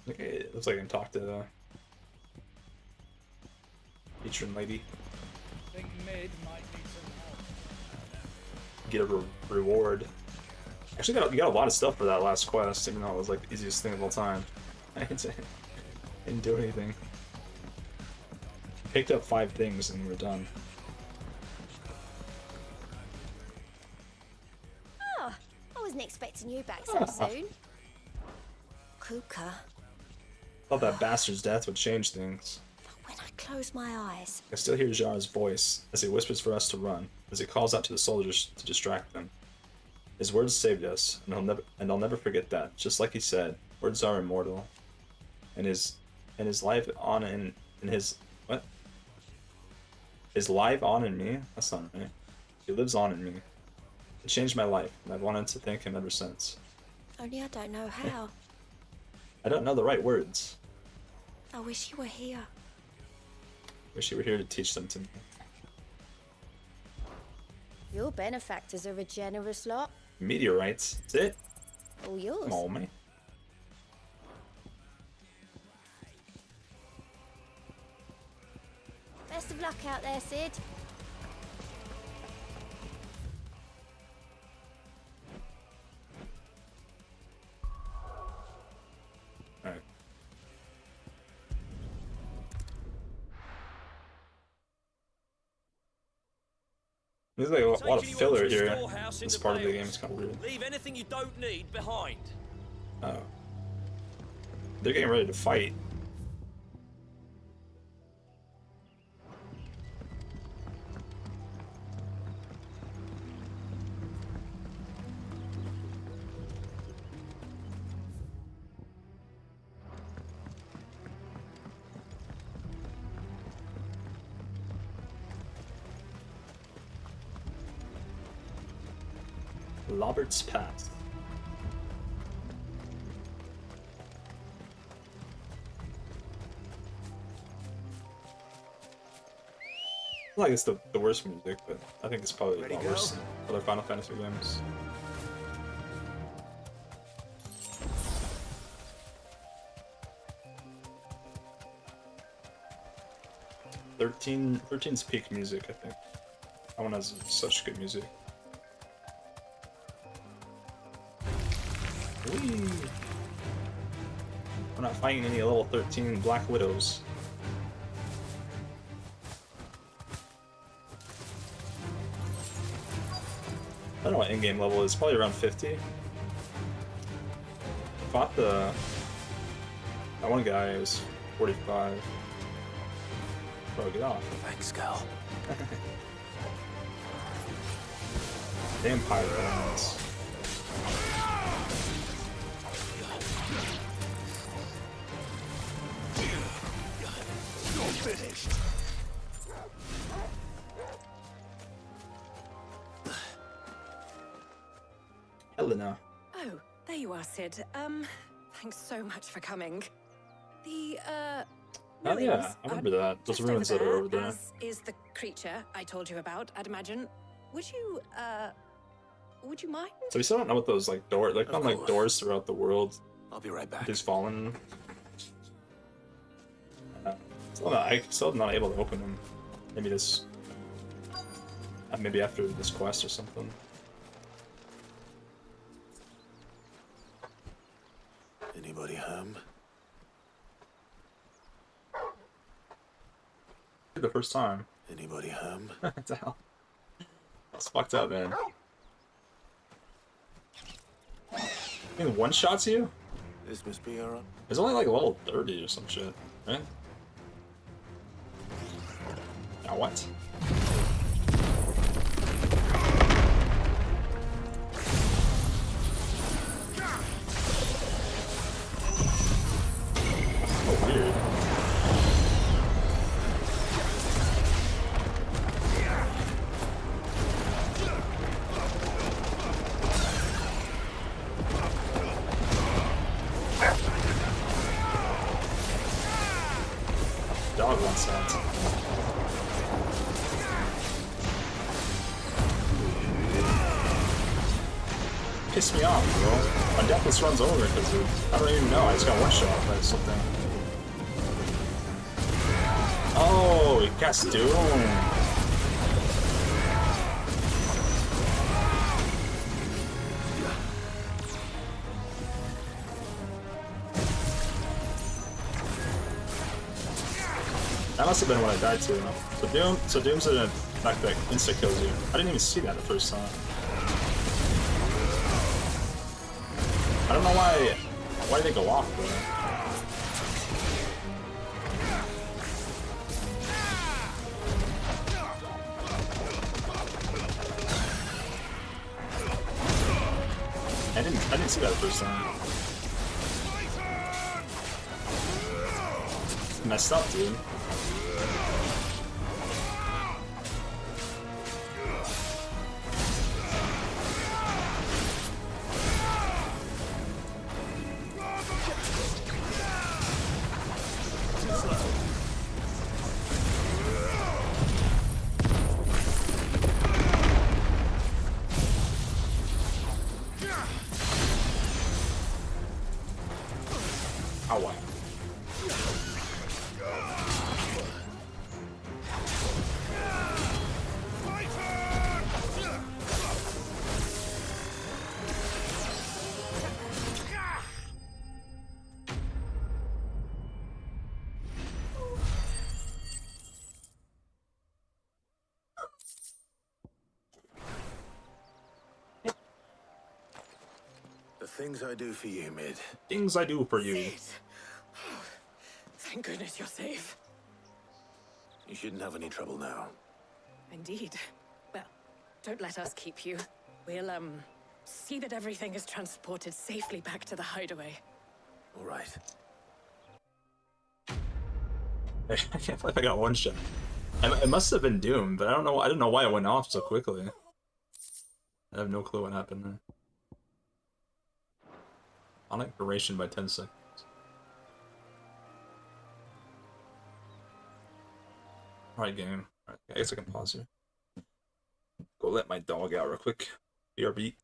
Speaker 1: Okay, it looks like I can talk to the patron lady.
Speaker 7: Think Mid might need some help.
Speaker 1: Get a reward. Actually, you got a lot of stuff for that last quest, even though it was like the easiest thing of all time. I didn't do anything. Picked up 5 things and we're done.
Speaker 3: Oh, I wasn't expecting you back so soon. Kuka,
Speaker 1: Thought that bastard's death would change things.
Speaker 3: when I close my eyes,
Speaker 1: I still hear Jar's voice as he whispers for us to run, as he calls out to the soldiers to distract them. His words saved us, and I'll never forget that. Just like he said, words are immortal. And his life on in his what? Is live on in me? That's not right. He lives on in me. It changed my life, and I've wanted to thank him ever since.
Speaker 3: only I don't know how.
Speaker 1: I don't know the right words.
Speaker 3: I wish you were here.
Speaker 1: Wish you were here to teach them to me.
Speaker 3: Your benefactors are a generous lot.
Speaker 1: Meteorites. That's it.
Speaker 3: All yours.
Speaker 1: Come on, man.
Speaker 3: Best of luck out there, Sid.
Speaker 1: Alright. There's like a lot of filler here. This part of the game is kind of weird.
Speaker 21: Leave anything you don't need behind.
Speaker 1: Oh. They're getting ready to fight. Robert's Path. I feel like it's the worst music, but I think it's probably a lot worse than other Final Fantasy games. Thirteen's peak music, I think. That one has such good music. Whee! We're not fighting any level 13 Black Widows. I don't know what in-game level is, probably around 50. Fought that one guy who was 45. Bro, get off.
Speaker 20: Thanks, girl.
Speaker 1: Damn pirate elements.
Speaker 20: You're finished.
Speaker 1: Helena.
Speaker 22: Oh, there you are, Sid. Thanks so much for coming. The,
Speaker 1: Oh yeah, I remember that. Those ruins that are over there.
Speaker 22: as is the creature I told you about, I'd imagine. Would you mind?
Speaker 1: So we still don't know what those like doors, like on like doors throughout the world.
Speaker 20: I'll be right back.
Speaker 1: Who's fallen? Still not able to open them. Maybe this. Maybe after this quest or something.
Speaker 8: Anybody home?
Speaker 1: The first time.
Speaker 8: Anybody home?
Speaker 1: What the hell? That's fucked up, man. I mean, one shots you?
Speaker 8: This must be our.
Speaker 1: It's only like level 30 or some shit, right? Now what? Oh, weird. Dog wants that. Piss me off, bro. My deathless runs over because I don't even know. I just got one shot by something. Oh, he cast Doom. That must have been when I died too. So Doom's an attack that insta kills you. I didn't even see that the first time. I don't know why they go off though. I didn't see that the first time. Messed up, dude. Ow.
Speaker 8: The things I do for you, Mid.
Speaker 1: Things I do for you.
Speaker 22: Thank goodness you're safe.
Speaker 8: You shouldn't have any trouble now.
Speaker 22: Indeed. Well, don't let us keep you. We'll, see that everything is transported safely back to the hideaway.
Speaker 8: All right.
Speaker 1: I can't believe I got one shot. It must have been Doom, but I don't know why it went off so quickly. I have no clue what happened there. Sonic duration by 10 seconds. Alright, game. Alright, I guess I can pause here. Go let my dog out real quick. BRB.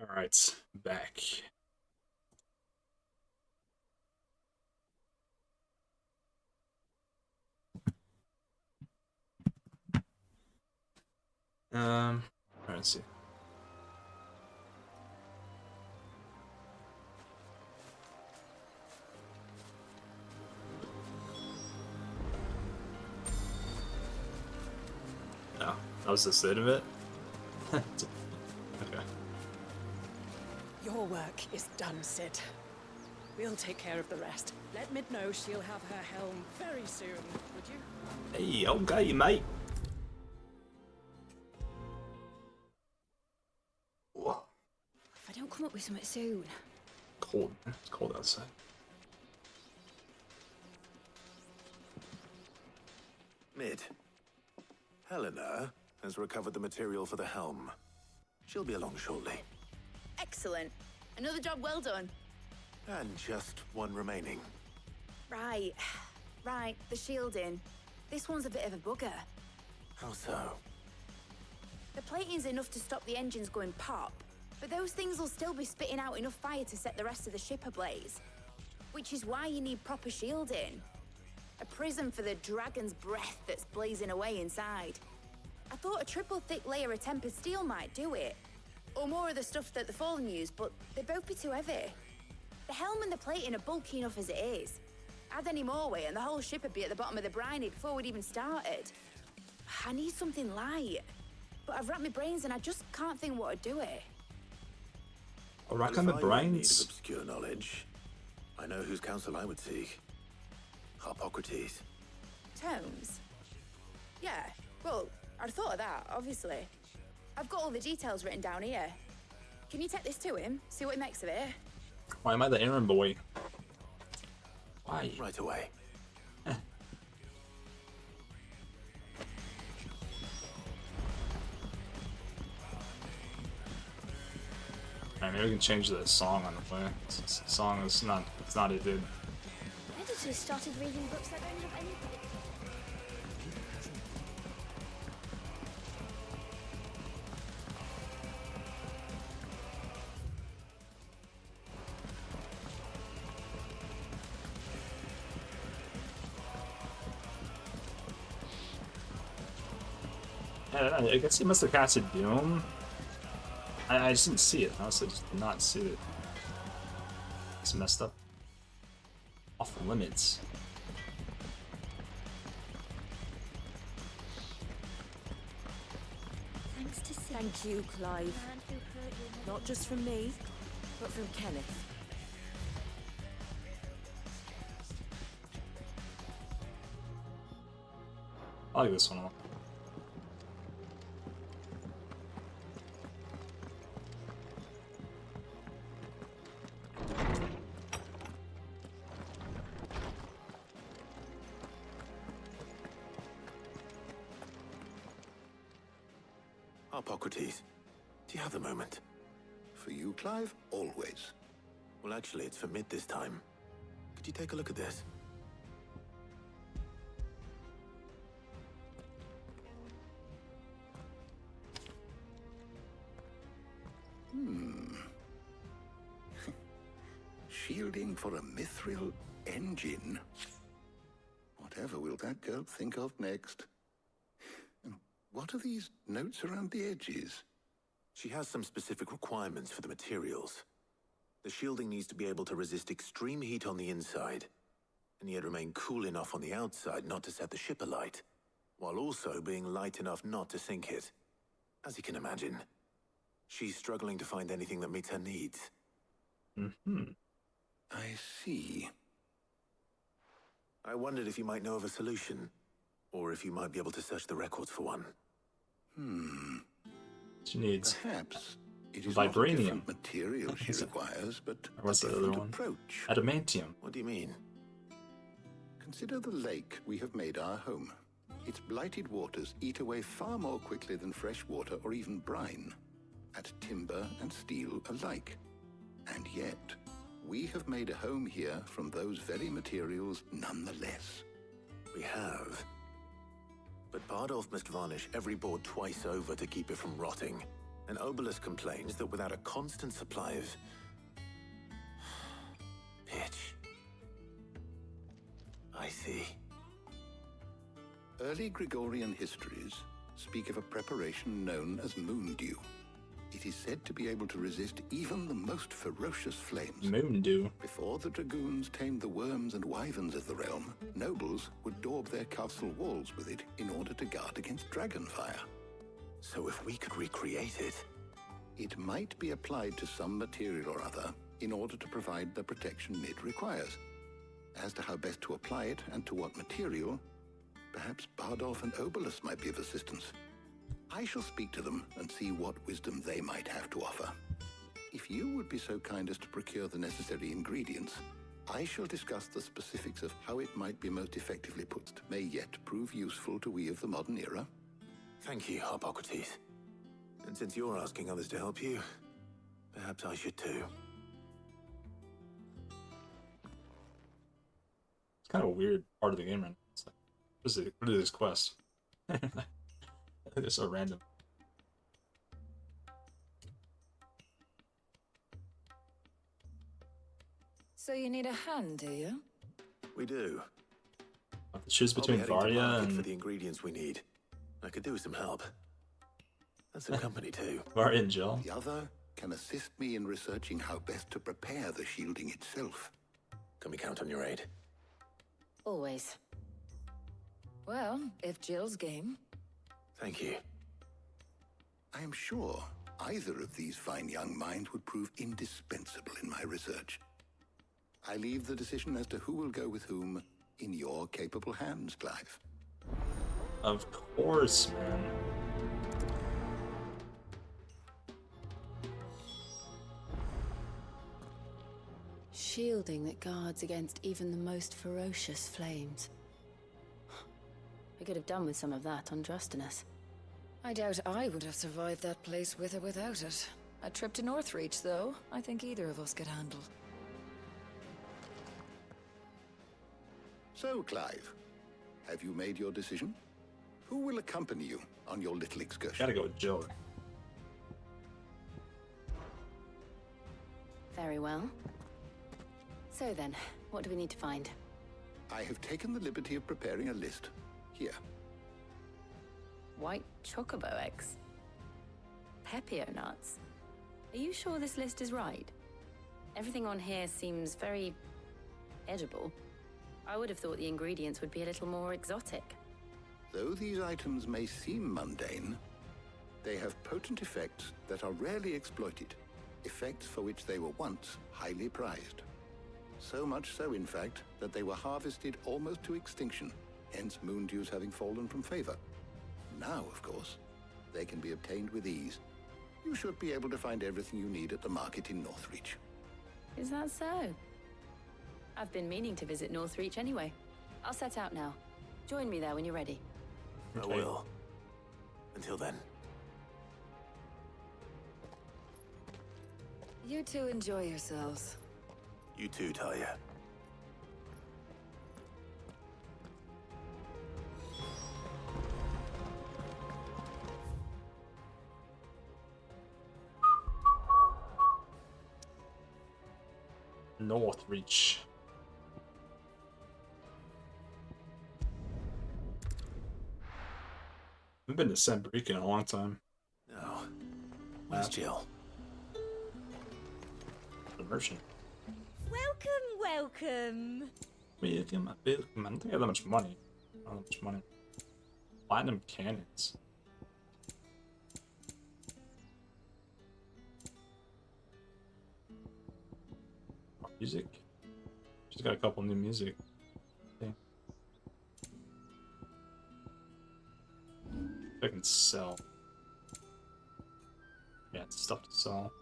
Speaker 1: Alright, back. Let's see. Oh, that was the state of it? Okay.
Speaker 22: Your work is done, Sid. We'll take care of the rest. Let Mid know she'll have her helm very soon, would you?
Speaker 1: Hey, okay, mate. Whoa.
Speaker 3: If I don't come up with something soon.
Speaker 1: Cold. It's cold outside.
Speaker 8: Mid. Helena has recovered the material for the helm. She'll be along shortly.
Speaker 4: Excellent. Another job well done.
Speaker 8: And just one remaining.
Speaker 4: Right. Right, the shielding. This one's a bit of a bugger.
Speaker 8: How so?
Speaker 4: The plating's enough to stop the engines going pop, but those things will still be spitting out enough fire to set the rest of the ship ablaze. Which is why you need proper shielding. A prism for the dragon's breath that's blazing away inside. I thought a triple thick layer of tempered steel might do it. Or more of the stuff that the Fallen use, but they'd both be too heavy. The helm and the plating are bulky enough as it is. Add any more weight and the whole ship would be at the bottom of the briny before we'd even started. I need something light. But I've racked my brains and I just can't think what to do it.
Speaker 1: A rack on the
Speaker 8: If I were in need
Speaker 1: brains?
Speaker 8: of obscure knowledge, I know whose counsel I would seek. Harpocrates.
Speaker 4: Tomes? Yeah, well, I'd thought of that, obviously. I've got all the details written down here. Can you take this to him? See what he makes of it?
Speaker 1: Why am I the errand boy? Why?
Speaker 8: Right away.
Speaker 1: Alright, maybe we can change the song on the way. This song is not, it's not it, dude.
Speaker 3: Editors started reading books that don't have any.
Speaker 1: I guess he must have casted Doom. I just didn't see it. Honestly, just did not see it. It's messed up. Off limits.
Speaker 18: Thanks to Sid. Thank you, Clive. Not just from me, but from Kenneth.
Speaker 1: I like this one a lot.
Speaker 8: Harpocrates, do you have the moment?
Speaker 12: For you, Clive? Always.
Speaker 8: Well, actually, it's for Mid this time. Could you take a look at this?
Speaker 12: Shielding for a mithril engine. Whatever will that girl think of next? And what are these notes around the edges?
Speaker 8: She has some specific requirements for the materials. The shielding needs to be able to resist extreme heat on the inside, and yet remain cool enough on the outside not to set the ship alight, while also being light enough not to sink it. As you can imagine, she's struggling to find anything that meets her needs.
Speaker 12: I see.
Speaker 8: I wondered if you might know of a solution, or if you might be able to search the records for one.
Speaker 1: She needs
Speaker 12: Perhaps it is not a
Speaker 1: vibranium.
Speaker 12: different material she requires, but
Speaker 1: Or what's
Speaker 12: a
Speaker 1: the other
Speaker 12: different
Speaker 1: one?
Speaker 12: approach.
Speaker 1: Adamantium.
Speaker 8: What do you mean?
Speaker 12: Consider the lake we have made our home. Its blighted waters eat away far more quickly than fresh water or even brine, at timber and steel alike. And yet, we have made a home here from those very materials nonetheless.
Speaker 8: We have. But Bardolph must varnish every board twice over to keep it from rotting. An obelisk complains that without a constant supply of pitch. I see.
Speaker 12: Early Gregorian histories speak of a preparation known as moon dew. It is said to be able to resist even the most ferocious flames.
Speaker 1: Moon dew.
Speaker 12: Before the dragoons tamed the worms and wyverns of the realm, nobles would daub their castle walls with it in order to guard against dragon fire.
Speaker 8: So if we could recreate it...
Speaker 12: It might be applied to some material or other in order to provide the protection it requires. As to how best to apply it and to what material, perhaps Bardolph and Obolus might be of assistance. I shall speak to them and see what wisdom they might have to offer. If you would be so kind as to procure the necessary ingredients, I shall discuss the specifics of how it might be most effectively put. May yet prove useful to we of the modern era.
Speaker 8: Thank you, Hippocrates. And since you're asking others to help you, perhaps I should too.
Speaker 1: It's kind of a weird part of the game right now. It's like, what is this quest? They're so random.
Speaker 5: So you need a hand, do you?
Speaker 8: We do.
Speaker 1: Choose between
Speaker 8: I'll be heading to
Speaker 1: Varia
Speaker 8: market
Speaker 1: and
Speaker 8: for the ingredients we need. I could do with some help. And some company too.
Speaker 1: Varia and Jill.
Speaker 12: The other can assist me in researching how best to prepare the shielding itself.
Speaker 8: Can we count on your aid?
Speaker 5: Always. Well, if Jill's game.
Speaker 8: Thank you.
Speaker 12: I am sure either of these fine young minds would prove indispensable in my research. I leave the decision as to who will go with whom in your capable hands, Clive.
Speaker 1: Of course, man.
Speaker 15: Shielding that guards against even the most ferocious flames. I could have done with some of that on Drustinus.
Speaker 5: I doubt I would have survived that place with or without it. A trip to Northreach, though, I think either of us could handle.
Speaker 12: So, Clive, have you made your decision? Who will accompany you on your little excursion?
Speaker 1: Gotta go with Jill.
Speaker 15: Very well. So then, what do we need to find?
Speaker 12: I have taken the liberty of preparing a list. Here.
Speaker 15: White chocobo eggs. Pepio nuts. Are you sure this list is right? Everything on here seems very edible. I would have thought the ingredients would be a little more exotic.
Speaker 12: Though these items may seem mundane, they have potent effects that are rarely exploited, effects for which they were once highly prized. So much so, in fact, that they were harvested almost to extinction, hence moon dews having fallen from favor. Now, of course, they can be obtained with ease. You should be able to find everything you need at the market in Northreach.
Speaker 15: Is that so? I've been meaning to visit Northreach anyway. I'll set out now. Join me there when you're ready.
Speaker 8: I will. Until then.
Speaker 5: You two enjoy yourselves.
Speaker 8: You too, Talia.
Speaker 1: Northreach. I've been to Sembrique in a long time.
Speaker 8: No. Where's Jill?
Speaker 1: The merchant.
Speaker 3: Welcome.
Speaker 1: Welcome. I don't think I have that much money. I don't have that much money. Platinum cannons. Music. She's got a couple new music. Okay. I can sell. Yeah, it's stuff to sell.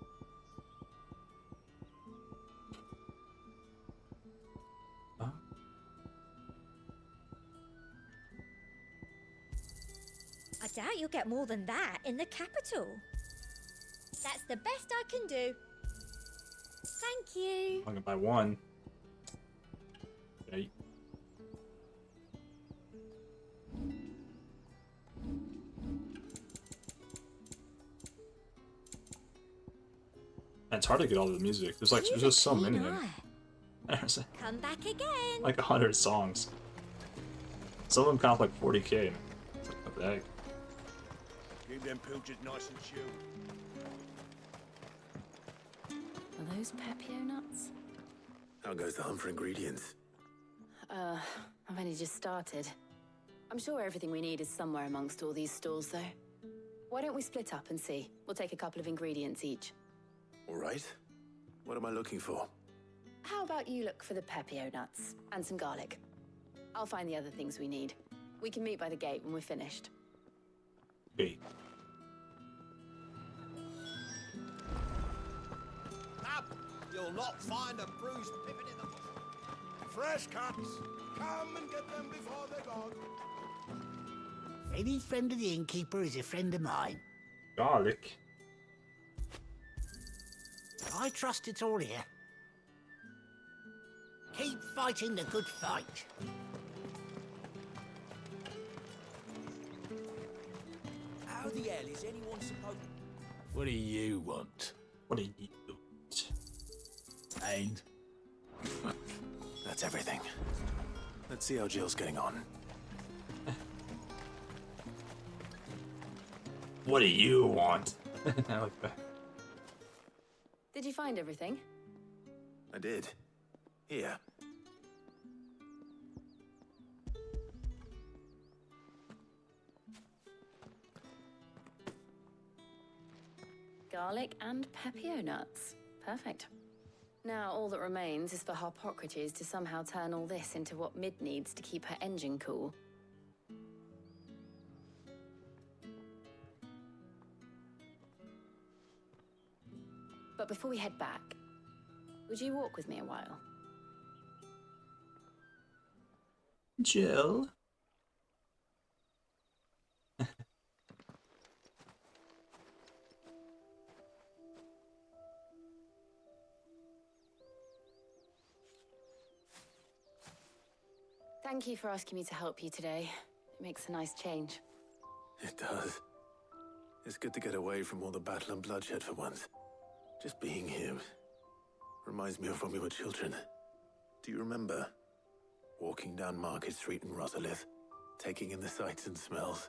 Speaker 3: I doubt you'll get more than that in the capital. That's the best I can do. Thank you.
Speaker 1: I'm gonna buy one. Okay. And it's hard to get all the music. There's just so many. There's
Speaker 3: Come back again.
Speaker 1: like 100 songs. Some of them count like 40k. It's like, what the heck?
Speaker 20: Keep them pilchards nice and chilled.
Speaker 15: Are those Pepio nuts?
Speaker 8: How goes the hunt for ingredients?
Speaker 15: I've only just started. I'm sure everything we need is somewhere amongst all these stalls, though. Why don't we split up and see? We'll take a couple of ingredients each.
Speaker 8: All right. What am I looking for?
Speaker 15: How about you look for the Pepio nuts and some garlic? I'll find the other things we need. We can meet by the gate when we're finished.
Speaker 1: Gate.
Speaker 20: Up! You'll not find a bruised pippin in the bush. Fresh cuts. Come and get them before they're gone.
Speaker 17: Any friend of the innkeeper is a friend of mine.
Speaker 1: Garlic.
Speaker 17: I trust it's all here. Keep fighting the good fight.
Speaker 20: How the hell is anyone supposed...
Speaker 17: What do you want?
Speaker 1: What do you want?
Speaker 17: And?
Speaker 8: That's everything. Let's see how Jill's getting on.
Speaker 1: What do you want? I like that.
Speaker 15: Did you find everything?
Speaker 8: I did. Here.
Speaker 15: Garlic and Pepio nuts. Perfect. Now all that remains is for Harpocrates to somehow turn all this into what Mid needs to keep her engine cool. But before we head back, would you walk with me a while?
Speaker 1: Jill?
Speaker 15: Thank you for asking me to help you today. It makes a nice change.
Speaker 8: It does. It's good to get away from all the battle and bloodshed for once. Just being here reminds me of when we were children. Do you remember? Walking down Market Street in Rosalith, taking in the sights and smells.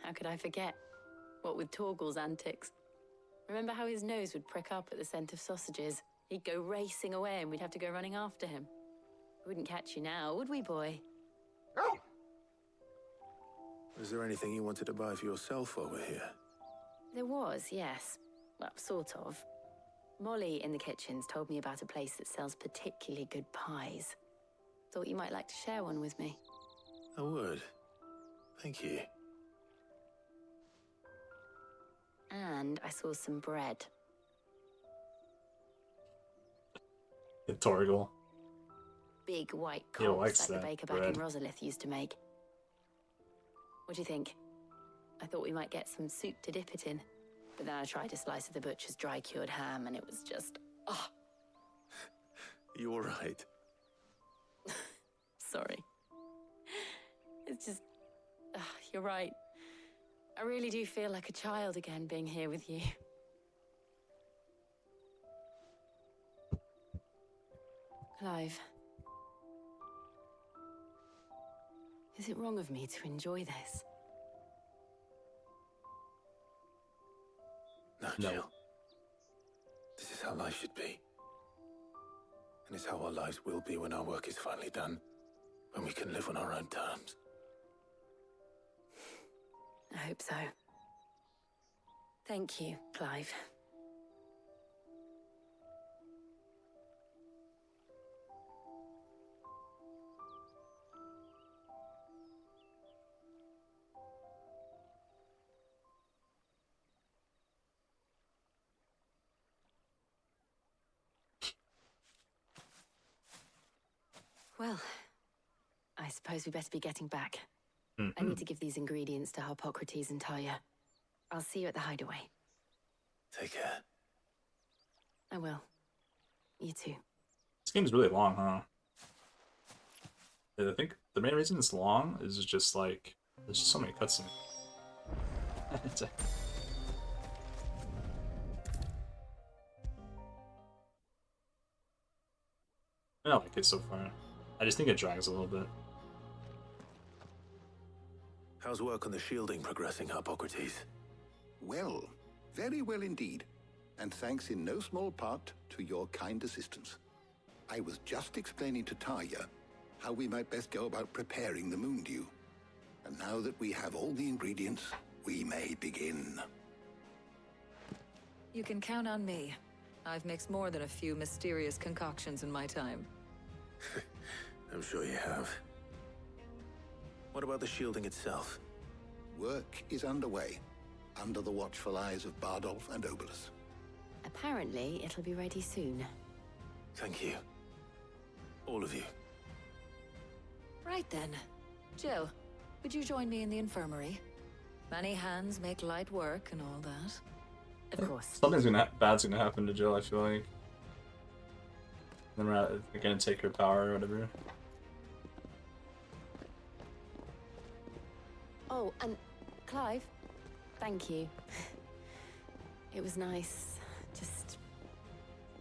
Speaker 15: How could I forget? What with Torgal's antics. Remember how his nose would prick up at the scent of sausages? He'd go racing away and we'd have to go running after him. We wouldn't catch you now, would we, boy?
Speaker 8: Was there anything you wanted to buy for yourself while we're here?
Speaker 15: There was, yes. Well, sort of. Molly in the kitchens told me about a place that sells particularly good pies. Thought you might like to share one with me.
Speaker 8: I would. Thank you.
Speaker 15: And I saw some bread.
Speaker 1: Torgal.
Speaker 15: Big white
Speaker 1: He
Speaker 15: cobs
Speaker 1: likes
Speaker 15: like the
Speaker 1: that
Speaker 15: baker back
Speaker 1: bread.
Speaker 15: in Rosalith used to make. What do you think? I thought we might get some soup to dip it in. But then I tried a slice of the butcher's dry-cured ham and it was just... oh,
Speaker 8: You all right?
Speaker 15: sorry. It's just... you're right. I really do feel like a child again being here with you. Clive. Is it wrong of me to enjoy this?
Speaker 8: No, Jill. This is how life should be. And it's how our lives will be when our work is finally done. When we can live on our own terms.
Speaker 15: I hope so. Thank you, Clive. Well, I suppose we better be getting back. I need to give these ingredients to Harpocrates and Talia. I'll see you at the hideaway.
Speaker 8: Take care.
Speaker 15: I will. You too.
Speaker 1: This game's really long, huh? I think the main reason it's long is just like there's just so many cutscenes. I like it so far. I just think it drags a little bit.
Speaker 8: How's work on the shielding progressing, Hippocrates?
Speaker 12: Well, very well indeed. And thanks in no small part to your kind assistance. I was just explaining to Tarja how we might best go about preparing the moon dew. And now that we have all the ingredients, we may begin.
Speaker 5: You can count on me. I've mixed more than a few mysterious concoctions in my time.
Speaker 8: I'm sure you have. What about the shielding itself?
Speaker 12: Work is underway, under the watchful eyes of Bardolph and Obolus.
Speaker 15: Apparently, it'll be ready soon.
Speaker 8: Thank you. All of you.
Speaker 5: Right then. Jill, would you join me in the infirmary? Many hands make light work and all that.
Speaker 15: Of course.
Speaker 1: Something's bad's gonna happen to Jill, I feel like. Then we're gonna take her power or whatever.
Speaker 15: Oh, and Clive, thank you. It was nice just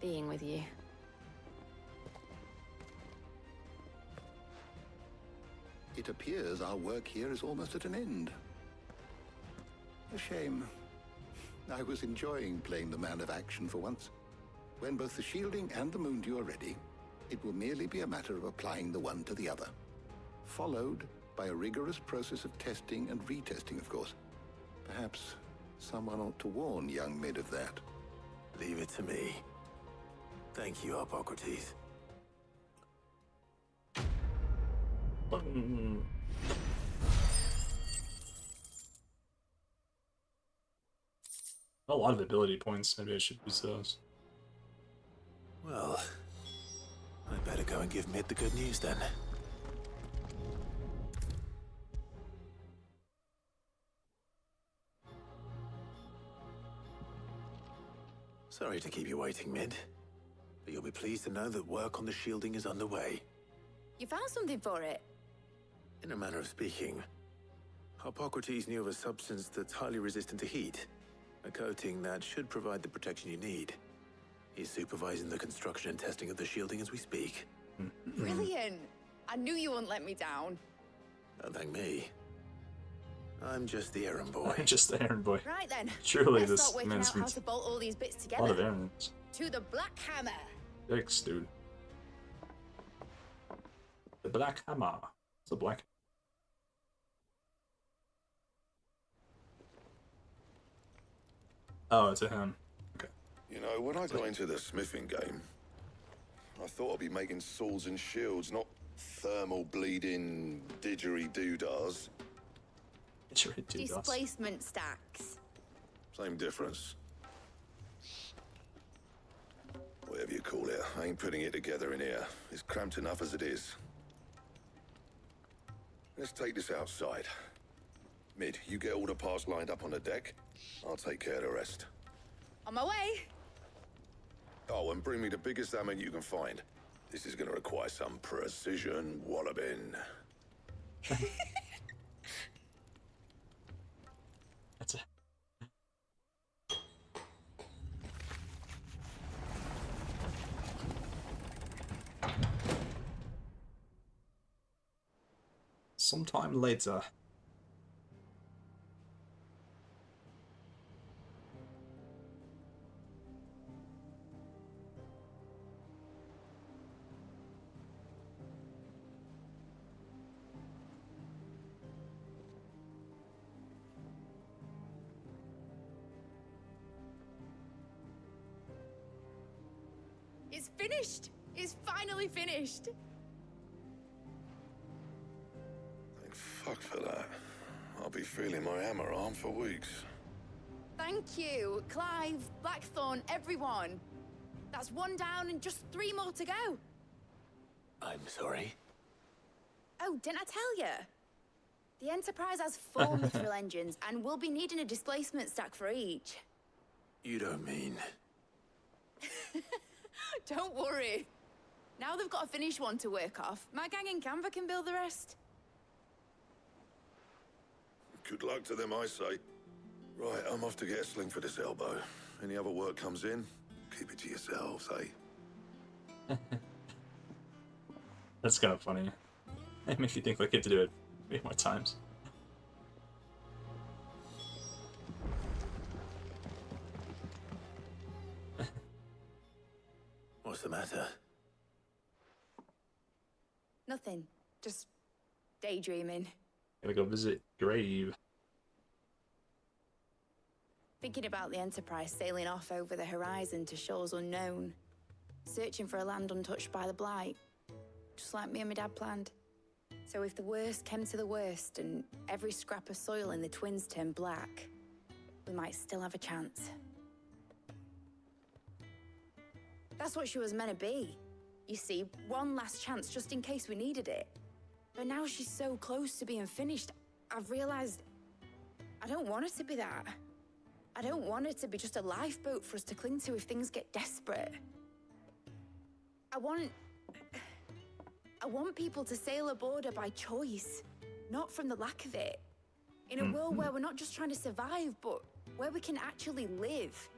Speaker 15: being with you.
Speaker 12: It appears our work here is almost at an end. A shame. I was enjoying playing the man of action for once. When both the shielding and the moon dew are ready, it will merely be a matter of applying the one to the other. Followed by a rigorous process of testing and retesting, of course. Perhaps someone ought to warn young Mid of that.
Speaker 8: Leave it to me. Thank you, Hippocrates.
Speaker 1: A lot of ability points. Maybe I should use those.
Speaker 8: Well, I better go and give Mid the good news then. Sorry to keep you waiting, Mid, but you'll be pleased to know that work on the shielding is underway.
Speaker 4: You found something for it?
Speaker 8: In a manner of speaking, Hippocrates knew of a substance that's highly resistant to heat, a coating that should provide the protection you need. He's supervising the construction and testing of the shielding as we speak.
Speaker 4: Brilliant! I knew you wouldn't let me down.
Speaker 8: Don't thank me. I'm just the errand boy.
Speaker 1: Just the errand boy.
Speaker 4: Right then.
Speaker 1: Truly,
Speaker 4: Let's
Speaker 1: this
Speaker 4: start working
Speaker 1: man's
Speaker 4: out how to bolt all these bits
Speaker 1: a
Speaker 4: together.
Speaker 1: lot of errands.
Speaker 4: To the Black Hammer.
Speaker 1: Yikes, dude. The Black Hammer. It's a black. Oh, it's a him. Okay.
Speaker 9: You know, when I got into the smithing game, I thought I'd be making swords and shields, not thermal bleeding didgeridoo-dahs.
Speaker 4: Displacement stacks.
Speaker 9: Same difference. Whatever you call it, I ain't putting it together in here. It's cramped enough as it is. Let's take this outside. Mid, you get all the parts lined up on the deck. I'll take care of the rest.
Speaker 4: On my way.
Speaker 9: Oh, and bring me the biggest hammer you can find. This is gonna require some precision walloping.
Speaker 1: That's a... Sometime later.
Speaker 4: It's finished. It's finally finished.
Speaker 9: Thank fuck for that. I'll be feeling my hammer arm for weeks.
Speaker 4: Thank you, Clive, Blackthorn, everyone. That's one down and just 3 more to go.
Speaker 8: I'm sorry.
Speaker 4: Oh, didn't I tell you? The Enterprise has 4 mithril engines, and we'll be needing a displacement stack for each.
Speaker 8: You don't mean...
Speaker 4: Don't worry. Now they've got a finished one to work off. My gang in Canva can build the rest.
Speaker 9: Good luck to them, I say. Right, I'm off to get a sling for this elbow. Any other work comes in, keep it to yourselves, eh?
Speaker 1: That's kind of funny. It makes you think like you have to do it way more times.
Speaker 8: What's the matter?
Speaker 4: Nothing. Just daydreaming.
Speaker 1: Gotta go visit grave.
Speaker 4: Thinking about the Enterprise sailing off over the horizon to shores unknown. Searching for a land untouched by the Blight. Just like me and my dad planned. So if the worst came to the worst and every scrap of soil in the Twins turned black, we might still have a chance. That's what she was meant to be. You see, one last chance just in case we needed it. But now she's so close to being finished, I've realized I don't want her to be that. I don't want her to be just a lifeboat for us to cling to if things get desperate. I want people to sail aboard her by choice, not from the lack of it. In a world where we're not just trying to survive, but where we can actually live.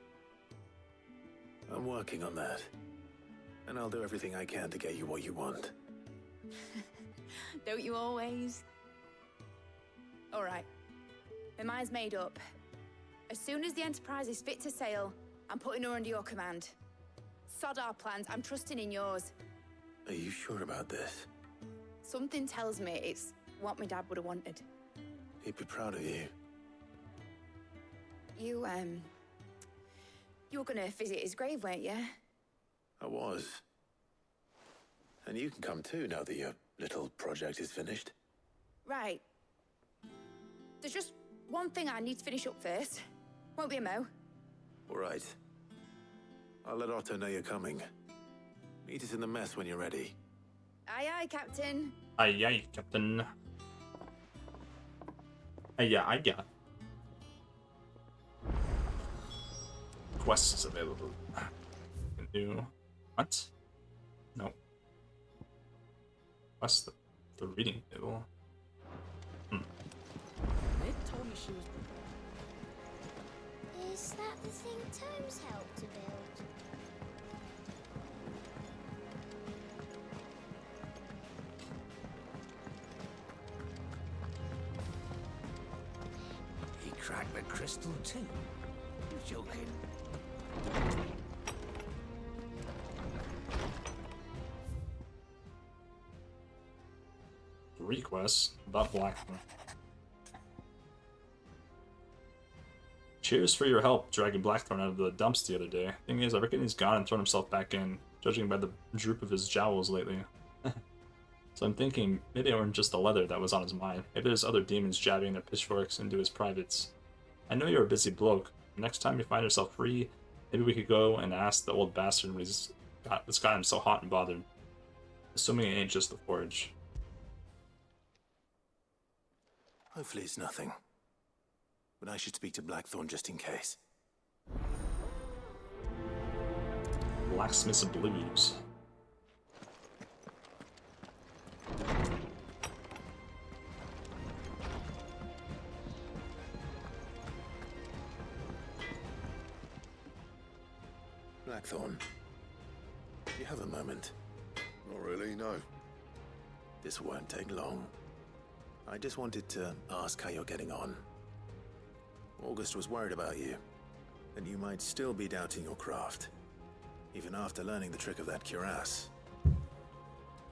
Speaker 8: I'm working on that. And I'll do everything I can to get you what you want.
Speaker 4: Don't you always? All right. My mind's made up. As soon as the Enterprise is fit to sail, I'm putting her under your command. Sod our plans, I'm trusting in yours.
Speaker 8: Are you sure about this?
Speaker 4: Something tells me it's what my dad would have wanted.
Speaker 8: He'd be proud of you.
Speaker 4: You were gonna visit his grave, weren't you?
Speaker 8: I was. And you can come too now that your little project is finished.
Speaker 4: Right. There's just one thing I need to finish up first. Won't be a mo.
Speaker 8: All right. I'll let Otto know you're coming. Meet us in the mess when you're ready.
Speaker 4: Aye, aye, Captain.
Speaker 1: Aye, aye, Captain. Aye, aye, aye. Quest is available. New. What? No. Quest the reading table.
Speaker 18: Ned told me she was.
Speaker 3: Is that the thing Tomes helped to build?
Speaker 17: He cracked the crystal too. You're joking.
Speaker 1: Request about Blackthorn. Cheers for your help dragging Blackthorn out of the dumps the other day. Thing is, I reckon he's gone and thrown himself back in, judging by the droop of his jowls lately. So I'm thinking, maybe it weren't just the leather that was on his mind. Maybe there's other demons jabbing their pitchforks into his privates. I know you're a busy bloke. Next time you find yourself free, maybe we could go and ask the old bastard what's got him so hot and bothered. Assuming it ain't just the forge.
Speaker 8: Hopefully it's nothing. But I should speak to Blackthorn just in case.
Speaker 1: Blacksmith's Blues.
Speaker 8: Blackthorn, do you have a moment?
Speaker 9: Not really, no.
Speaker 8: This won't take long. I just wanted to ask how you're getting on. August was worried about you, and you might still be doubting your craft, even after learning the trick of that cuirass.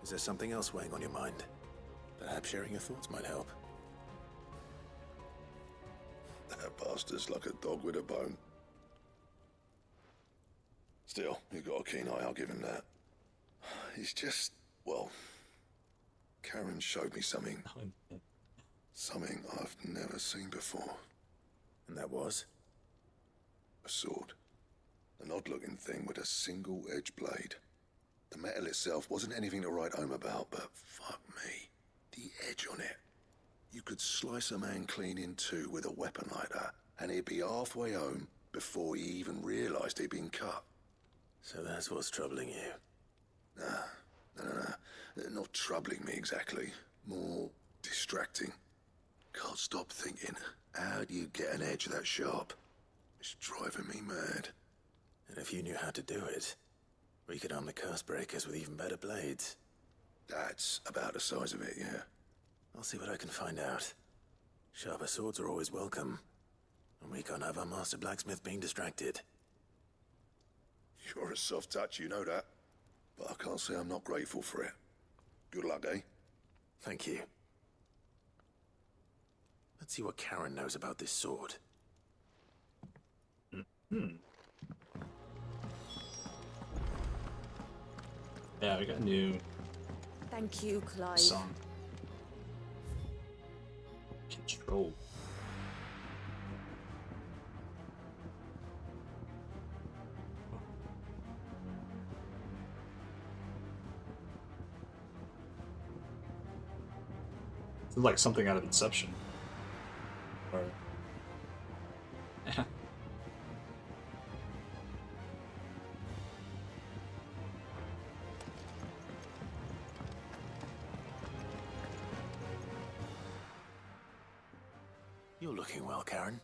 Speaker 8: Is there something else weighing on your mind? Perhaps sharing your thoughts might help.
Speaker 9: That bastard's like a dog with a bone. Still, he's got a keen eye, I'll give him that. He's just, well, Karen showed me something. Something I've never seen before.
Speaker 8: And that was?
Speaker 9: A sword. An odd-looking thing with a single-edged blade. The metal itself wasn't anything to write home about, but fuck me, the edge on it. You could slice a man clean in two with a weapon like that, and he'd be halfway home before he even realized he'd been cut.
Speaker 8: So that's what's troubling you?
Speaker 9: No. Not troubling me exactly. More distracting. Can't stop thinking, how do you get an edge that sharp? It's driving me mad.
Speaker 8: And if you knew how to do it, we could arm the curse breakers with even better blades.
Speaker 9: That's about the size of it, yeah.
Speaker 8: I'll see what I can find out. Sharper swords are always welcome. And we can't have our master blacksmith being distracted.
Speaker 9: You're a soft touch, you know that. But I can't say I'm not grateful for it. Good luck, eh?
Speaker 8: Thank you. Let's see what Karen knows about this sword.
Speaker 1: Yeah, we got a new
Speaker 18: Thank you, Clive.
Speaker 1: song. Control. This is like something out of Inception. Or...
Speaker 8: You're looking well, Karen.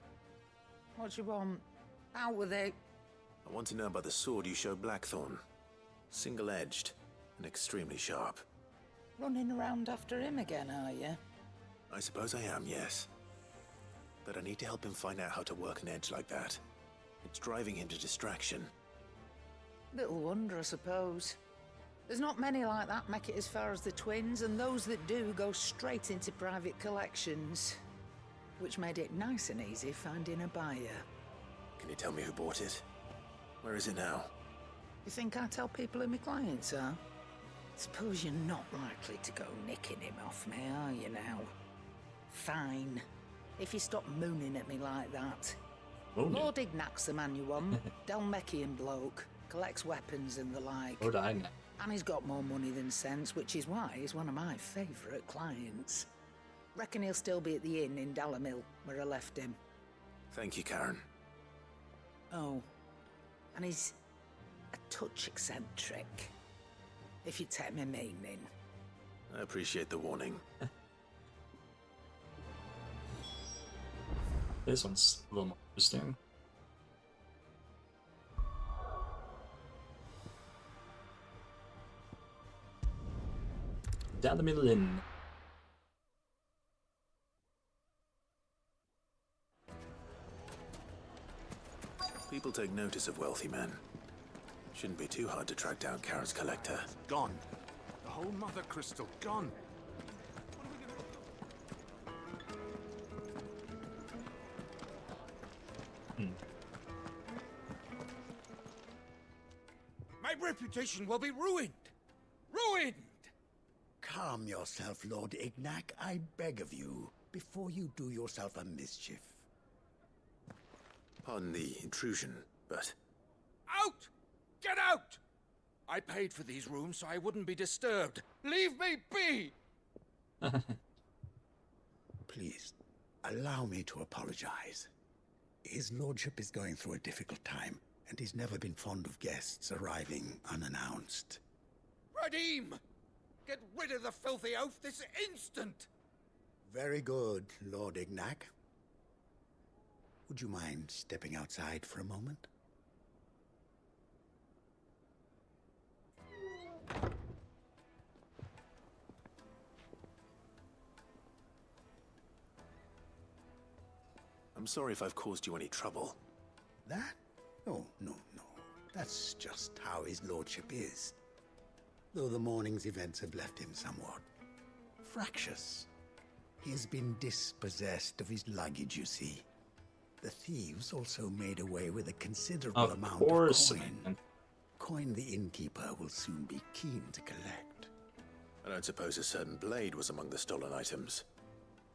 Speaker 6: What you want? Out with it.
Speaker 8: I want to know about the sword you showed Blackthorn. Single-edged and extremely sharp.
Speaker 6: Running around after him again, are you?
Speaker 8: I suppose I am, yes. But I need to help him find out how to work an edge like that. It's driving him to distraction.
Speaker 6: Little wonder, I suppose. There's not many like that make it as far as the twins, and those that do go straight into private collections. Which made it nice and easy finding a buyer.
Speaker 8: Can you tell me who bought it? Where is it now?
Speaker 6: You think I tell people who my clients are? Suppose you're not likely to go nicking him off me, are you now? Fine. If you stop mooning at me like that.
Speaker 1: Mooning?
Speaker 6: Lord Ignac's the man you want. Dalmekian bloke. Collects weapons and the like.
Speaker 1: Lord Ignac.
Speaker 6: And he's got more money than sense, which is why he's one of my favourite clients. Reckon he'll still be at the inn in Dalamil, where I left him.
Speaker 8: Thank you, Karen.
Speaker 6: Oh, and he's a touch eccentric, if you take my meaning.
Speaker 8: I appreciate the warning.
Speaker 1: This one's a little more interesting. Down the middle in.
Speaker 8: People take notice of wealthy men. Shouldn't be too hard to track down Karen's collector.
Speaker 14: Gone. The whole mother crystal, gone.
Speaker 20: My reputation will be ruined! Ruined!
Speaker 17: Calm yourself, Lord Ignac, I beg of you, before you do yourself a mischief.
Speaker 8: Pardon the intrusion, but...
Speaker 20: Out! Get out! I paid for these rooms so I wouldn't be disturbed. Leave me be!
Speaker 17: Please, allow me to apologize. His lordship is going through a difficult time, and he's never been fond of guests arriving unannounced.
Speaker 20: Radim! Get rid of the filthy oaf this instant!
Speaker 17: Very good, Lord Ignac. Would you mind stepping outside for a moment?
Speaker 8: I'm sorry if I've caused you any trouble.
Speaker 17: That? Oh, no. That's just how his lordship is. Though the morning's events have left him somewhat fractious. He has been dispossessed of his luggage, you see. The thieves also made away with a considerable amount of coin. Coin the innkeeper will soon be keen to collect.
Speaker 8: I don't suppose a certain blade was among the stolen items.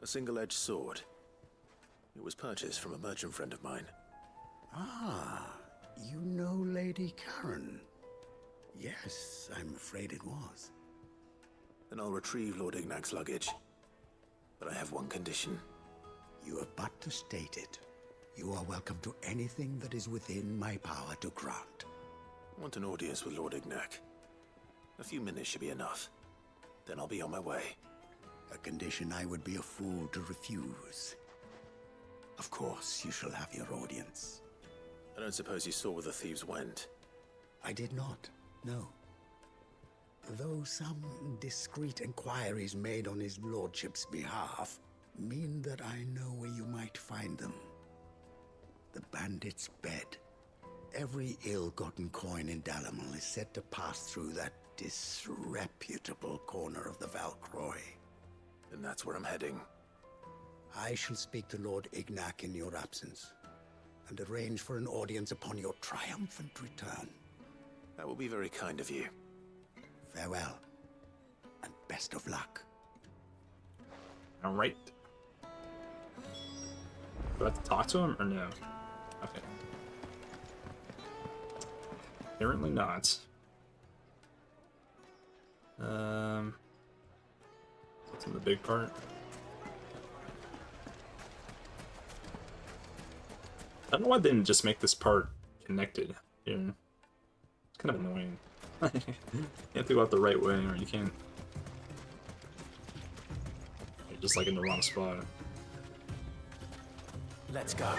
Speaker 8: A single-edged sword. It was purchased from a merchant friend of mine.
Speaker 17: Ah, you know Lady Karen? Yes, I'm afraid it was.
Speaker 8: Then I'll retrieve Lord Ignac's luggage. But I have one condition.
Speaker 17: You have but to state it. You are welcome to anything that is within my power to grant.
Speaker 8: I want an audience with Lord Ignac. A few minutes should be enough. Then I'll be on my way.
Speaker 17: A condition I would be a fool to refuse. Of course, you shall have your audience.
Speaker 8: I don't suppose you saw where the thieves went.
Speaker 17: I did not, no. though some discreet inquiries made on his lordship's behalf mean that I know where you might find them. The bandit's bed. Every ill-gotten coin in Dalamil is said to pass through that disreputable corner of the Valcroy.
Speaker 8: And that's where I'm heading.
Speaker 17: I shall speak to Lord Ignac in your absence, and arrange for an audience upon your triumphant return.
Speaker 8: That will be very kind of you.
Speaker 17: Farewell, and best of luck.
Speaker 1: Alright. Do I have to talk to him or no? Okay. Apparently not. That's in the big part. I don't know why they didn't just make this part connected here. It's kind of annoying. You have to go out the right way, or you can't. You're just like in the wrong spot.
Speaker 20: Let's go.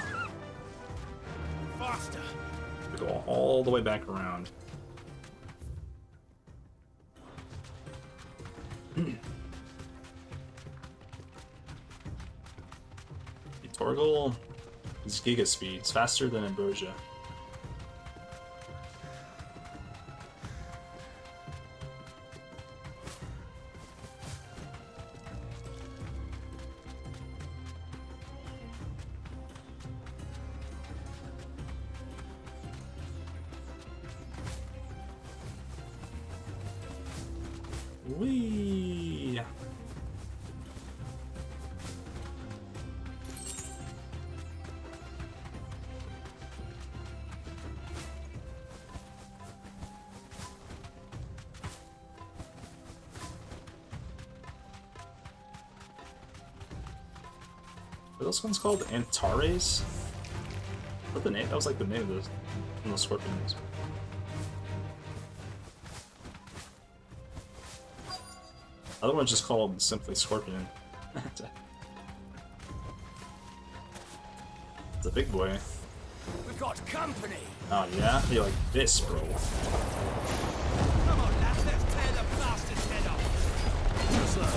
Speaker 20: Faster.
Speaker 1: We go all the way back around. Torgal is giga speed. It's faster than Ambrosia. Whee! Are those ones called Antares? What the name? That was like the name of those scorpions. Other one's just called simply Scorpion. It's a big boy.
Speaker 20: We got company.
Speaker 1: Oh yeah? You're like this, bro.
Speaker 20: Come on, lads, let's tear the bastard's head off. Slow.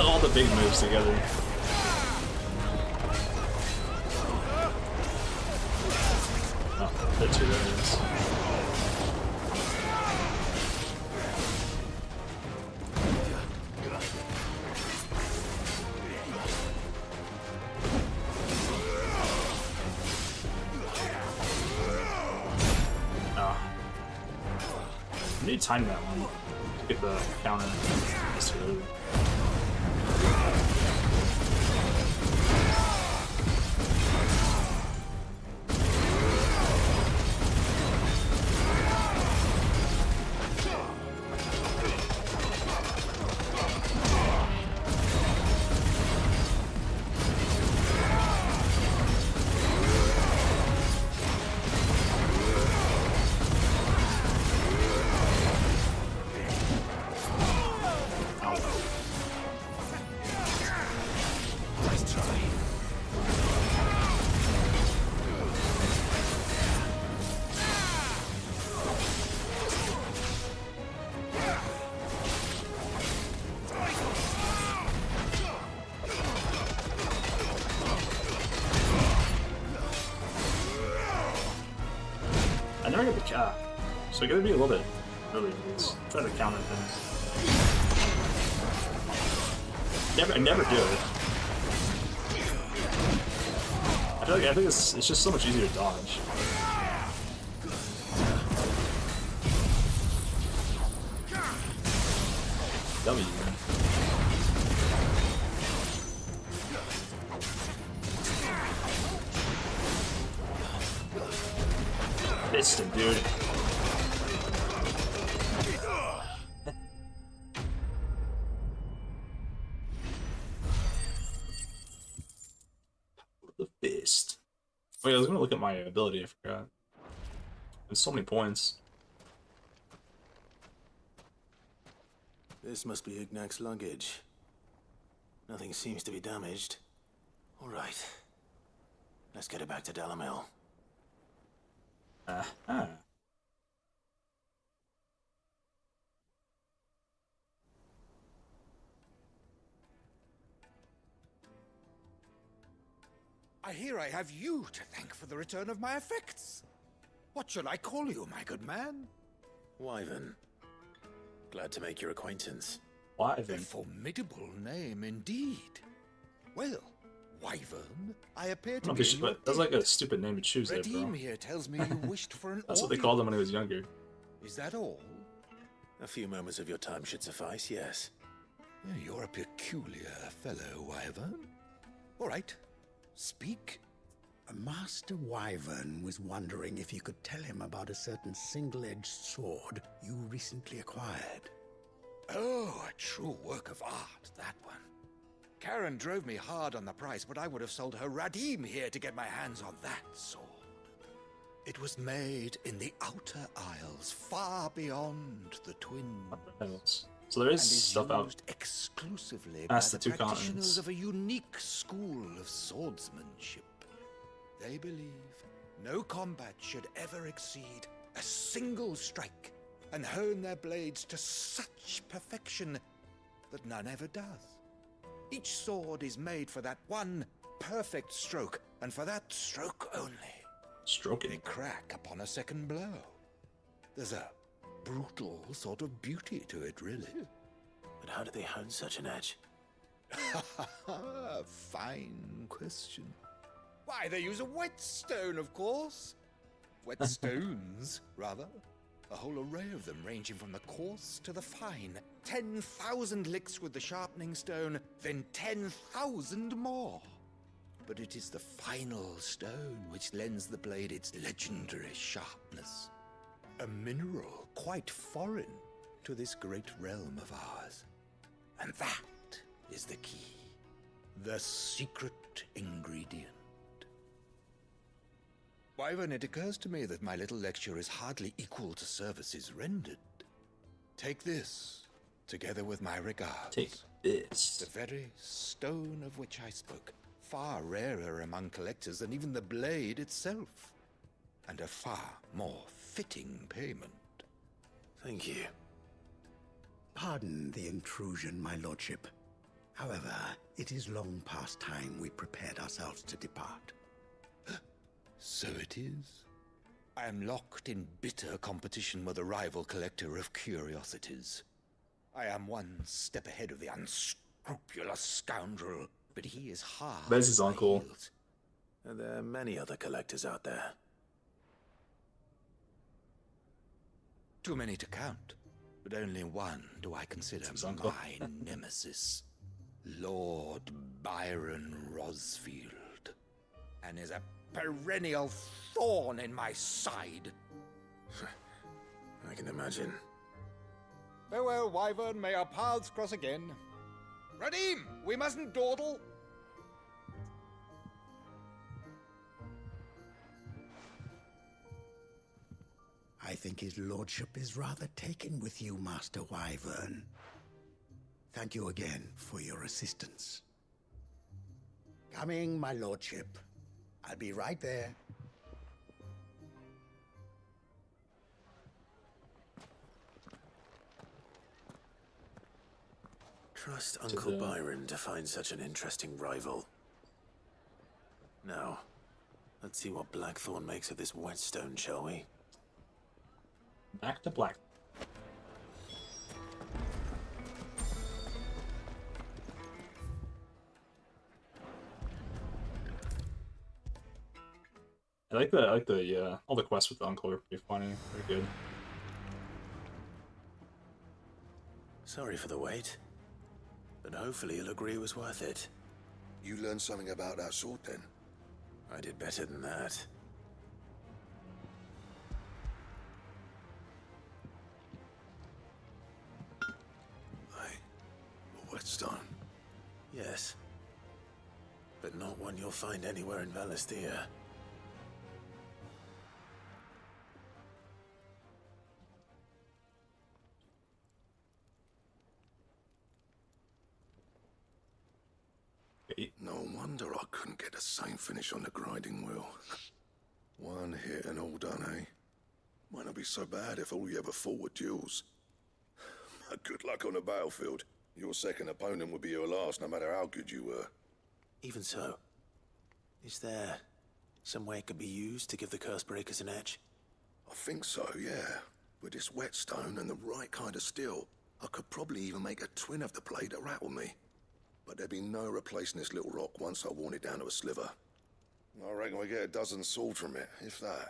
Speaker 1: All the big moves together. Oh, they're two areas. Oh. I need to time that one to get the counter. Just really. I never get the cap, so I gotta be a little bit early with these. Try to counter things. I never do it. I think it's just so much easier to dodge. W. Piston, dude. The fist. Wait, I was gonna look at my ability, I forgot. There's so many points.
Speaker 8: This must be Ignac's luggage. Nothing seems to be damaged. All right. Let's get it back to Dalamil.
Speaker 16: I hear I have you to thank for the return of my effects. What shall I call you, my good man?
Speaker 8: Wyvern. Glad to make your acquaintance.
Speaker 16: A formidable name indeed. Well, Wyvern, I appear to be in your
Speaker 1: That's like a stupid name to choose there,
Speaker 16: Redeem
Speaker 1: bro.
Speaker 16: here tells me you wished for an
Speaker 1: That's what they called him when he was younger.
Speaker 16: Is that all?
Speaker 8: A few moments of your time should suffice, yes.
Speaker 16: You're a peculiar fellow, Wyvern. All right, speak.
Speaker 17: Master Wyvern was wondering if you could tell him about a certain single-edged sword you recently acquired.
Speaker 16: Oh, a true work of art, that one. Karen drove me hard on the price, but I would have sold her Radim here to get my hands on that sword. It was made in the Outer Isles, far beyond the Twin.
Speaker 1: So there is
Speaker 16: and
Speaker 1: stuff out
Speaker 16: used exclusively
Speaker 1: past
Speaker 16: by
Speaker 1: the two
Speaker 16: practitioners
Speaker 1: continents.
Speaker 16: of a unique school of swordsmanship. They believe no combat should ever exceed a single strike, and hone their blades to such perfection that none ever does. Each sword is made for that one perfect stroke, and for that stroke only.
Speaker 1: Stroking.
Speaker 16: They crack upon a second blow. There's a brutal sort of beauty to it, really.
Speaker 8: But how do they hone such an edge?
Speaker 16: Fine question. Why, they use a whetstone, of course. Whetstones, rather. A whole array of them, ranging from the coarse to the fine. 10,000 licks with the sharpening stone, then 10,000 more. But it is the final stone which lends the blade its legendary sharpness. A mineral quite foreign to this great realm of ours. And that is the key. The secret ingredient. Wyvern, it occurs to me that my little lecture is hardly equal to services rendered. Take this, together with my regards.
Speaker 1: Take this.
Speaker 16: The very stone of which I spoke, far rarer among collectors than even the blade itself, and a far more fitting payment.
Speaker 8: Thank you.
Speaker 17: Pardon the intrusion, my lordship. However, it is long past time we prepared ourselves to depart.
Speaker 16: So it is. I am locked in bitter competition with a rival collector of curiosities. I am one step ahead of the unscrupulous scoundrel, but he is hard.
Speaker 1: That's his uncle.
Speaker 8: And there are many other collectors out there.
Speaker 16: Too many to count, but only one do I consider my nemesis. Lord Byron Rosfield. And is a perennial thorn in my side.
Speaker 8: I can imagine.
Speaker 16: Farewell, Wyvern. May our paths cross again. Radim, we mustn't dawdle.
Speaker 17: I think his lordship is rather taken with you, Master Wyvern. Thank you again for your assistance. Coming, my lordship. I'll be right there.
Speaker 8: Trust Uncle Byron to find such an interesting rival. Now, let's see what Blackthorn makes of this whetstone, shall we?
Speaker 1: Back to black. I like the all the quests with the uncle are pretty funny. They're good.
Speaker 8: Sorry for the wait, but hopefully you'll agree it was worth it.
Speaker 9: You learned something about that sword then?
Speaker 8: I did better than that.
Speaker 9: A whetstone?
Speaker 8: Yes. But not one you'll find anywhere in Valisthea.
Speaker 9: No wonder. wonder I couldn't get the same finish on the grinding wheel. One hit and all done, eh? Might not be so bad if all you ever fought were duels. But good luck on the battlefield. Your second opponent would be your last, no matter how good you were.
Speaker 8: Even so, is there some way it could be used to give the curse breakers an edge?
Speaker 9: I think so, yeah. With this whetstone and the right kind of steel, I could probably even make a twin of the blade that rattled me. But there'd be no replacing this little rock once I worn it down to a sliver. I reckon we get a dozen swords from it, if that.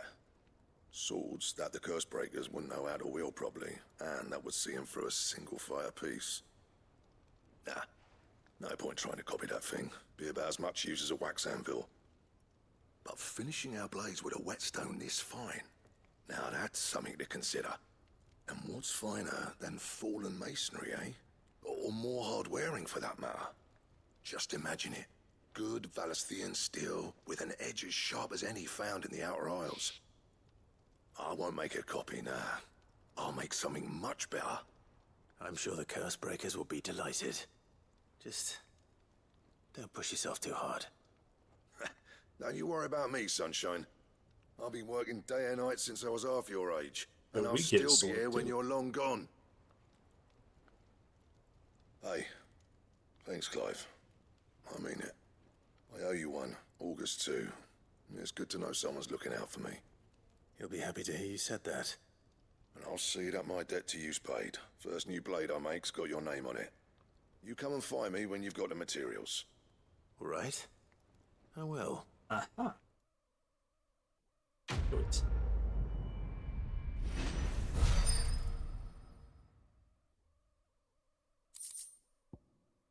Speaker 9: Swords that the curse breakers wouldn't know how to wield properly, and that would see them through a single fire piece. Nah, no point trying to copy that thing. Be about as much use as a wax anvil. But finishing our blades with a whetstone this fine, now that's something to consider. And what's finer than fallen masonry, eh? Or more hard-wearing, for that matter. Just imagine it. Good Valisthian steel with an edge as sharp as any found in the Outer Isles. I won't make a copy, nah. I'll make something much better.
Speaker 8: I'm sure the curse breakers will be delighted. Just don't push yourself too hard.
Speaker 9: Don't you worry about me, sunshine. I've been working day and night since I was half your age. And I'll still be here when you're long gone. Hey, thanks, Clive. I mean it. I owe you one, August too. It's good to know someone's looking out for me.
Speaker 8: He'll be happy to hear you said that.
Speaker 9: And I'll see that my debt to you's paid. First new blade I make's got your name on it. You come and find me when you've got the materials.
Speaker 8: All right. I will.
Speaker 1: Aha. Good.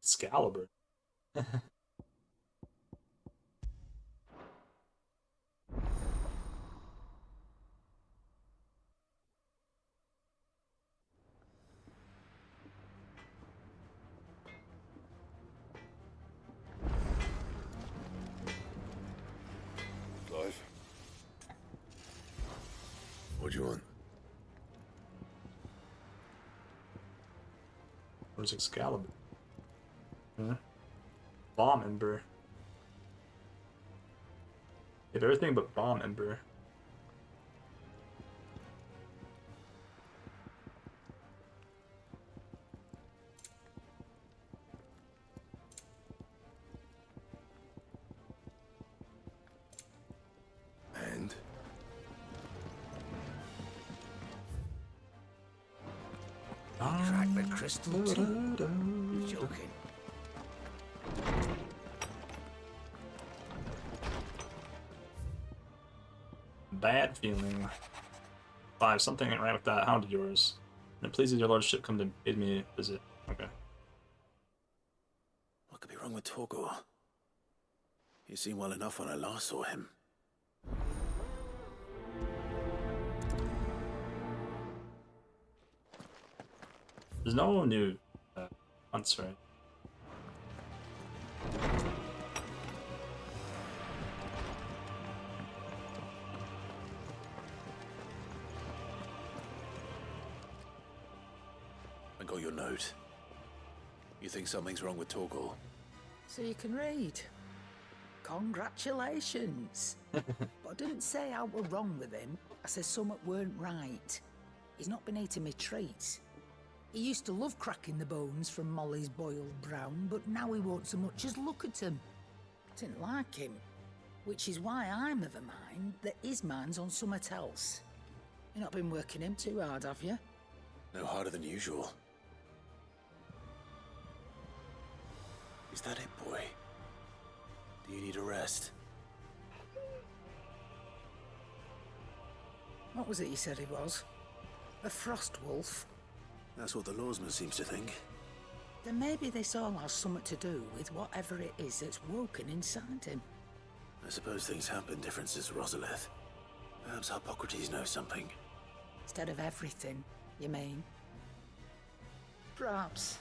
Speaker 1: Excalibur.
Speaker 9: Clive? What do you want?
Speaker 1: Where's Excalibur? Huh? Bomb Ember. They have everything but Bomb Ember.
Speaker 9: And?
Speaker 17: Crack the crystal too. You're joking.
Speaker 1: Bad feeling. 5. Something ain't right with that hound of yours. And it pleases your lordship come to bid me a visit. Okay.
Speaker 8: What could be wrong with Torgor? He seemed well enough when I last saw him.
Speaker 1: There's no new hunts, right?
Speaker 8: I got your note. You think something's wrong with Torgor?
Speaker 6: So you can read. Congratulations. But I didn't say I were wrong with him. I said something weren't right. He's not been eating me treats. He used to love cracking the bones from Molly's boiled brown, but now he won't so much as look at them. Didn't like him. Which is why I'm of a mind that his mind's on something else. You've not been working him too hard, have you?
Speaker 8: No harder than usual. Is that it, boy? Do you need a rest?
Speaker 6: What was it you said he was? A frost wolf?
Speaker 8: That's what the lawsman seems to think.
Speaker 6: Then maybe this all has something to do with whatever it is that's woken inside him.
Speaker 8: I suppose things have been different since Rosalith. Perhaps Hippocrates knows something.
Speaker 6: Instead of everything, you mean? Perhaps.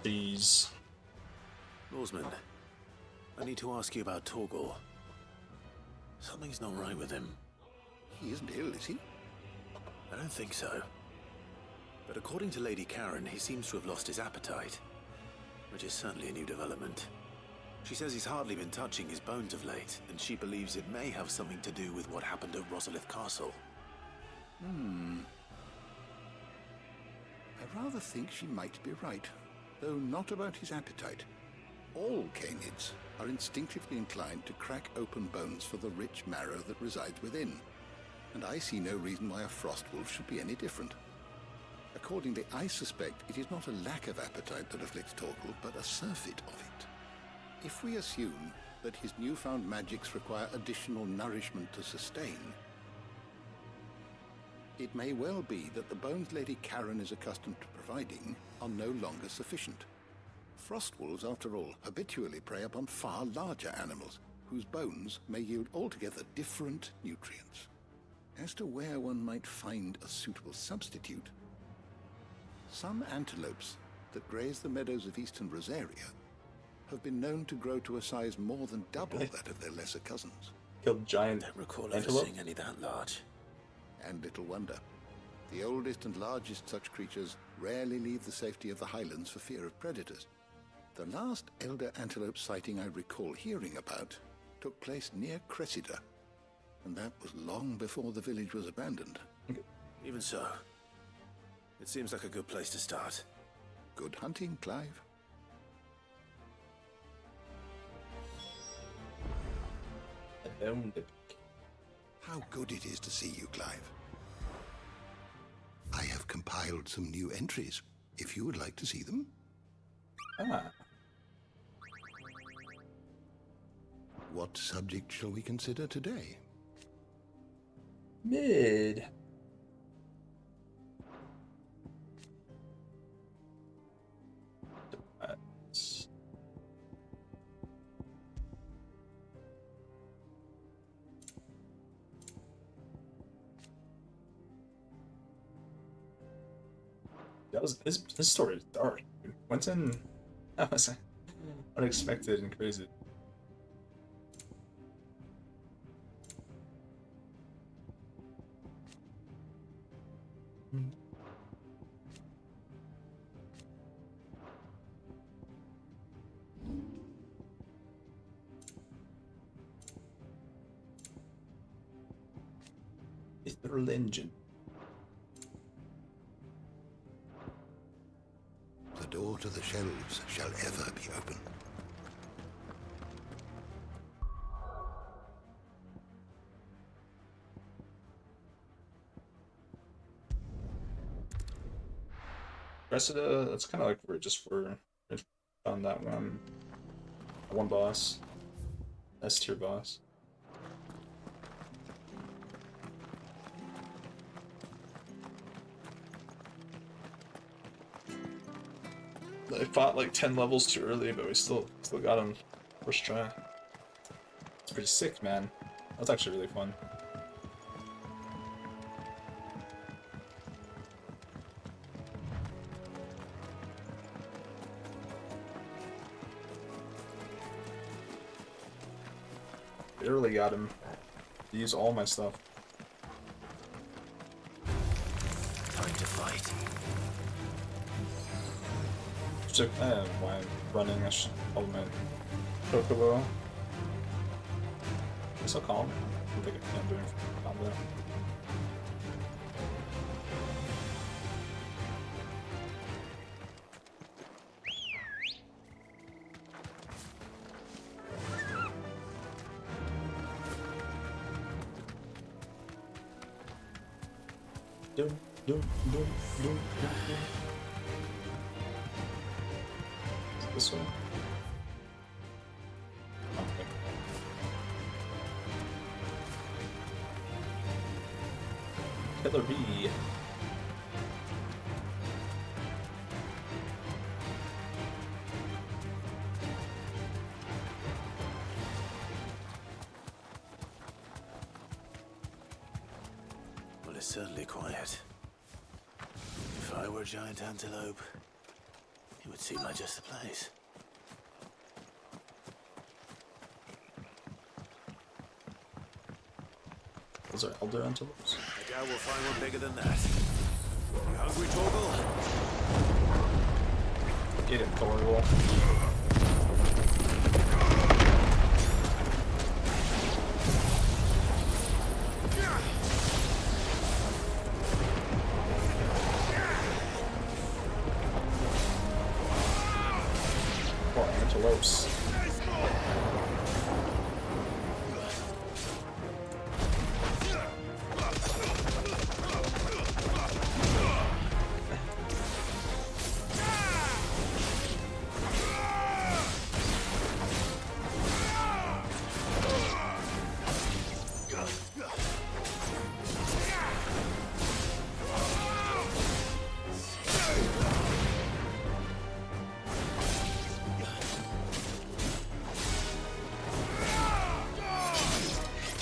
Speaker 1: these.
Speaker 8: Lawsman, I need to ask you about Torgor. Something's not right with him.
Speaker 12: He isn't ill, is he?
Speaker 8: I don't think so. But according to Lady Karen, he seems to have lost his appetite, which is certainly a new development. She says he's hardly been touching his bones of late, and she believes it may have something to do with what happened at Rosalith Castle.
Speaker 12: I rather think she might be right, though not about his appetite. All canids are instinctively inclined to crack open bones for the rich marrow that resides within, and I see no reason why a frostwolf should be any different. Accordingly, I suspect it is not a lack of appetite that afflicts Torgal, but a surfeit of it. If we assume that his newfound magics require additional nourishment to sustain, it may well be that the bones Lady Karen is accustomed to providing are no longer sufficient. Frostwolves, after all, habitually prey upon far larger animals, whose bones may yield altogether different nutrients. As to where one might find a suitable substitute, some antelopes that graze the meadows of eastern Rosaria have been known to grow to a size more than double that of their lesser cousins.
Speaker 1: Killed giant
Speaker 8: I don't recall ever
Speaker 1: antelope.
Speaker 8: seeing any that large.
Speaker 12: And little wonder. The oldest and largest such creatures rarely leave the safety of the highlands for fear of predators. The last elder antelope sighting I recall hearing about took place near Cressida, and that was long before the village was abandoned.
Speaker 8: Even so, it seems like a good place to start.
Speaker 12: Good hunting, Clive. How good it is to see you, Clive. I have compiled some new entries, if you would like to see them. What subject shall we consider today?
Speaker 1: Mid. That was this story is dark. Quentin, that was unexpected and crazy. Ethereal engine.
Speaker 12: The door to the shelves shall ever be open.
Speaker 1: Cressida, that's kind of like we're found that one boss, S tier boss. I fought like 10 levels too early, but we still got him first try. It's pretty sick, man. That was actually really fun. Barely got him. Use all my stuff.
Speaker 8: Time to fight.
Speaker 1: Took why I'm running. I should hold my Chocobo. It's so calm. I don't think I can do anything for combat. This one? Okay. Killer bee.
Speaker 8: Well, it's certainly quiet. If I were a giant antelope, It would seem like just the place.
Speaker 1: Those are elder antelopes.
Speaker 8: I doubt we'll find one bigger than that. You hungry, Torgal?
Speaker 1: Get him, Torgal. Poor antelopes.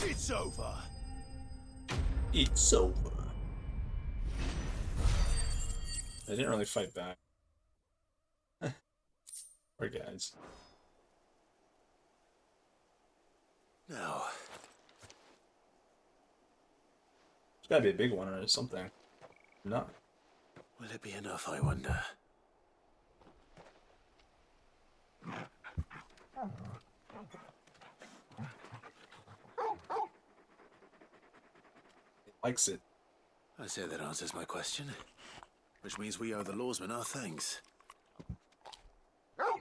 Speaker 8: It's over.
Speaker 1: It's over. I didn't really fight back. Poor guys.
Speaker 8: No.
Speaker 1: There's gotta be a big one or something. No.
Speaker 8: Will it be enough, I wonder?
Speaker 1: Likes it.
Speaker 8: I say that answers my question. Which means we owe the lawsmen our thanks. You're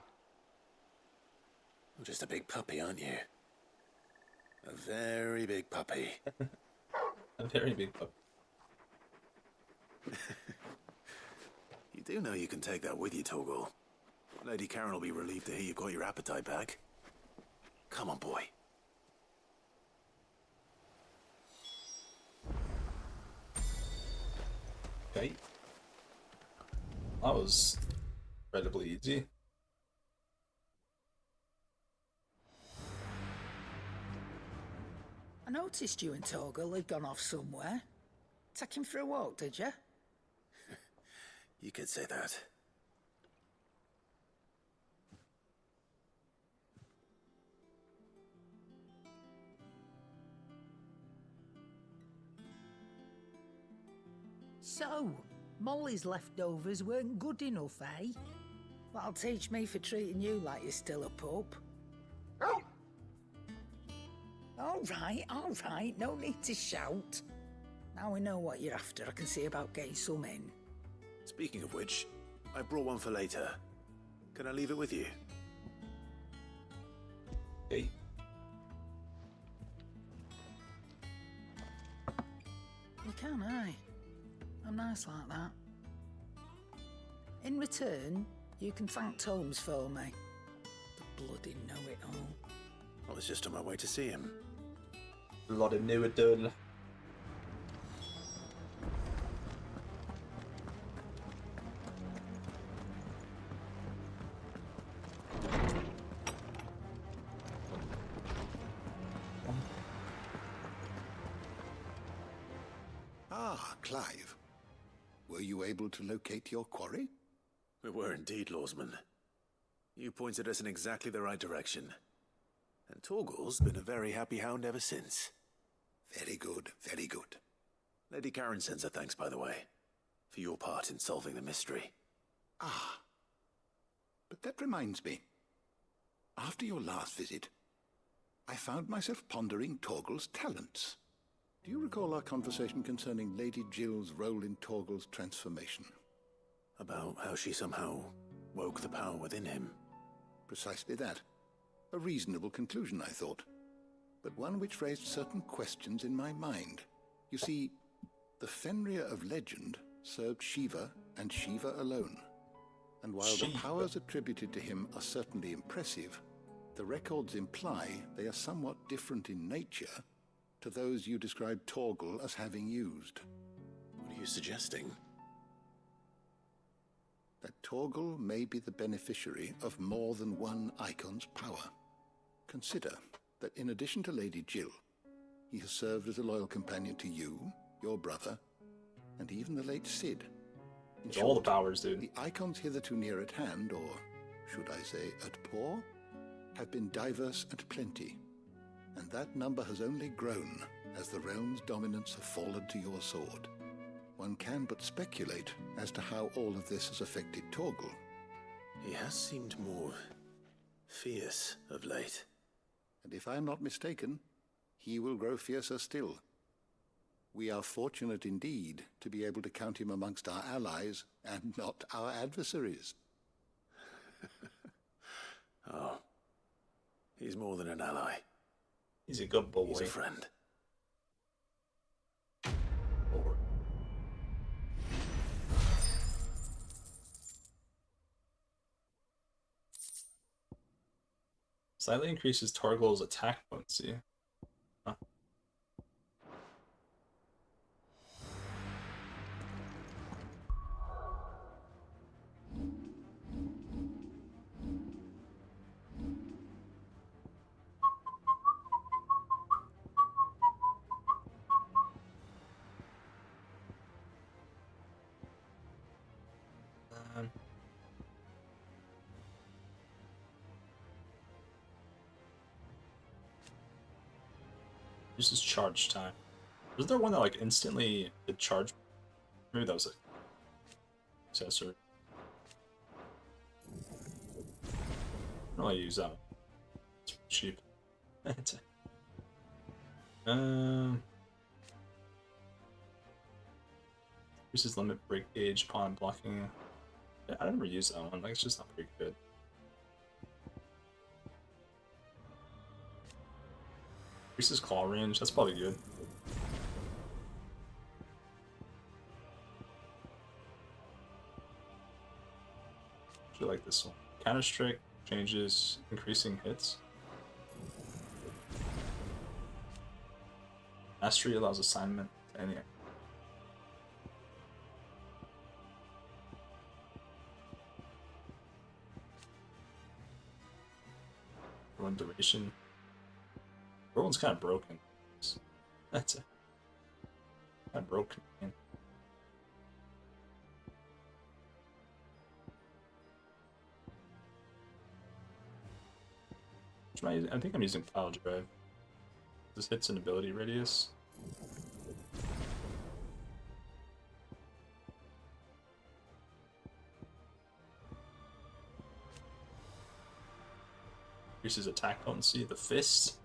Speaker 8: just a big puppy, aren't you? A very big puppy.
Speaker 1: A very big puppy.
Speaker 8: You do know you can take that with you, Torgal. Lady Karen will be relieved to hear you've got your appetite back. Come on, boy.
Speaker 1: Okay. That was incredibly easy.
Speaker 6: I noticed you and Torgal had gone off somewhere. Take him for a walk, did you?
Speaker 8: You could say that.
Speaker 6: So, Molly's leftovers weren't good enough, eh? That'll teach me for treating you like you're still a pup. All right, no need to shout. Now we know what you're after, I can see about getting some in.
Speaker 8: Speaking of which, I brought one for later. Can I leave it with you?
Speaker 1: Okay.
Speaker 6: You can, eh? I'm nice like that. In return, you can thank Tomes for me. The bloody know-it-all.
Speaker 8: I was just on my way to see him.
Speaker 1: Bloody know-it-all.
Speaker 12: Ah, Clive. Were you able to locate your quarry?
Speaker 8: We were indeed, Lawsman. You pointed us in exactly the right direction. And Torgal's been a very happy hound ever since.
Speaker 12: Very good, very good.
Speaker 8: Lady Karen sends her thanks, by the way, for your part in solving the mystery.
Speaker 12: Ah. But that reminds me. After your last visit, I found myself pondering Torgal's talents. Do you recall our conversation concerning Lady Jill's role in Torgal's transformation?
Speaker 8: About how she somehow woke the power within him.
Speaker 12: Precisely that. A reasonable conclusion, I thought, but one which raised certain questions in my mind. You see, the Fenrir of legend served Shiva and Shiva alone. And while the powers attributed to him are certainly impressive, the records imply they are somewhat different in nature to those you described Torgal as having used.
Speaker 8: What are you suggesting?
Speaker 12: That Torgal may be the beneficiary of more than one icon's power. Consider that in addition to Lady Jill, he has served as a loyal companion to you, your brother, and even the late Cid. In
Speaker 1: All the
Speaker 12: short,
Speaker 1: powers, dude.
Speaker 12: The icons hitherto near at hand, or should I say at paw, have been diverse and plenty, and that number has only grown as the realm's dominance have fallen to your sword. One can but speculate as to how all of this has affected Torgal.
Speaker 8: He has seemed more fierce of late.
Speaker 12: And if I am not mistaken, he will grow fiercer still. We are fortunate indeed to be able to count him amongst our allies and not our adversaries.
Speaker 8: Oh, he's more than an ally.
Speaker 1: He's a good boy.
Speaker 8: He's a friend.
Speaker 1: Slightly increases Torgal's attack potency. Huh. Uses charge time. Was there one that like instantly did charge? Maybe that was a accessory. I don't really use that one. It's cheap. Increases limit break gauge upon blocking. Yeah, I never use that one. Like it's just not pretty good. Increases claw range, that's probably good. I like this one. Counter strike changes increasing hits. Mastery allows assignment to any. Run duration. Everyone's kind of broken. That's it. Kind of broken, man. I think I'm using Pile Drive. This hits an ability radius. Increases attack potency. The fist.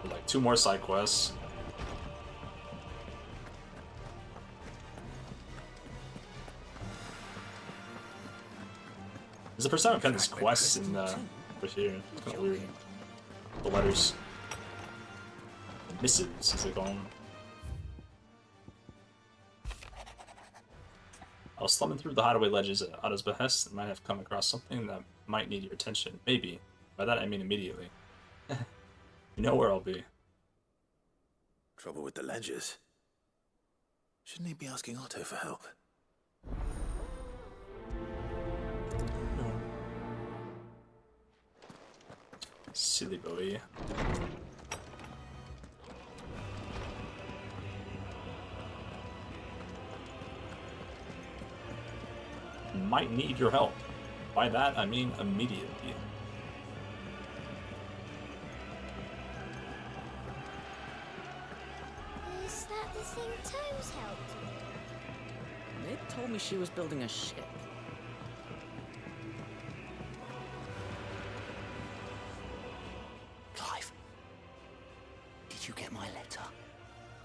Speaker 1: Like 2 more side quests. This is the first time I've had this quest in over here. It's kind of weird. The letters. The missives, as they call them. I was thumbing through the hideaway ledges at Otto's behest and might have come across something that might need your attention. Maybe. By that I mean immediately. You know where I'll be.
Speaker 8: Trouble with the ledgers. Shouldn't he be asking Otto for help?
Speaker 1: Silly boy. Might need your help. By that, I mean immediately.
Speaker 3: Is that the thing Tomes helped with?
Speaker 2: Ned told me she was building a ship.
Speaker 19: Clive, did you get my letter?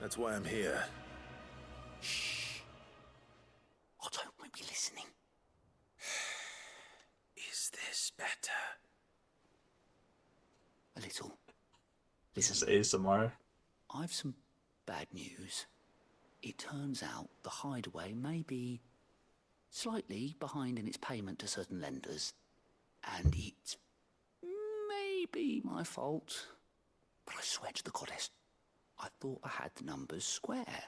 Speaker 8: That's why I'm here.
Speaker 19: Shh. Otto won't be listening.
Speaker 8: Is this better?
Speaker 19: A little.
Speaker 1: This is ASMR.
Speaker 19: I've some bad news. It turns out the hideaway may be slightly behind in its payment to certain lenders, and it may be my fault. But I swear to the goddess, I thought I had the numbers square.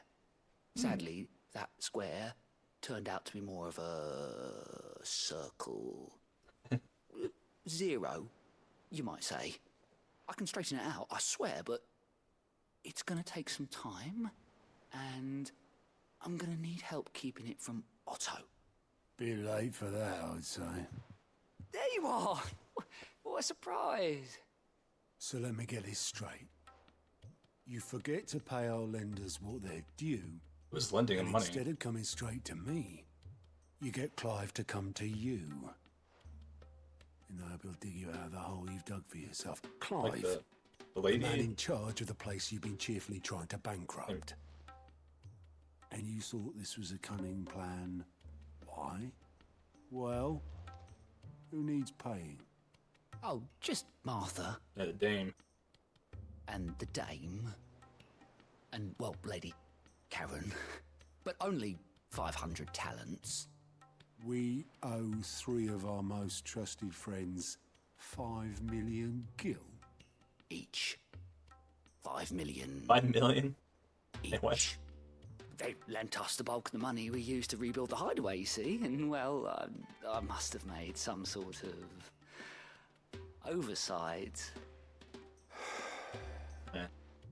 Speaker 19: Sadly, that square turned out to be more of a circle. 0, you might say. I can straighten it out, I swear, but it's gonna take some time, and I'm gonna need help keeping it from Otto.
Speaker 10: Bit late for that, I'd say.
Speaker 19: There you are! What a surprise!
Speaker 10: So let me get this straight. You forget to pay our lenders what they're due.
Speaker 1: Who's lending him
Speaker 10: and
Speaker 1: money?
Speaker 10: Instead of coming straight to me, you get Clive to come to you. And I hope he'll dig you out of the hole you've dug for yourself. Clive,
Speaker 1: Like the lady?
Speaker 10: man in charge of the place you've been cheerfully trying to bankrupt. And you thought this was a cunning plan. Why? Well, who needs paying?
Speaker 19: Oh, just Martha.
Speaker 1: Yeah, the dame.
Speaker 19: And the dame. And, well, Lady Karen. But only 500 talents.
Speaker 10: We owe 3 of our most trusted friends 5 million gil.
Speaker 19: Each. 5 million.
Speaker 1: 5 million?
Speaker 19: Each.
Speaker 1: What?
Speaker 19: They lent us the bulk of the money we used to rebuild the hideaway, you see, and, well, I must have made some sort of oversight.
Speaker 1: Yeah,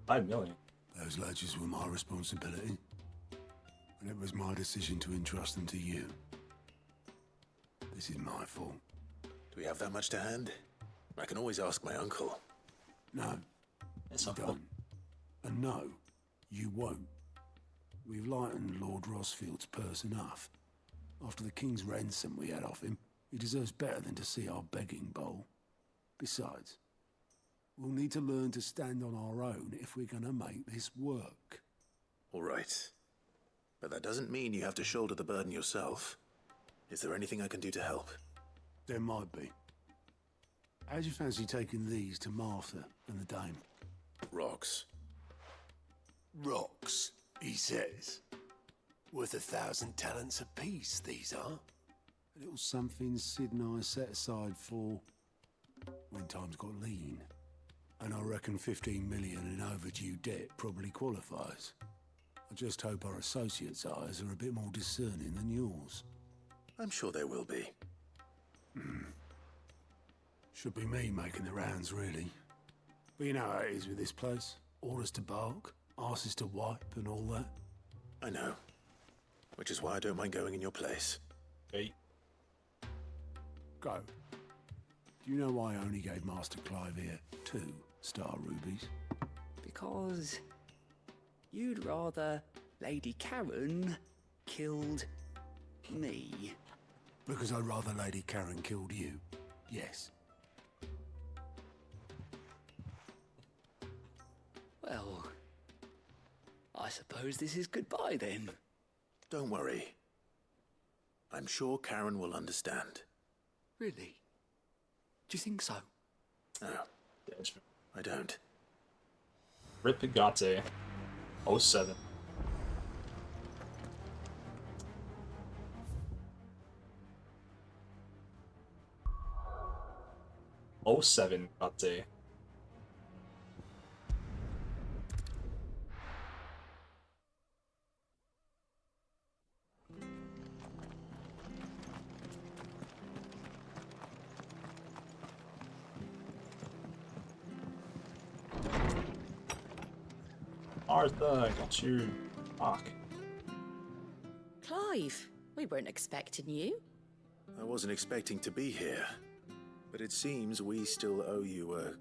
Speaker 1: 5 million.
Speaker 10: Those ledgers were my responsibility, and it was my decision to entrust them to you. This is my fault.
Speaker 8: Do we have that much to hand? I can always ask my uncle.
Speaker 10: No,
Speaker 1: It's
Speaker 10: you don't. And no, you won't. We've lightened Lord Rosfield's purse enough. After the king's ransom we had off him, he deserves better than to see our begging bowl. Besides, we'll need to learn to stand on our own if we're gonna make this work.
Speaker 8: All right. But that doesn't mean you have to shoulder the burden yourself. Is there anything I can do to help?
Speaker 10: There might be. How'd you fancy taking these to Martha and the dame?
Speaker 8: Rocks.
Speaker 10: Rocks, he says. Worth 1,000 talents apiece, these are. A little something Sid and I set aside for when times got lean. And I reckon 15 million in overdue debt probably qualifies. I just hope our associates' eyes are a bit more discerning than yours.
Speaker 8: I'm sure there will be.
Speaker 10: Should be me making the rounds, really. But you know how it is with this place. Orders to bark, arses to wipe, and all that.
Speaker 8: I know. Which is why I don't mind going in your place.
Speaker 1: Hey.
Speaker 10: Go. Do you know why I only gave Master Clive here 2 star rubies?
Speaker 19: Because you'd rather Lady Karen killed me.
Speaker 10: Because I'd rather Lady Karen killed you. Yes.
Speaker 19: Well, I suppose this is goodbye then.
Speaker 8: Don't worry. I'm sure Karen will understand.
Speaker 19: Really? Do you think so?
Speaker 8: No, I don't.
Speaker 1: Ripigate 07. Oh 07 Gate. Arthur, I got you. Fuck.
Speaker 11: Clive, we weren't expecting you.
Speaker 8: I wasn't expecting to be here. But it seems we still owe you a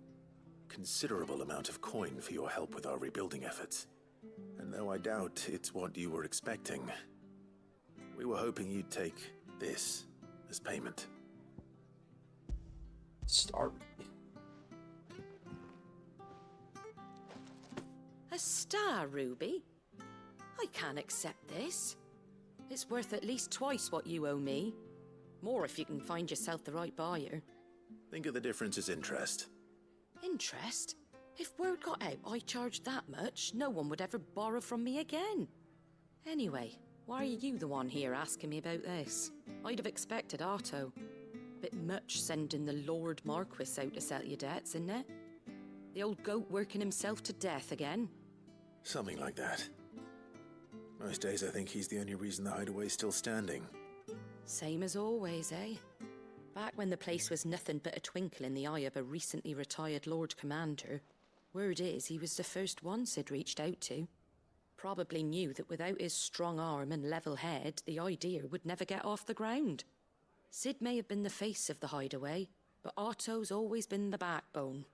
Speaker 8: considerable amount of coin for your help with our rebuilding efforts. And though I doubt it's what you were expecting, we were hoping you'd take this as payment.
Speaker 1: Star.
Speaker 11: A star ruby? I can't accept this. It's worth at least twice what you owe me. More if you can find yourself the right buyer.
Speaker 8: Think of the difference as interest.
Speaker 11: Interest? If word got out I charged that much, no one would ever borrow from me again. Anyway, why are you the one here asking me about this? I'd have expected Otto. Bit much sending the Lord Marquis out to settle your debts, isn't it? The old goat working himself to death again.
Speaker 8: Something like that. Most days I think he's the only reason the hideaway's still standing.
Speaker 2: Same as always, eh? Back when the place was nothing but a twinkle in the eye of a recently retired Lord Commander, word is he was the first one Sid reached out to. Probably knew that without his strong arm and level head, the idea would never get off the ground. Sid may have been the face of the hideaway, but Otto's always been the backbone.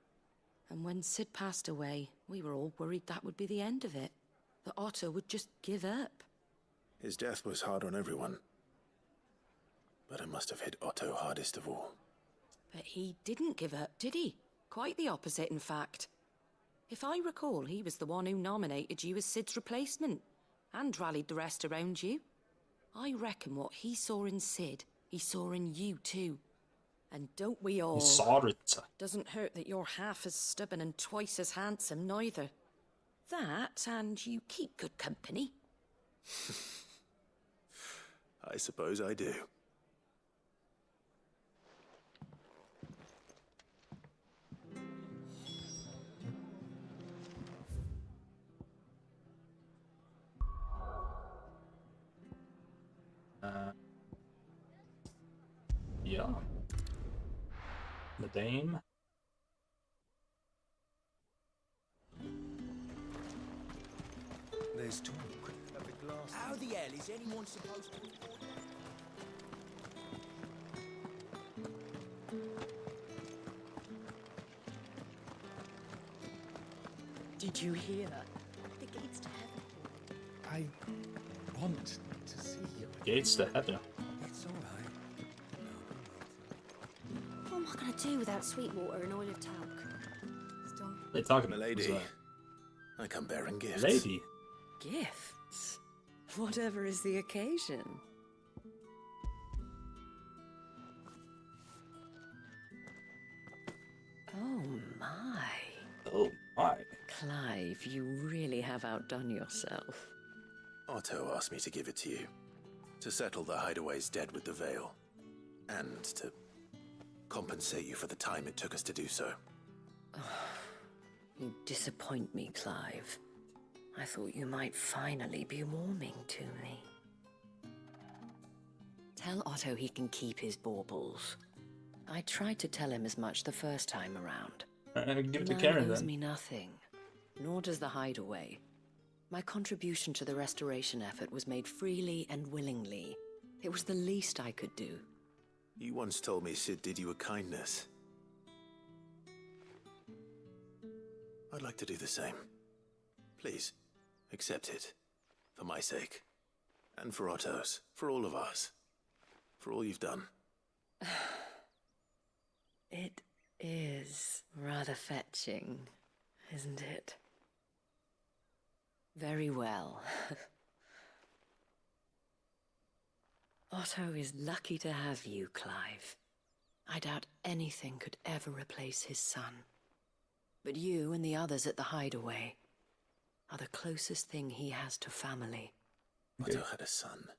Speaker 2: And when Sid passed away, we were all worried that would be the end of it. That Otto would just give up.
Speaker 8: His death was hard on everyone. But it must have hit Otto hardest of all.
Speaker 2: But he didn't give up, did he? Quite the opposite, in fact. If I recall, he was the one who nominated you as Sid's replacement, and rallied the rest around you. I reckon what he saw in Sid, he saw in you too. And don't we all?
Speaker 1: He saw it.
Speaker 2: Doesn't hurt that you're half as stubborn and twice as handsome, neither. That, and you keep good company.
Speaker 8: I suppose I do.
Speaker 1: Yeah. The Dame.
Speaker 16: There's talk of the glass. How the hell is anyone supposed to afford it?
Speaker 2: Did you hear?
Speaker 18: The gates to heaven.
Speaker 16: I want to see you.
Speaker 1: Gates to heaven.
Speaker 16: It's all right.
Speaker 4: What am I going to do without sweet water and oil of talc?
Speaker 1: They talking
Speaker 8: Milady, I come bearing gifts.
Speaker 1: Lady.
Speaker 2: Gifts? Whatever is the occasion. Oh my.
Speaker 1: Oh my.
Speaker 2: Clive, you really have outdone yourself.
Speaker 8: Otto asked me to give it to you. To settle the hideaway's debt with the Veil. And to compensate you for the time it took us to do so.
Speaker 2: You disappoint me, Clive. I thought you might finally be warming to me. Tell Otto he can keep his baubles. I tried to tell him as much the first time around.
Speaker 1: Give it to
Speaker 2: Man
Speaker 1: Karen
Speaker 2: owes
Speaker 1: then.
Speaker 2: me nothing, nor does the hideaway. My contribution to the restoration effort was made freely and willingly. It was the least I could do.
Speaker 8: You once told me Sid did you a kindness. I'd like to do the same. Please, accept it. For my sake. And for Otto's. For all of us. For all you've done.
Speaker 2: It is rather fetching, isn't it? Very well. Otto is lucky to have you, Clive. I doubt anything could ever replace his son. But you and the others at the hideaway are the closest thing he has to family.
Speaker 8: Otto had a son.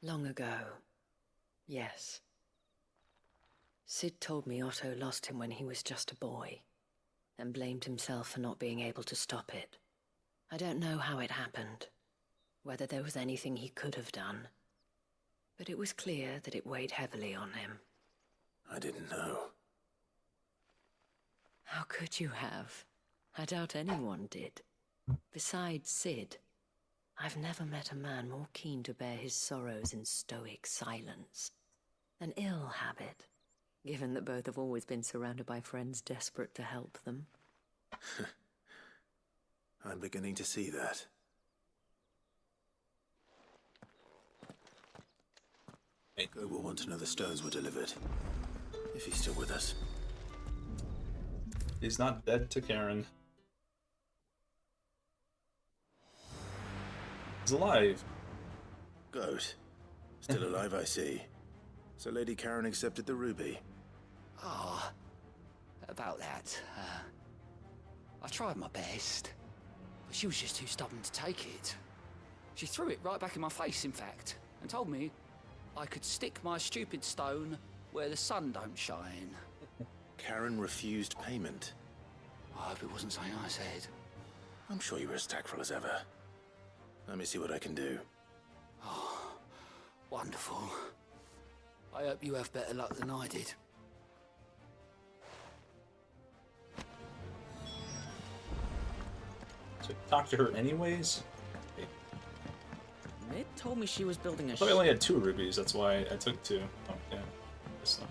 Speaker 2: Long ago, yes. Sid told me Otto lost him when he was just a boy, and blamed himself for not being able to stop it. I don't know how it happened, whether there was anything he could have done, but it was clear that it weighed heavily on him.
Speaker 8: I didn't know.
Speaker 2: How could you have? I doubt anyone did. Besides Sid, I've never met a man more keen to bear his sorrows in stoic silence. An ill habit, given that both have always been surrounded by friends desperate to help them.
Speaker 8: I'm beginning to see that. Go will want to know the stones were delivered. If he's still with us.
Speaker 1: He's not dead to Karen. He's alive.
Speaker 8: Good. Still alive, I see. So Lady Karen accepted the ruby.
Speaker 19: Ah, about that. I tried my best, but she was just too stubborn to take it. She threw it right back in my face, in fact, and told me I could stick my stupid stone where the sun don't shine.
Speaker 8: Karen refused payment.
Speaker 19: I hope it wasn't something I said.
Speaker 8: I'm sure you were as tactful as ever. Let me see what I can do.
Speaker 19: Oh, wonderful. I hope you have better luck than I did.
Speaker 1: So talk to her anyways? Okay.
Speaker 7: Mid told me she was building a
Speaker 1: I thought I only had 2 rubies, that's why I took 2. Oh, yeah. This one.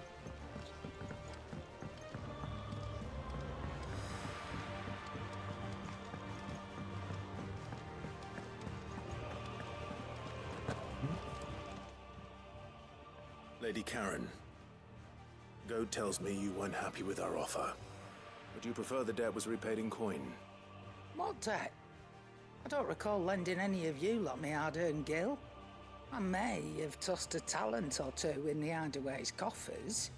Speaker 8: Lady Karen, Goad tells me you weren't happy with our offer. Would you prefer the debt was repaid in coin?
Speaker 6: What debt? I don't recall lending any of you lot me hard-earned gil. I may have tossed a talent or 2 in the Hideaway's coffers,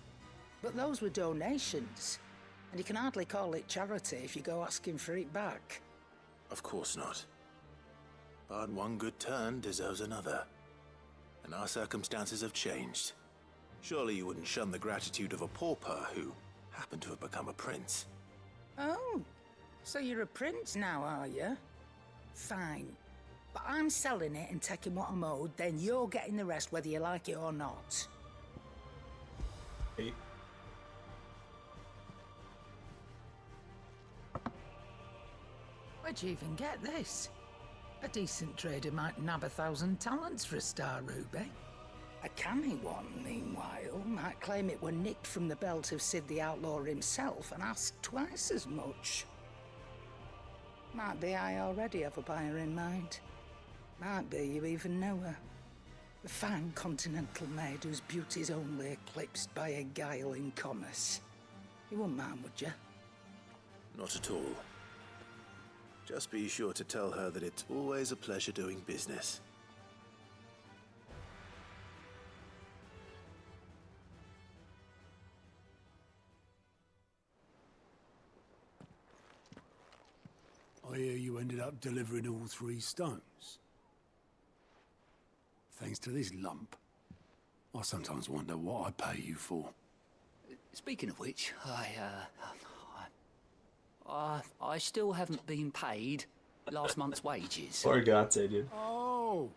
Speaker 6: but those were donations, and you can hardly call it charity if you go asking for it back.
Speaker 8: Of course not. But one good turn deserves another. And our circumstances have changed. Surely you wouldn't shun the gratitude of a pauper who happened to have become a prince.
Speaker 6: Oh, so you're a prince now, are you? Fine. But I'm selling it and taking what I'm owed, then you're getting the rest whether you like it or not.
Speaker 1: Hey.
Speaker 6: Where'd you even get this? A decent trader might nab 1,000 talents for a star ruby. A canny one, meanwhile, might claim it were nicked from the belt of Sid the Outlaw himself and ask twice as much. Might be I already have a buyer in mind. Might be you even know her. A fine continental maid whose beauty's only eclipsed by a guile in commerce. You wouldn't mind, would you?
Speaker 8: Not at all. Just be sure to tell her that it's always a pleasure doing business.
Speaker 10: I hear you ended up delivering all 3 stones. Thanks to this lump. I sometimes wonder what I pay you for.
Speaker 19: Speaking of which, I still haven't been paid last month's wages.
Speaker 1: Poor Gate, dude.
Speaker 10: Oh,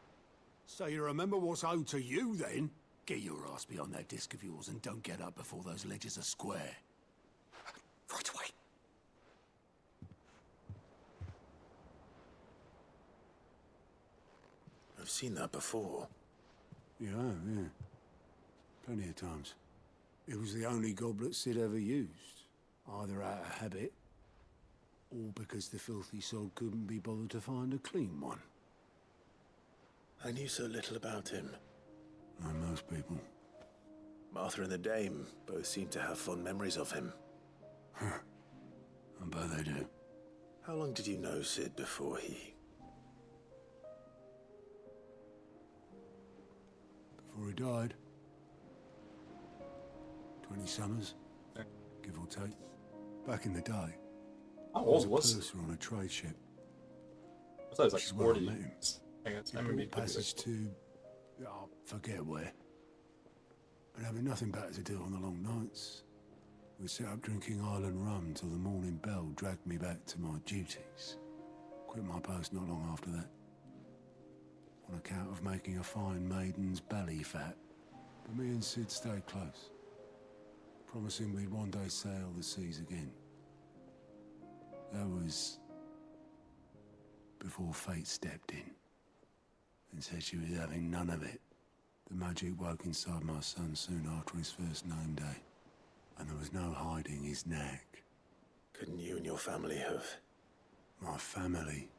Speaker 10: so you remember what's owed to you then? Get your ass behind that disc of yours and don't get up before those ledgers are square.
Speaker 19: Right away.
Speaker 8: I've seen that before.
Speaker 10: Yeah, yeah. Plenty of times. It was the only goblet Sid ever used. Either out of habit, or because the filthy sod couldn't be bothered to find a clean one.
Speaker 8: I knew so little about him.
Speaker 10: Like most people.
Speaker 8: Martha and the Dame both seem to have fond memories of him.
Speaker 10: I bet they do.
Speaker 8: How long did you know Sid before he...
Speaker 10: Before he died. 20 summers, give or take. Back in the day.
Speaker 1: How old was
Speaker 10: he?
Speaker 1: he?
Speaker 10: Purser on a trade ship.
Speaker 1: I thought he was like 40.
Speaker 10: I met him.
Speaker 1: I guess.
Speaker 10: He
Speaker 1: I remember
Speaker 10: brought passage to... Oh, forget where. But having nothing better to do on the long nights, we set up drinking island rum till the morning bell dragged me back to my duties. Quit my post not long after that. On account of making a fine maiden's belly fat. But me and Sid stayed close. Promising we'd one day sail the seas again. That was... before fate stepped in. And said she was having none of it. The magic woke inside my son soon after his first name day. And there was no hiding his knack.
Speaker 8: Couldn't you and your family have...
Speaker 10: My family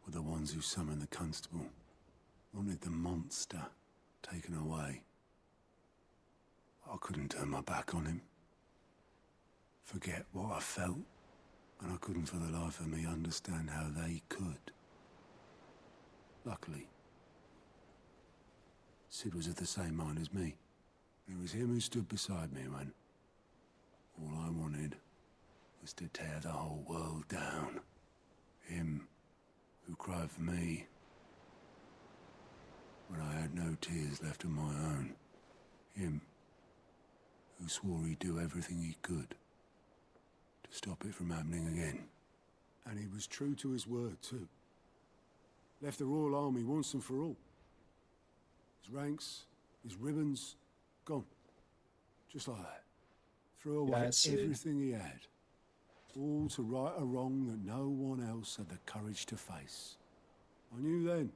Speaker 10: were the ones who summoned the constable. Wanted the monster taken away. I couldn't turn my back on him. Forget what I felt. And I couldn't for the life of me understand how they could. Luckily, Sid was of the same mind as me. It was him who stood beside me when all I wanted was to tear the whole world down. Him who cried for me when I had no tears left of my own. Him who swore he'd do everything he could to stop it from happening again. And he was true to his word, too. Left the Royal Army once and for all. His ranks, his ribbons, gone. Just like that. Threw away everything he had. All to right a wrong that no one else had the courage to face. I knew then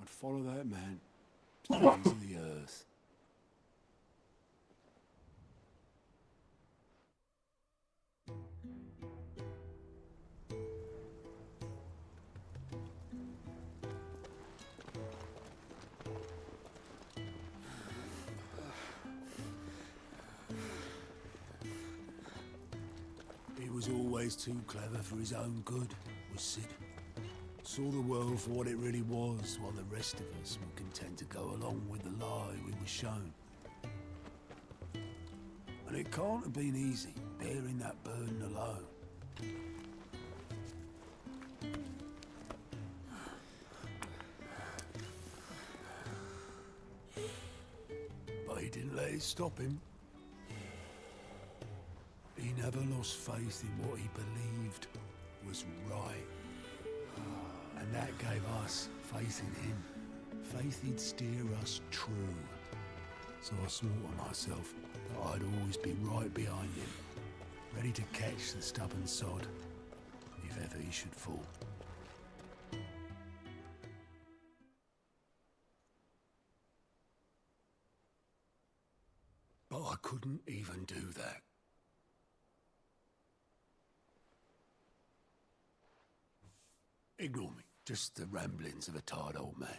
Speaker 10: I'd follow that man to the ends of the earth. He was always too clever for his own good, was Sid. Saw the world for what it really was, while the rest of us were content to go along with the lie we were shown. And it can't have been easy, bearing that burden alone. But he didn't let it stop him. He never lost faith in what he believed was right. And that gave us faith in him. Faith he'd steer us true. So I swore to myself that I'd always be right behind him, ready to catch the stubborn sod, if ever he should fall. But I couldn't even do that. Ignore me. Just the ramblings of a tired old man.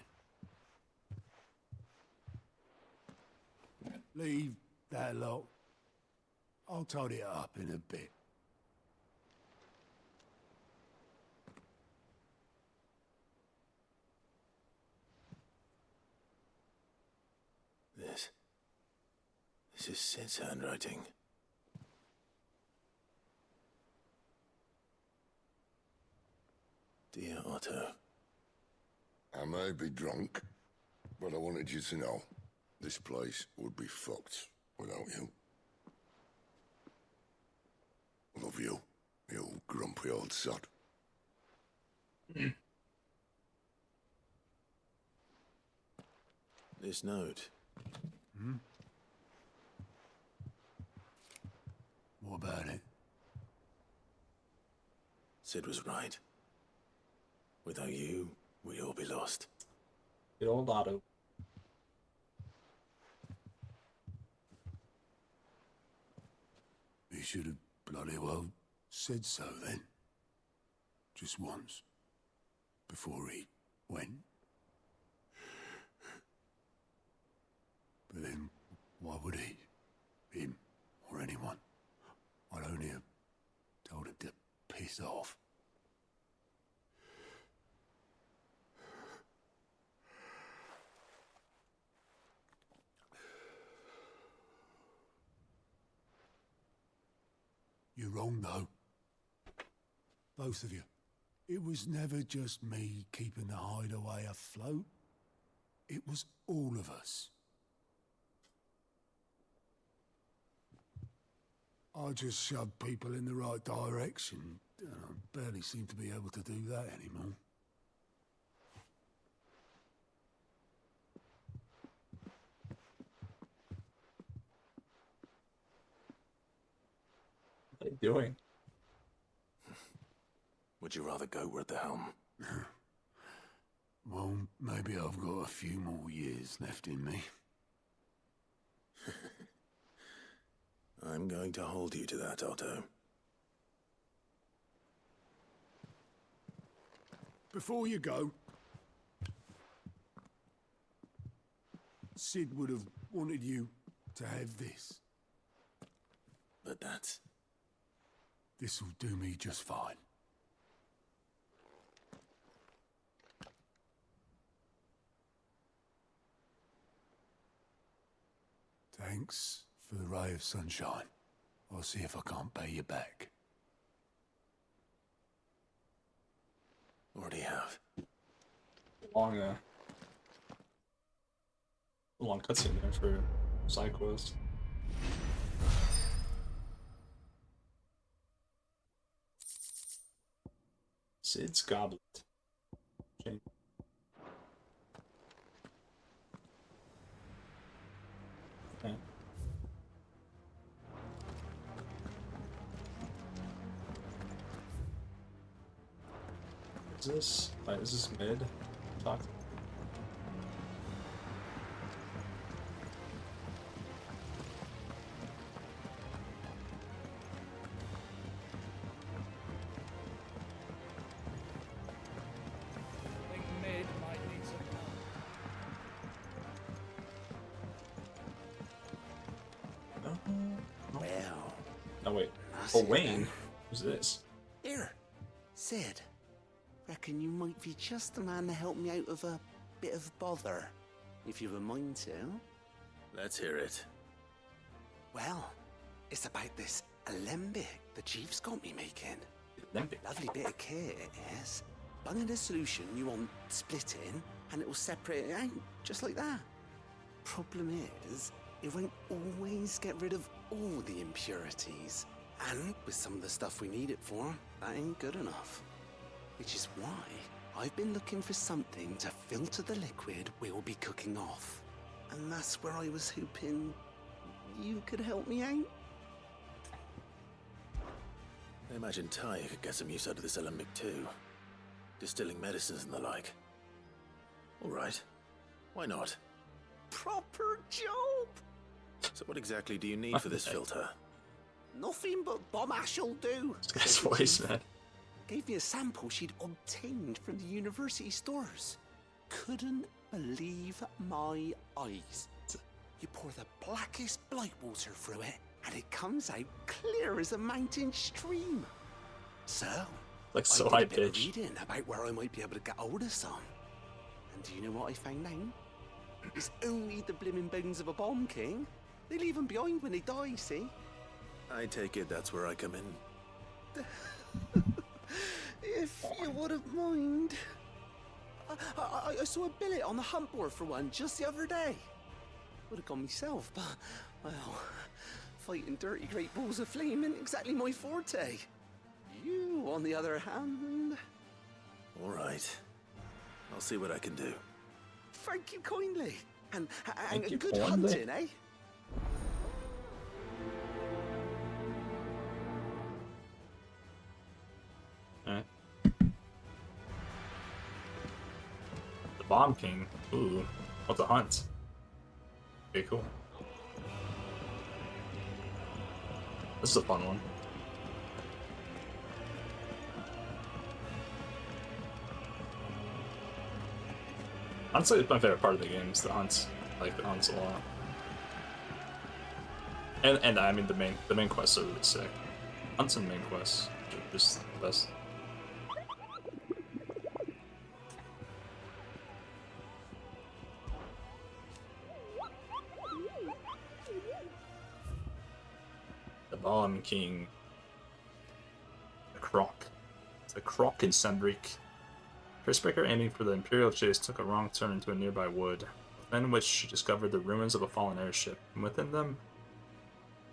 Speaker 10: Leave that lot. I'll tidy it up in a bit.
Speaker 8: This is Sid's handwriting. Dear Otto.
Speaker 9: I may be drunk, but I wanted you to know this place would be fucked without you. Love you, you grumpy old sod.
Speaker 8: This note.
Speaker 10: What about it?
Speaker 8: Sid was right. Without you, we'd all be lost.
Speaker 1: Good old Otto.
Speaker 10: He should have bloody well said so then. Just once. Before he went. But then, why would he? Him, or anyone? I'd only have told him to piss off. You're wrong, though. Both of you. It was never just me keeping the hideaway afloat. It was all of us. I just shoved people in the right direction. I barely seem to be able to do that anymore.
Speaker 1: What are you doing?
Speaker 8: Would you rather go at the helm?
Speaker 10: Well, maybe I've got a few more years left in me.
Speaker 8: I'm going to hold you to that, Otto.
Speaker 10: Before you go, Sid would have wanted you to have this.
Speaker 8: But that's...
Speaker 10: This'll do me just fine. Thanks for the ray of sunshine. I'll see if I can't pay you back.
Speaker 8: Already have.
Speaker 1: Long cutscene there for side quest. Sid's goblet. Okay. Okay. Is this? Wait, is this mid? Talk.
Speaker 13: I think mid might need some help.
Speaker 17: Well.
Speaker 1: Oh wait.
Speaker 17: That's
Speaker 1: Oh
Speaker 17: it
Speaker 1: Wayne.
Speaker 17: then.
Speaker 1: Who's this?
Speaker 17: Here, Sid. Reckon you might be just the man to help me out of a bit of bother, if you've a mind to.
Speaker 8: Let's hear it.
Speaker 17: Well, it's about this alembic the chief's got me making.
Speaker 1: Alembic?
Speaker 17: Lovely bit of kit it is. Bung in a solution you want splitting, and it will separate it out, just like that. Problem is, it won't always get rid of all the impurities. And with some of the stuff we need it for, that ain't good enough. Which is why I've been looking for something to filter the liquid we'll be cooking off. And that's where I was hoping you could help me out.
Speaker 8: I imagine Ty could get some use out of this alembic too. Distilling medicines and the like. All right. Why not?
Speaker 17: Proper job!
Speaker 8: So what exactly do you need for this filter?
Speaker 17: Nothing but bomb ash'll do.
Speaker 1: This guy's voice, man.
Speaker 17: Gave me a sample she'd obtained from the university stores. Couldn't believe my eyes. You pour the blackest blight water through it, and it comes out clear as a mountain stream. So,
Speaker 1: Like so
Speaker 17: I
Speaker 1: high
Speaker 17: did a bit of
Speaker 1: pitched.
Speaker 17: reading about where I might be able to get hold of some. And do you know what I found out? It's only the blimmin' bones of a bomb king. They leave them behind when they die, see?
Speaker 8: I take it that's where I come in.
Speaker 17: If you wouldn't mind. I saw a billet on the hunt board for one just the other day. Would have gone myself, but, well, fighting dirty great balls of flame isn't exactly my forte. You, on the other hand...
Speaker 8: All right. I'll see what I can do.
Speaker 17: Thank you kindly. And
Speaker 1: Thank you
Speaker 17: good
Speaker 1: kindly.
Speaker 17: hunting, eh?
Speaker 1: Alright. The Bomb King. Ooh. What the hunt? Okay, cool. This is a fun one. Honestly, it's my favorite part of the game is the hunts. I like the hunts a lot. And I mean the main quests are really sick. Hunts and main quests are just the best. The Bomb King. The Croc. It's a Croc in Sandrick. Tracebreaker aiming for the Imperial chase took a wrong turn into a nearby wood, within which she discovered the ruins of a fallen airship, and within them,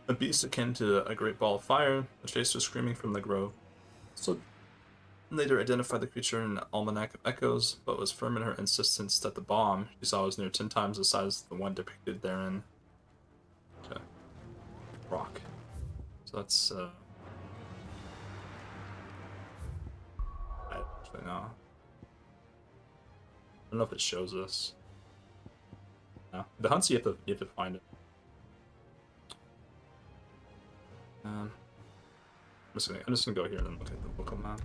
Speaker 1: a beast akin to a great ball of fire. The chase was screaming from the grove. So later identified the creature in an almanac of echoes, but was firm in her insistence that the bomb she saw was near 10 times the size of the one depicted therein. Okay. Rock. So that's I actually know. I don't know if it shows us. No. The hunts you have to find it. I'm just gonna go here and then look at the local map.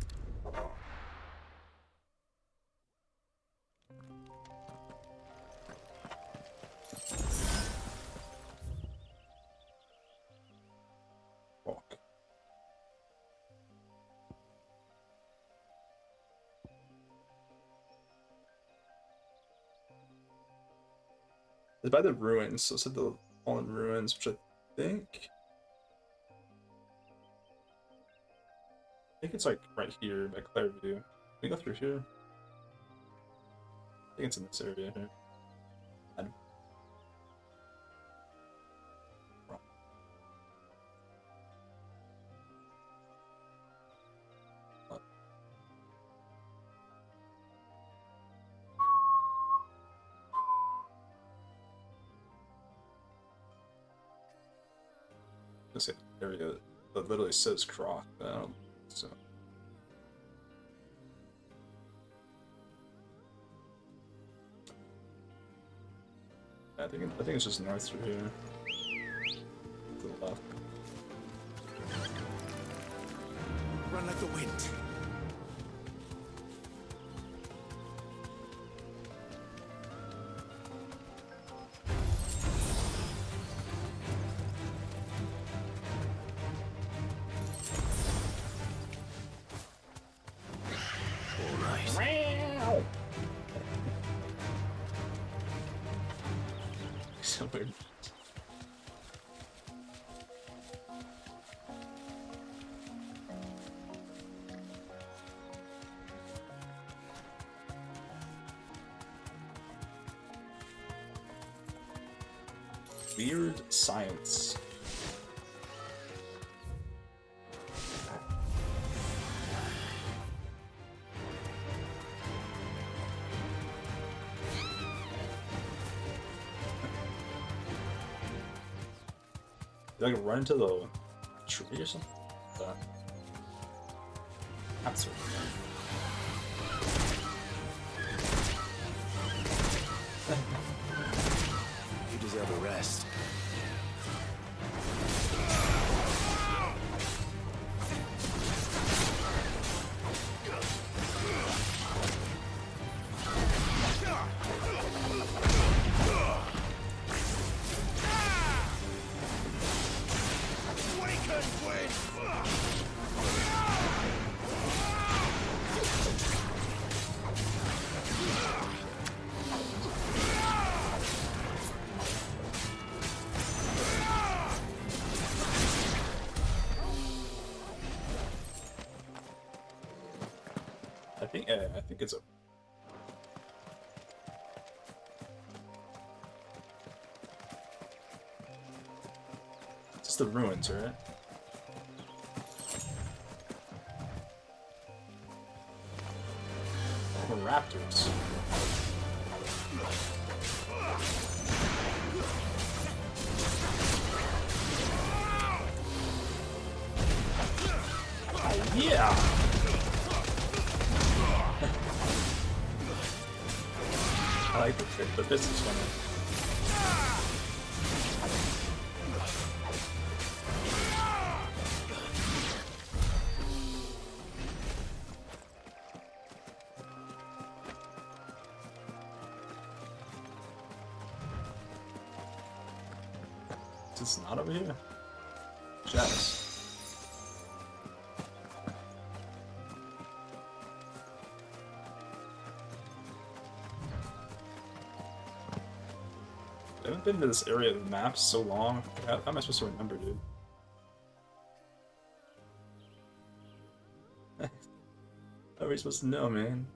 Speaker 1: Walk. It's by the ruins, so it's at the fallen ruins, which I think it's like right here by Clairview. Can we go through here? I think it's in this area here. this area that literally says Croc, but I don't so. I think it's just north through here. To the left.
Speaker 20: Run like the wind.
Speaker 1: So weird. Weird science. Did I run into the tree or something? Absolutely.
Speaker 20: You deserve a rest.
Speaker 1: I think it's a. It's just the ruins, right? Oh, raptors. Oh, yeah! I like the trick, but this is funny. Is this not over here? Jazz. I haven't been to this area of the map so long. How am I supposed to remember, dude? How are we supposed to know, man?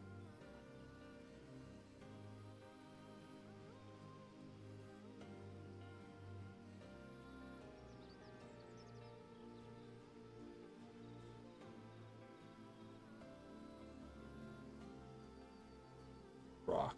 Speaker 1: Rock.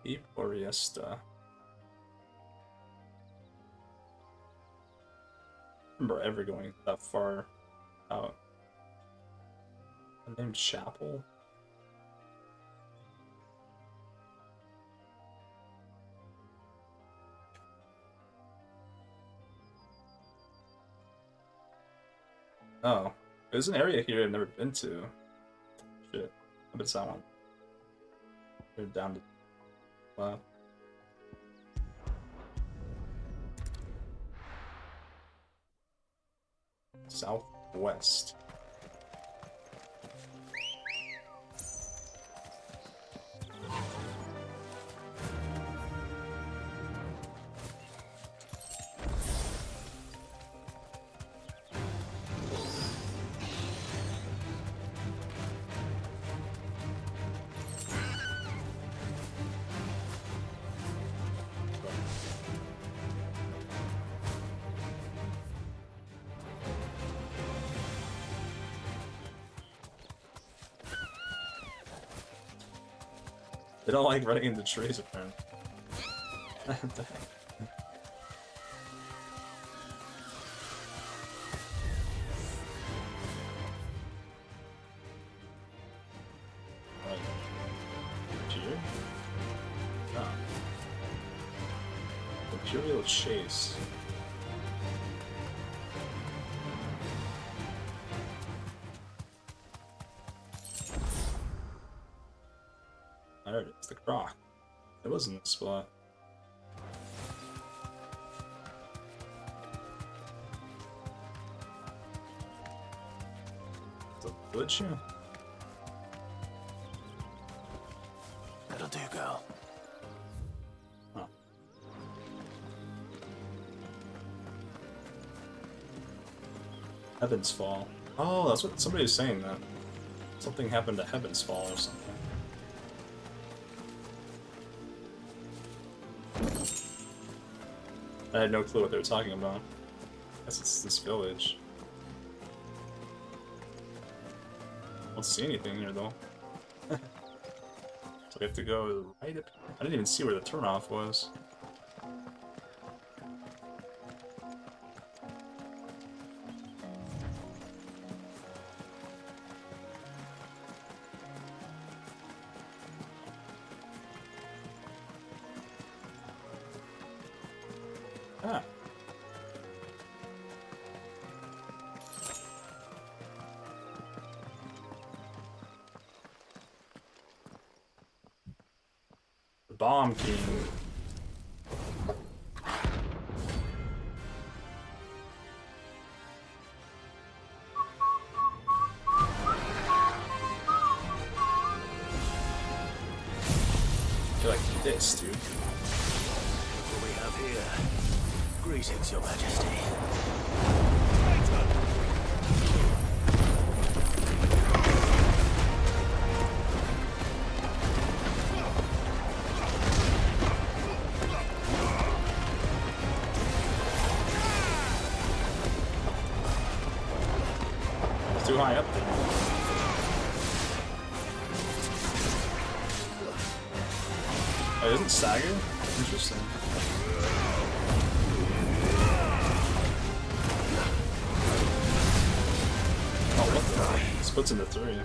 Speaker 1: Cape Oriesta. I remember ever going that far out. Named Chapel. Oh, there's an area here I've never been to. Shit, I bet it's that one. They're down to left. Southwest. They don't like running into trees, apparently. Dang. Right. Here? Oh. Imperial Chase. There it is, the croc. It was in the spot. Is it a village here?
Speaker 8: That'll do, girl.
Speaker 1: Huh. Heaven's Fall. Oh, that's what somebody was saying that. Something happened to Heaven's Fall or something. I had no clue what they were talking about. I guess it's this village. I don't see anything here though. So we have to go right up. I didn't even see where the turnoff was. Ah. The Bomb King. I feel like this, dude.
Speaker 8: What do we have here? Greetings, Your Majesty.
Speaker 1: It's too high up there. Oh, it isn't stagger? Interesting. Oh, what the? Splits into three.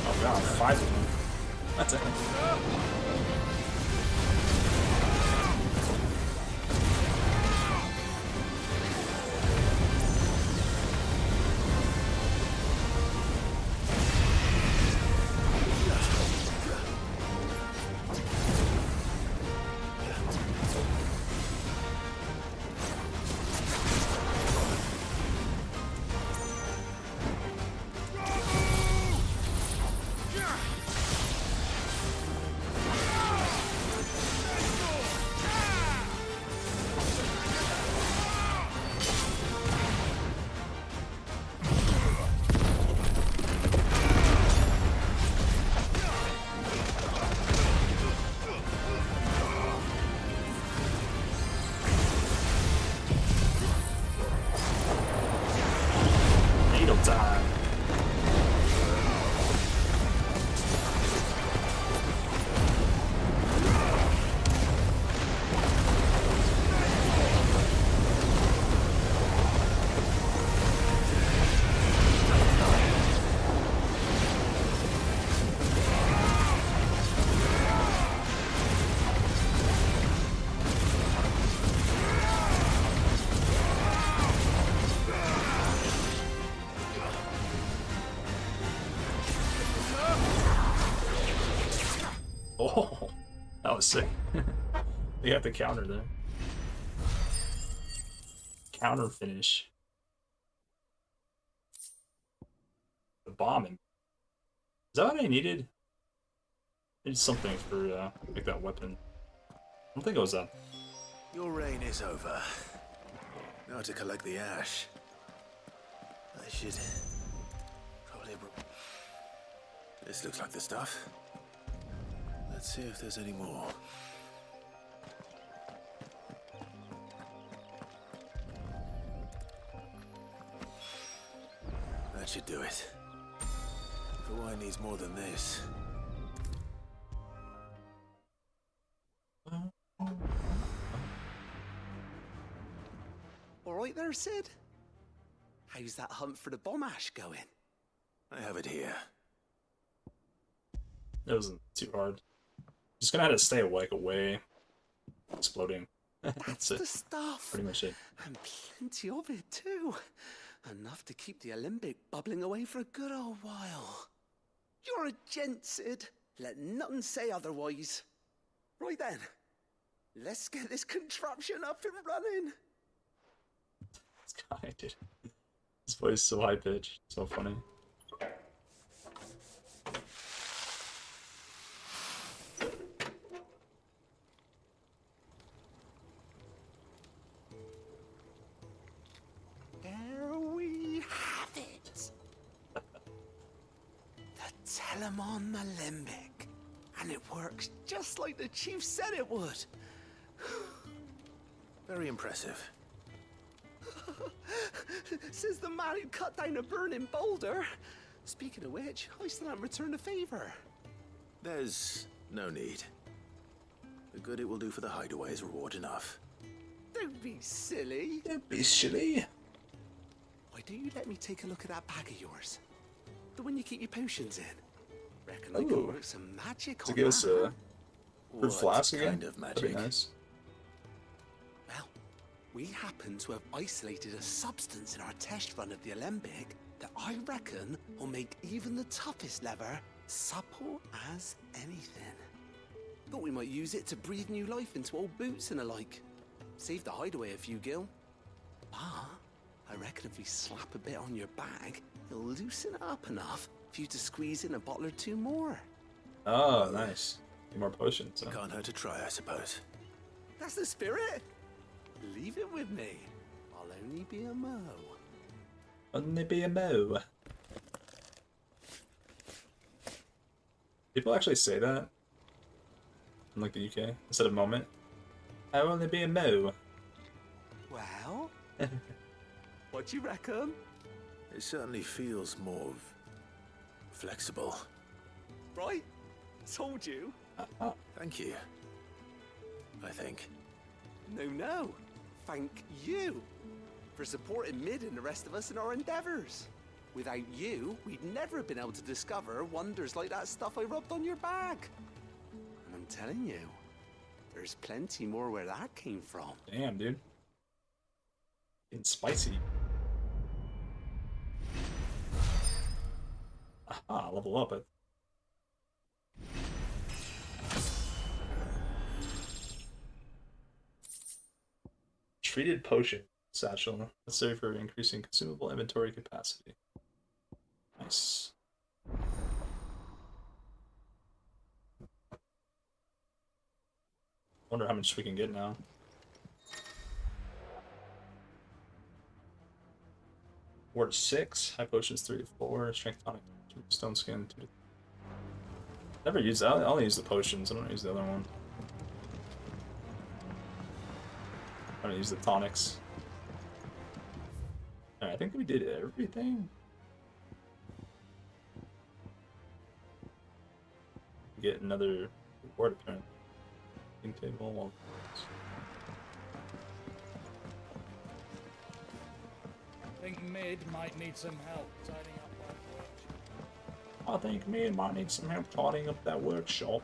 Speaker 1: Oh god, 5 of them. That's it. Needle time. Oh, that was sick. They got the counter there. Counter finish. bomb in. Is that what I needed? I need something for make that weapon. I don't think it was that.
Speaker 8: Your reign is over. Now to collect the ash. I should probably. This looks like the stuff. Let's see if there's any more. That should do it. The wine needs more than this.
Speaker 13: All right there, Sid? How's that hunt for the bomb ash going?
Speaker 8: I have it here.
Speaker 1: It wasn't too hard. Just gonna have to stay away, exploding.
Speaker 13: That's the stuff.
Speaker 1: Pretty much it.
Speaker 13: And plenty of it, too. Enough to keep the Alembic bubbling away for a good old while. You're a gent, Sid. Let nothing say otherwise. Right then, let's get this contraption up and running.
Speaker 1: This guy, dude. His voice is so high pitched, so funny.
Speaker 13: There we have it. The Telemon Alembic. And it works just like the chief said it would.
Speaker 8: Very impressive.
Speaker 13: Says the man who cut down a burning boulder. Speaking of which, I still haven't returned the favor.
Speaker 8: There's no need. The good it will do for the hideaway is reward enough.
Speaker 13: Don't be silly.
Speaker 1: Don't be silly.
Speaker 13: Why don't you let me take a look at that bag of yours? The one you keep your potions in. Reckon I
Speaker 1: Ooh.
Speaker 13: can work some magic
Speaker 1: To
Speaker 13: on
Speaker 1: give us
Speaker 13: that.
Speaker 1: a fruit flask again?
Speaker 8: kind of
Speaker 1: That'd be
Speaker 8: magic?
Speaker 1: nice.
Speaker 13: Well, we happen to have isolated a substance in our test run of the Alembic that I reckon will make even the toughest lever supple as anything. Thought we might use it to breathe new life into old boots and the like. Save the hideaway a few gil. But I reckon if we slap a bit on your bag, it'll loosen it up enough for you to squeeze in a bottle or two more.
Speaker 1: Oh, nice. Need more potions. Huh?
Speaker 8: Can't hurt to try, I suppose.
Speaker 13: That's the spirit. Leave it with me. I'll only be a mo.
Speaker 1: Only be a mo. People actually say that in like the UK instead of moment. I'll only be a mo.
Speaker 13: Well, what do you reckon?
Speaker 8: It certainly feels more flexible.
Speaker 13: Right? Told you.
Speaker 8: Thank you. I think.
Speaker 13: No. Thank you for supporting Mid and the rest of us in our endeavors. Without you, we'd never have been able to discover wonders like that stuff I rubbed on your bag. And I'm telling you, there's plenty more where that came from.
Speaker 1: Damn, dude. Getting spicy. Aha, level up it. Treated potion satchel, necessary for increasing consumable inventory capacity. Nice. Wonder how much we can get now. Ward 6, high potions 3 to 4, strength tonic 2, stone skin 2 to 3. Never use that. I only use the potions. I don't use the other one. I don't use the tonics. Alright, I think we did everything. Get another reward apparently. Think table.
Speaker 21: I think Mid might need some help tidying up that workshop.
Speaker 1: I think Mid might need some help tidying up that workshop.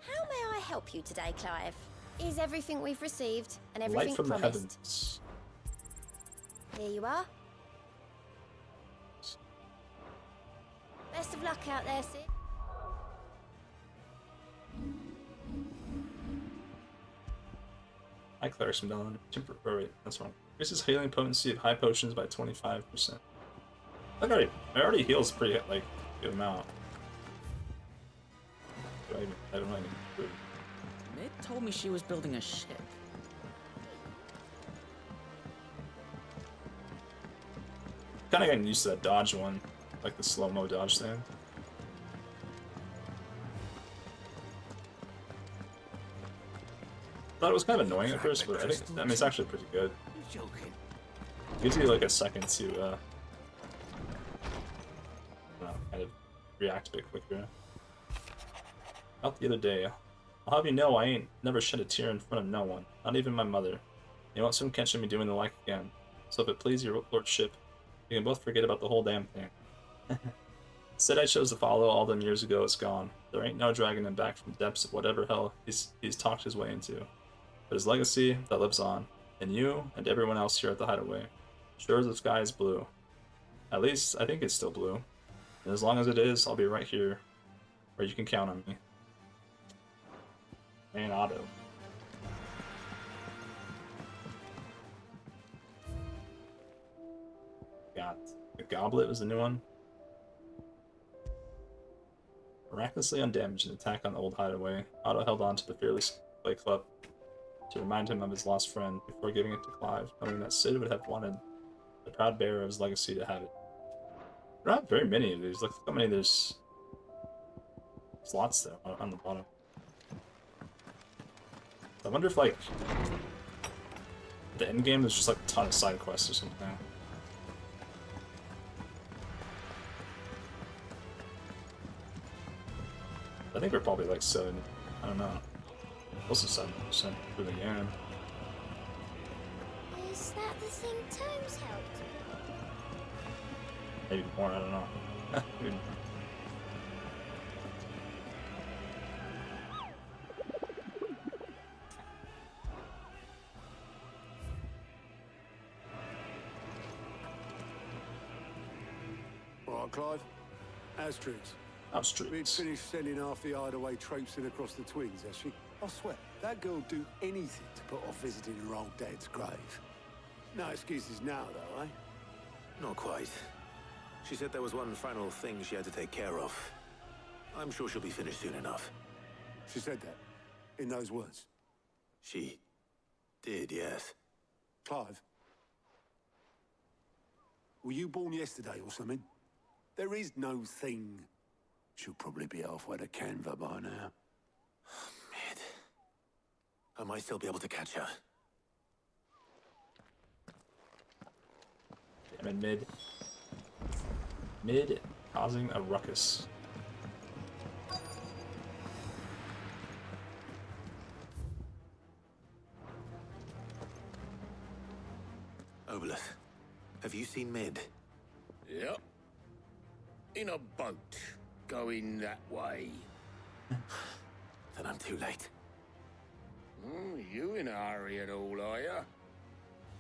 Speaker 3: How may I help you today, Clive? Is everything we've received and everything
Speaker 1: Light from
Speaker 3: promised?
Speaker 1: the heavens.
Speaker 3: Here you are. Best of luck out there, Sid.
Speaker 1: High clerics from down. Wait, that's wrong. Increases healing potency of high potions by 25%. Look, it already heals pretty like good amount. I don't even improve.
Speaker 7: Mid told me she was building a ship.
Speaker 1: Kind of getting used to that dodge one, like the slow-mo dodge thing. Thought it was kind of annoying at first, but I mean it's actually pretty good. Gives you like a second to I don't know, kind of react a bit quicker. Out the other day, I'll have you know I ain't never shed a tear in front of no one, not even my mother. You won't soon catch me doing the like again. So if it please your lordship, you can both forget about the whole damn thing. Said I chose to follow all them years ago, it's gone. There ain't no dragging him back from the depths of whatever hell he's talked his way into. But his legacy, that lives on, in you and everyone else here at the Hideaway. Sure as the sky is blue. At least, I think it's still blue. And as long as it is, I'll be right here, where you can count on me. And auto. Got the Goblet was the new one. Miraculously undamaged in attack on the old hideaway, Otto held on to the fearless clay club to remind him of his lost friend before giving it to Clive, knowing that Sid would have wanted the proud bearer of his legacy to have it. There are not very many of these. Look how many there's slots there on the bottom. I wonder if like the end game is just like a ton of side quests or something. I think we're probably like 7, I don't know, close to 7% through the game.
Speaker 3: Is that the thing Tomes helped?
Speaker 1: Maybe more, I don't know.
Speaker 10: Right, Clive. How's tricks?
Speaker 1: How's tricks?
Speaker 10: We'd finished sending half the hideaway traipsing across the twins, has she? I swear, that girl'd do anything to put off visiting her old dad's grave. No excuses now, though, eh?
Speaker 8: Not quite. She said there was one final thing she had to take care of. I'm sure she'll be finished soon enough.
Speaker 10: She said that? In those words?
Speaker 8: She did, yes.
Speaker 10: Clive? Were you born yesterday or something? There is no thing. She'll probably be halfway to Canva by now.
Speaker 8: Mid. I might still be able to catch her.
Speaker 1: I'm in mid. Mid causing a ruckus.
Speaker 8: Obelith, have you seen Mid?
Speaker 5: Yep. In a boat, going that way.
Speaker 8: Then I'm too late.
Speaker 5: You in a hurry at all, are you?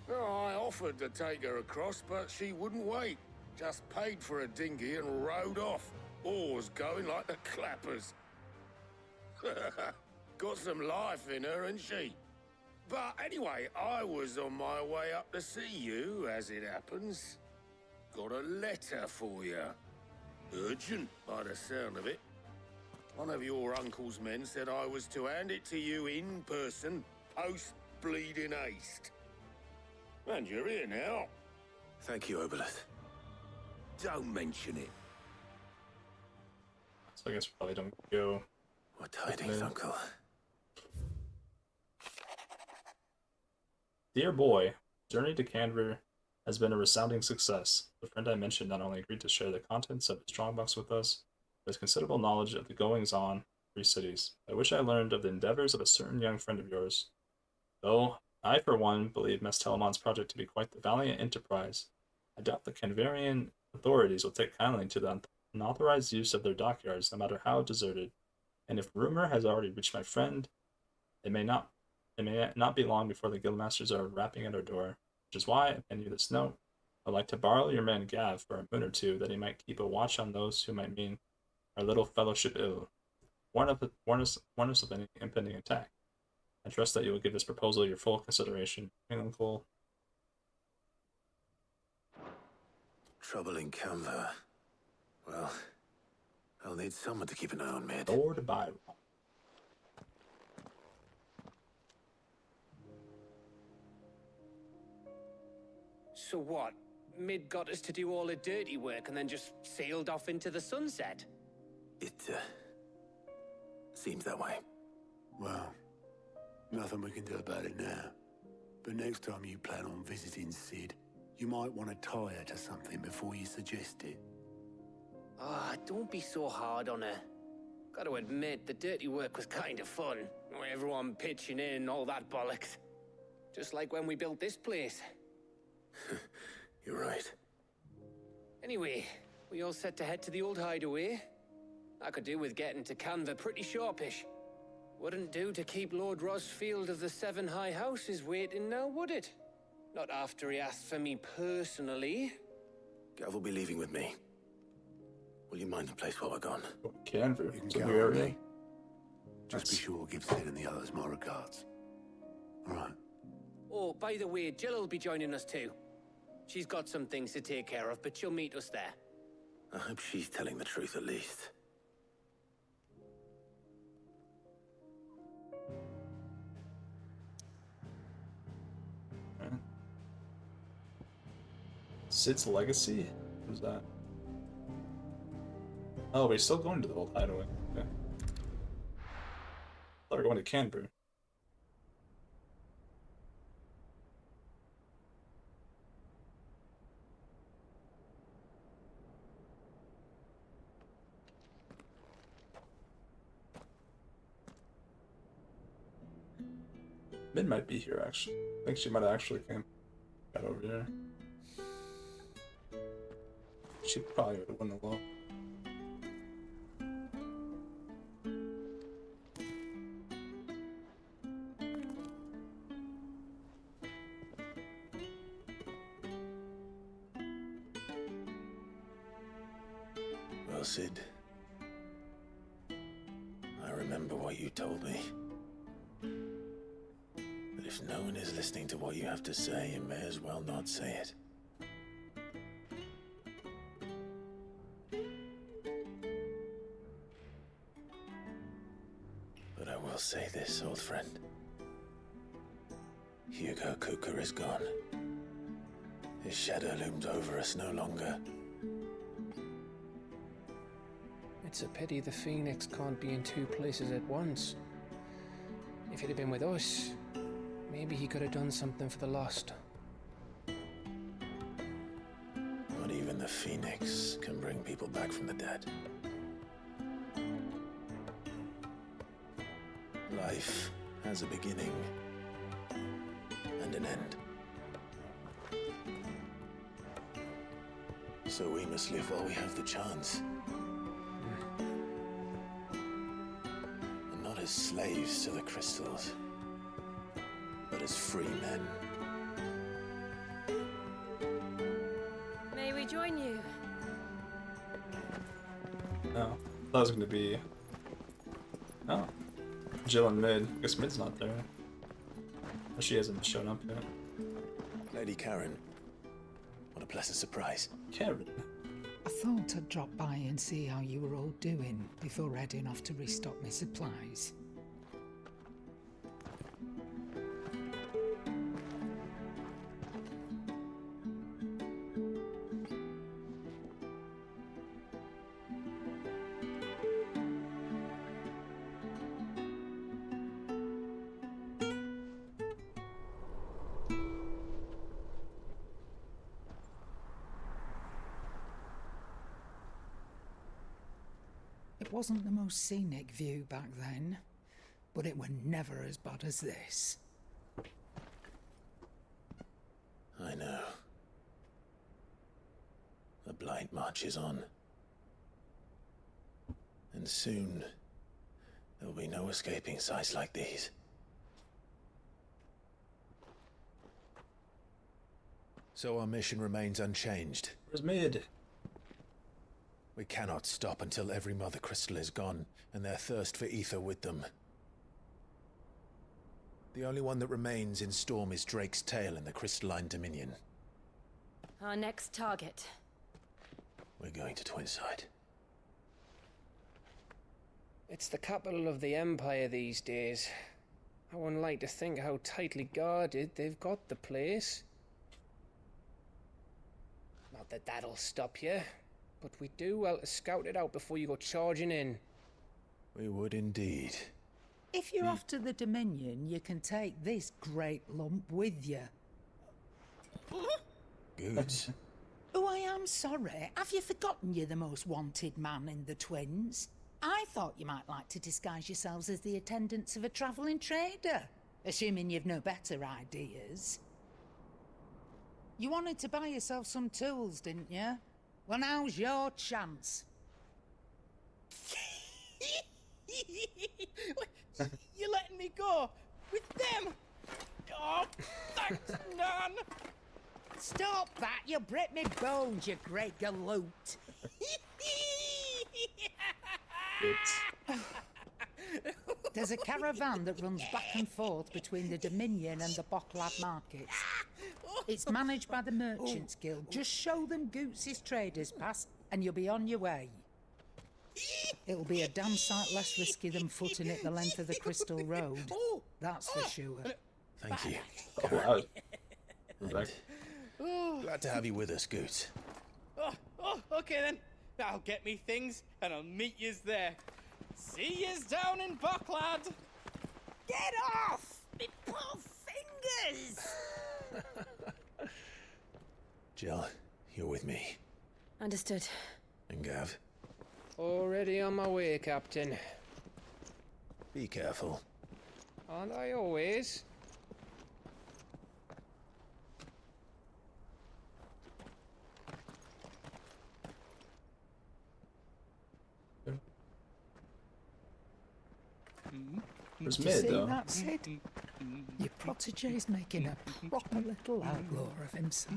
Speaker 5: No, I offered to take her across, but she wouldn't wait. Just paid for a dinghy and rowed off. Oars going like the clappers. Got some life in her, ain't she? But anyway, I was on my way up to see you, as it happens. Got a letter for you. Urgent, by the sound of it. One of your uncle's men said I was to hand it to you in person, post-bleeding haste. And you're here now.
Speaker 8: Thank you, Obelith.
Speaker 5: Don't mention it.
Speaker 1: So I guess we probably don't go.
Speaker 8: What tidings, Uncle?
Speaker 1: Dear boy, journey to Canver has been a resounding success. The friend I mentioned not only agreed to share the contents of his strongbox with us, but has considerable knowledge of the goings-on of 3 cities. I wish I learned of the endeavors of a certain young friend of yours. Though I, for one, believe Mess Telemon's project to be quite the valiant enterprise, I doubt the Canverian authorities will take kindly to the unauthorized use of their dockyards, no matter how deserted. And if rumor has already reached my friend, it may not be long before the guildmasters are rapping at our door, which is why I pen you this note. I'd like to borrow your man Gav for a moon or two, that he might keep a watch on those who might mean our little fellowship ill. Warn us of any impending attack. I trust that you will give this proposal your full consideration. Meaningful.
Speaker 8: Trouble in Canva. Well, I'll need someone to keep an eye on Mid.
Speaker 1: Lord Byron.
Speaker 15: So what? Mid got us to do all the dirty work and then just sailed off into the sunset?
Speaker 8: It, seems that way.
Speaker 10: Well, nothing we can do about it now. But next time you plan on visiting Sid, you might want to tie her to something before you suggest it.
Speaker 15: Ah, don't be so hard on her. Gotta admit, the dirty work was kind of fun. Everyone pitching in, all that bollocks. Just like when we built this place.
Speaker 8: You're right.
Speaker 15: Anyway, we all set to head to the old hideaway. I could do with getting to Canva pretty sharpish. Wouldn't do to keep Lord Rosfield of the Seven High Houses waiting now, would it? Not after he asked for me personally.
Speaker 8: Gav will be leaving with me. Will you mind the place while we're gone?
Speaker 1: Canva.
Speaker 10: You can count on me. Just be sure to give Sid and the others my regards. All right.
Speaker 15: Oh, by the way, Jill will be joining us too. She's got some things to take care of, but she'll meet us there.
Speaker 8: I hope she's telling the truth at least.
Speaker 1: Sid's Legacy? Who's that? Oh, we're still going to the old hideaway. Okay. Thought we were going to Canberra. Mid might be here, actually. I think she might have actually got over here. She probably would have won the law.
Speaker 8: Well, Sid, I remember what you told me. That if no one is listening to what you have to say, you may as well not say it. But I will say this, old friend. Hugo Cooker is gone. His shadow looms over us no longer.
Speaker 22: It's a pity the Phoenix can't be in two places at once. If he'd have been with us, maybe he could have done something for the lost.
Speaker 8: Not even the Phoenix can bring people back from the dead. Life has a beginning and an end. So we must live while we have the chance. And not as slaves to the crystals, but as free men.
Speaker 18: May we join you?
Speaker 1: Oh, that was going to be... Oh. Jill and Mid. I guess Mid's not there. Or she hasn't shown up yet.
Speaker 8: Lady Karen. What a pleasant surprise.
Speaker 1: Karen?
Speaker 6: I thought I'd drop by and see how you were all doing before heading off to restock my supplies. It wasn't the most scenic view back then, but it were never as bad as this.
Speaker 8: I know. The Blight marches on. And soon, there'll be no escaping sights like these.
Speaker 23: So our mission remains unchanged.
Speaker 1: Where's Mid?
Speaker 23: We cannot stop until every Mother Crystal is gone, and their thirst for ether with them. The only one that remains in Storm is Drake's Tail in the Crystalline Dominion.
Speaker 2: Our next target.
Speaker 23: We're going to Twinside.
Speaker 22: It's the capital of the Empire these days. I wouldn't like to think how tightly guarded they've got the place. Not that that'll stop you, but we do well to scout it out before you go charging in.
Speaker 23: We would indeed.
Speaker 6: If you're off to the Dominion, you can take this great lump with you.
Speaker 23: Goods.
Speaker 6: Oh, I am sorry. Have you forgotten you're the most wanted man in the Twins? I thought you might like to disguise yourselves as the attendants of a travelling trader, assuming you've no better ideas. You wanted to buy yourself some tools, didn't you? Well, now's your chance.
Speaker 20: You're letting me go with them? Oh, thanks, Nan.
Speaker 6: Stop that! You'll break me bones, you great galoot. There's a caravan that runs back and forth between the Dominion and the Bocklad markets. It's managed by the Merchants Guild. Just show them Goots' traders pass and you'll be on your way. It'll be a damn sight less risky than footing it the length of the Crystal Road. That's for sure.
Speaker 23: Thank you.
Speaker 1: Wow.
Speaker 23: Glad to have you with us, Goots.
Speaker 20: Okay then. I'll get me things and I'll meet yous there. See yous down in Bocklad.
Speaker 6: Get off! Me poor fingers!
Speaker 23: Jill, you're with me.
Speaker 2: Understood.
Speaker 23: And Gav,
Speaker 22: Already on my way, Captain.
Speaker 23: be careful.
Speaker 22: Aren't I always?
Speaker 1: There's
Speaker 6: Did you
Speaker 1: Mid,
Speaker 6: see
Speaker 1: though.
Speaker 6: that, Sid? Your protege's making a proper little outlaw of himself.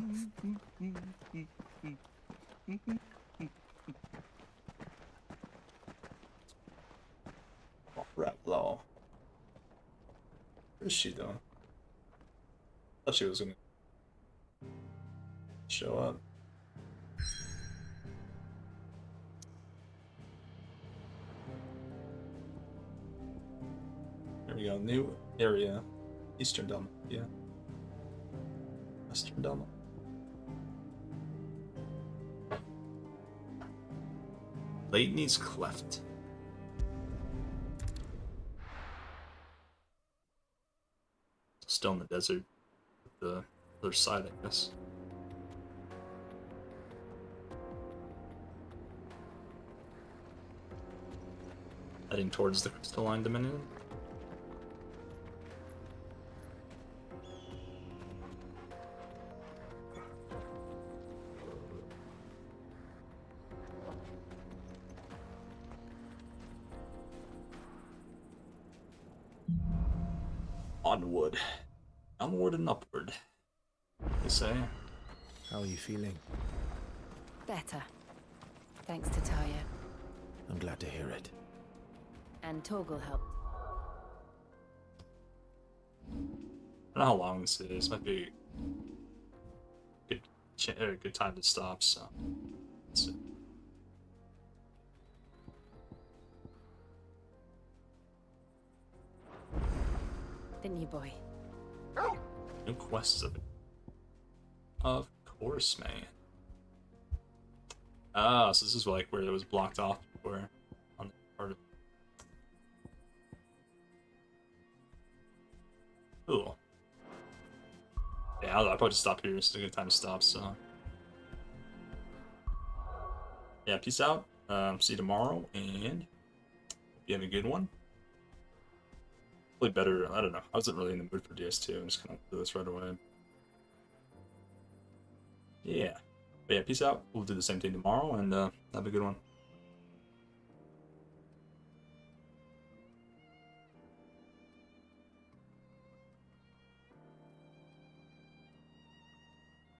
Speaker 1: Rap law. Where is she though? Thought she was gonna show up. There we go. New area. Eastern Delma. Yeah. Western Delma. Leighton's Cleft. Still in the desert. The other side, I guess. Heading towards the Crystalline Dominion. Onward. Onward and upward, they say.
Speaker 23: How are you feeling?
Speaker 2: Better. Thanks to Taya.
Speaker 23: I'm glad to hear it.
Speaker 2: And Torgal helped.
Speaker 1: I don't know how long this is. Might be a good time to stop, so let's see.
Speaker 2: Didn't you, boy?
Speaker 1: New quests of course, man. Ah, so this is like where it was blocked off before on the part of. Cool. Yeah, I'll probably just stop here. This is a good time to stop. So yeah, peace out. See you tomorrow, and hope you have a good one. Probably better. I don't know. I wasn't really in the mood for DS2. I'm just gonna do this right away. Yeah. But yeah, peace out. We'll do the same thing tomorrow, and have a good one.